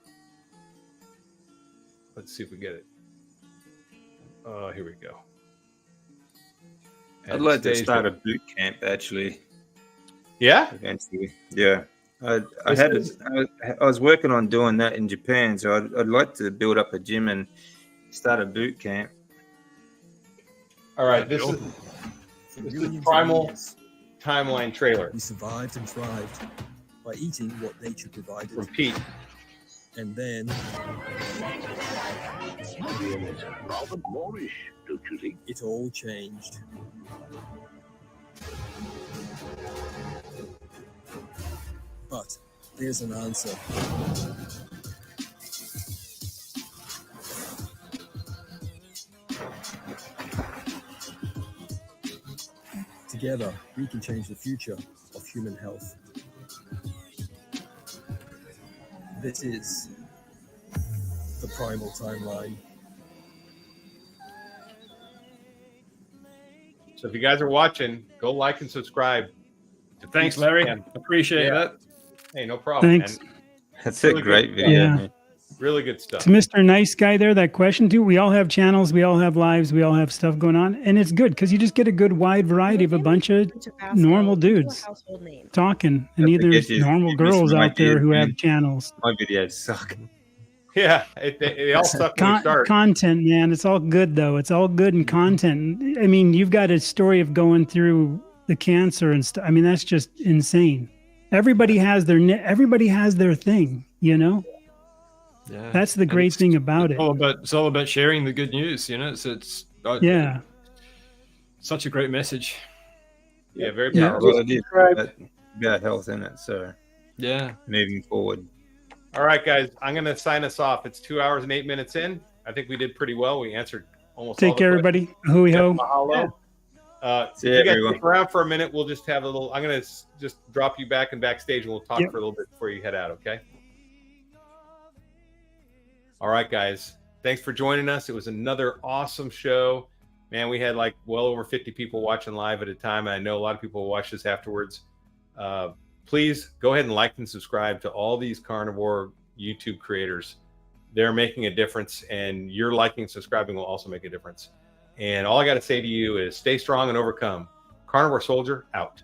Let's see if we get it. Here we go. I'd like to start a boot camp, actually. Yeah. Eventually, yeah. I was working on doing that in Japan, so I'd like to build up a gym and start a boot camp. All right, this is the Primal Timeline trailer. We survived and thrived by eating what nature provided. From Pete. And then rather boorish, don't you think? It all changed. But there's an answer. Together, we can change the future of human health. This is the Primal Timeline. So if you guys are watching, go like and subscribe. Thanks, Larry. Appreciate that. Hey, no problem. Thanks. And That's a great video. Yeah. really good stuff. To Mr. Nice Guy there, that question too. We all have channels, we all have lives, we all have stuff going on, and it's good because you just get a good wide variety of a bunch of normal dudes talking, and there's normal girls out there who have channels. My videos suck. Yeah, they all suck when you start. Content, man, it's all good though. It's all good in content. I mean, you've got a story of going through the cancer and stuff. I mean, that's just insane. Everybody has their thing, you know. Yeah, that's the great thing about it. It's all about sharing the good news, you know. It's yeah, such a great message. Yeah, very powerful. Well, it is about health in it, so yeah, moving forward. All right, guys, I'm going to sign us off. It's 2 hours and 8 minutes in. I think we did pretty well. We answered almost all the Take care, everybody. Hooey ho. Mahalo. If you guys stick around for a minute, we'll just have a little. I'm going to just drop you back and backstage, and we'll talk for a little bit before you head out. Okay. All right, guys. Thanks for joining us. It was another awesome show. Man, we had like well over 50 people watching live at a time. And I know a lot of people will watch this afterwards. Please go ahead and like and subscribe to all these carnivore YouTube creators. They're making a difference, and your liking and subscribing will also make a difference. And all I got to say to you is stay strong and overcome. Carnivore Soldier out.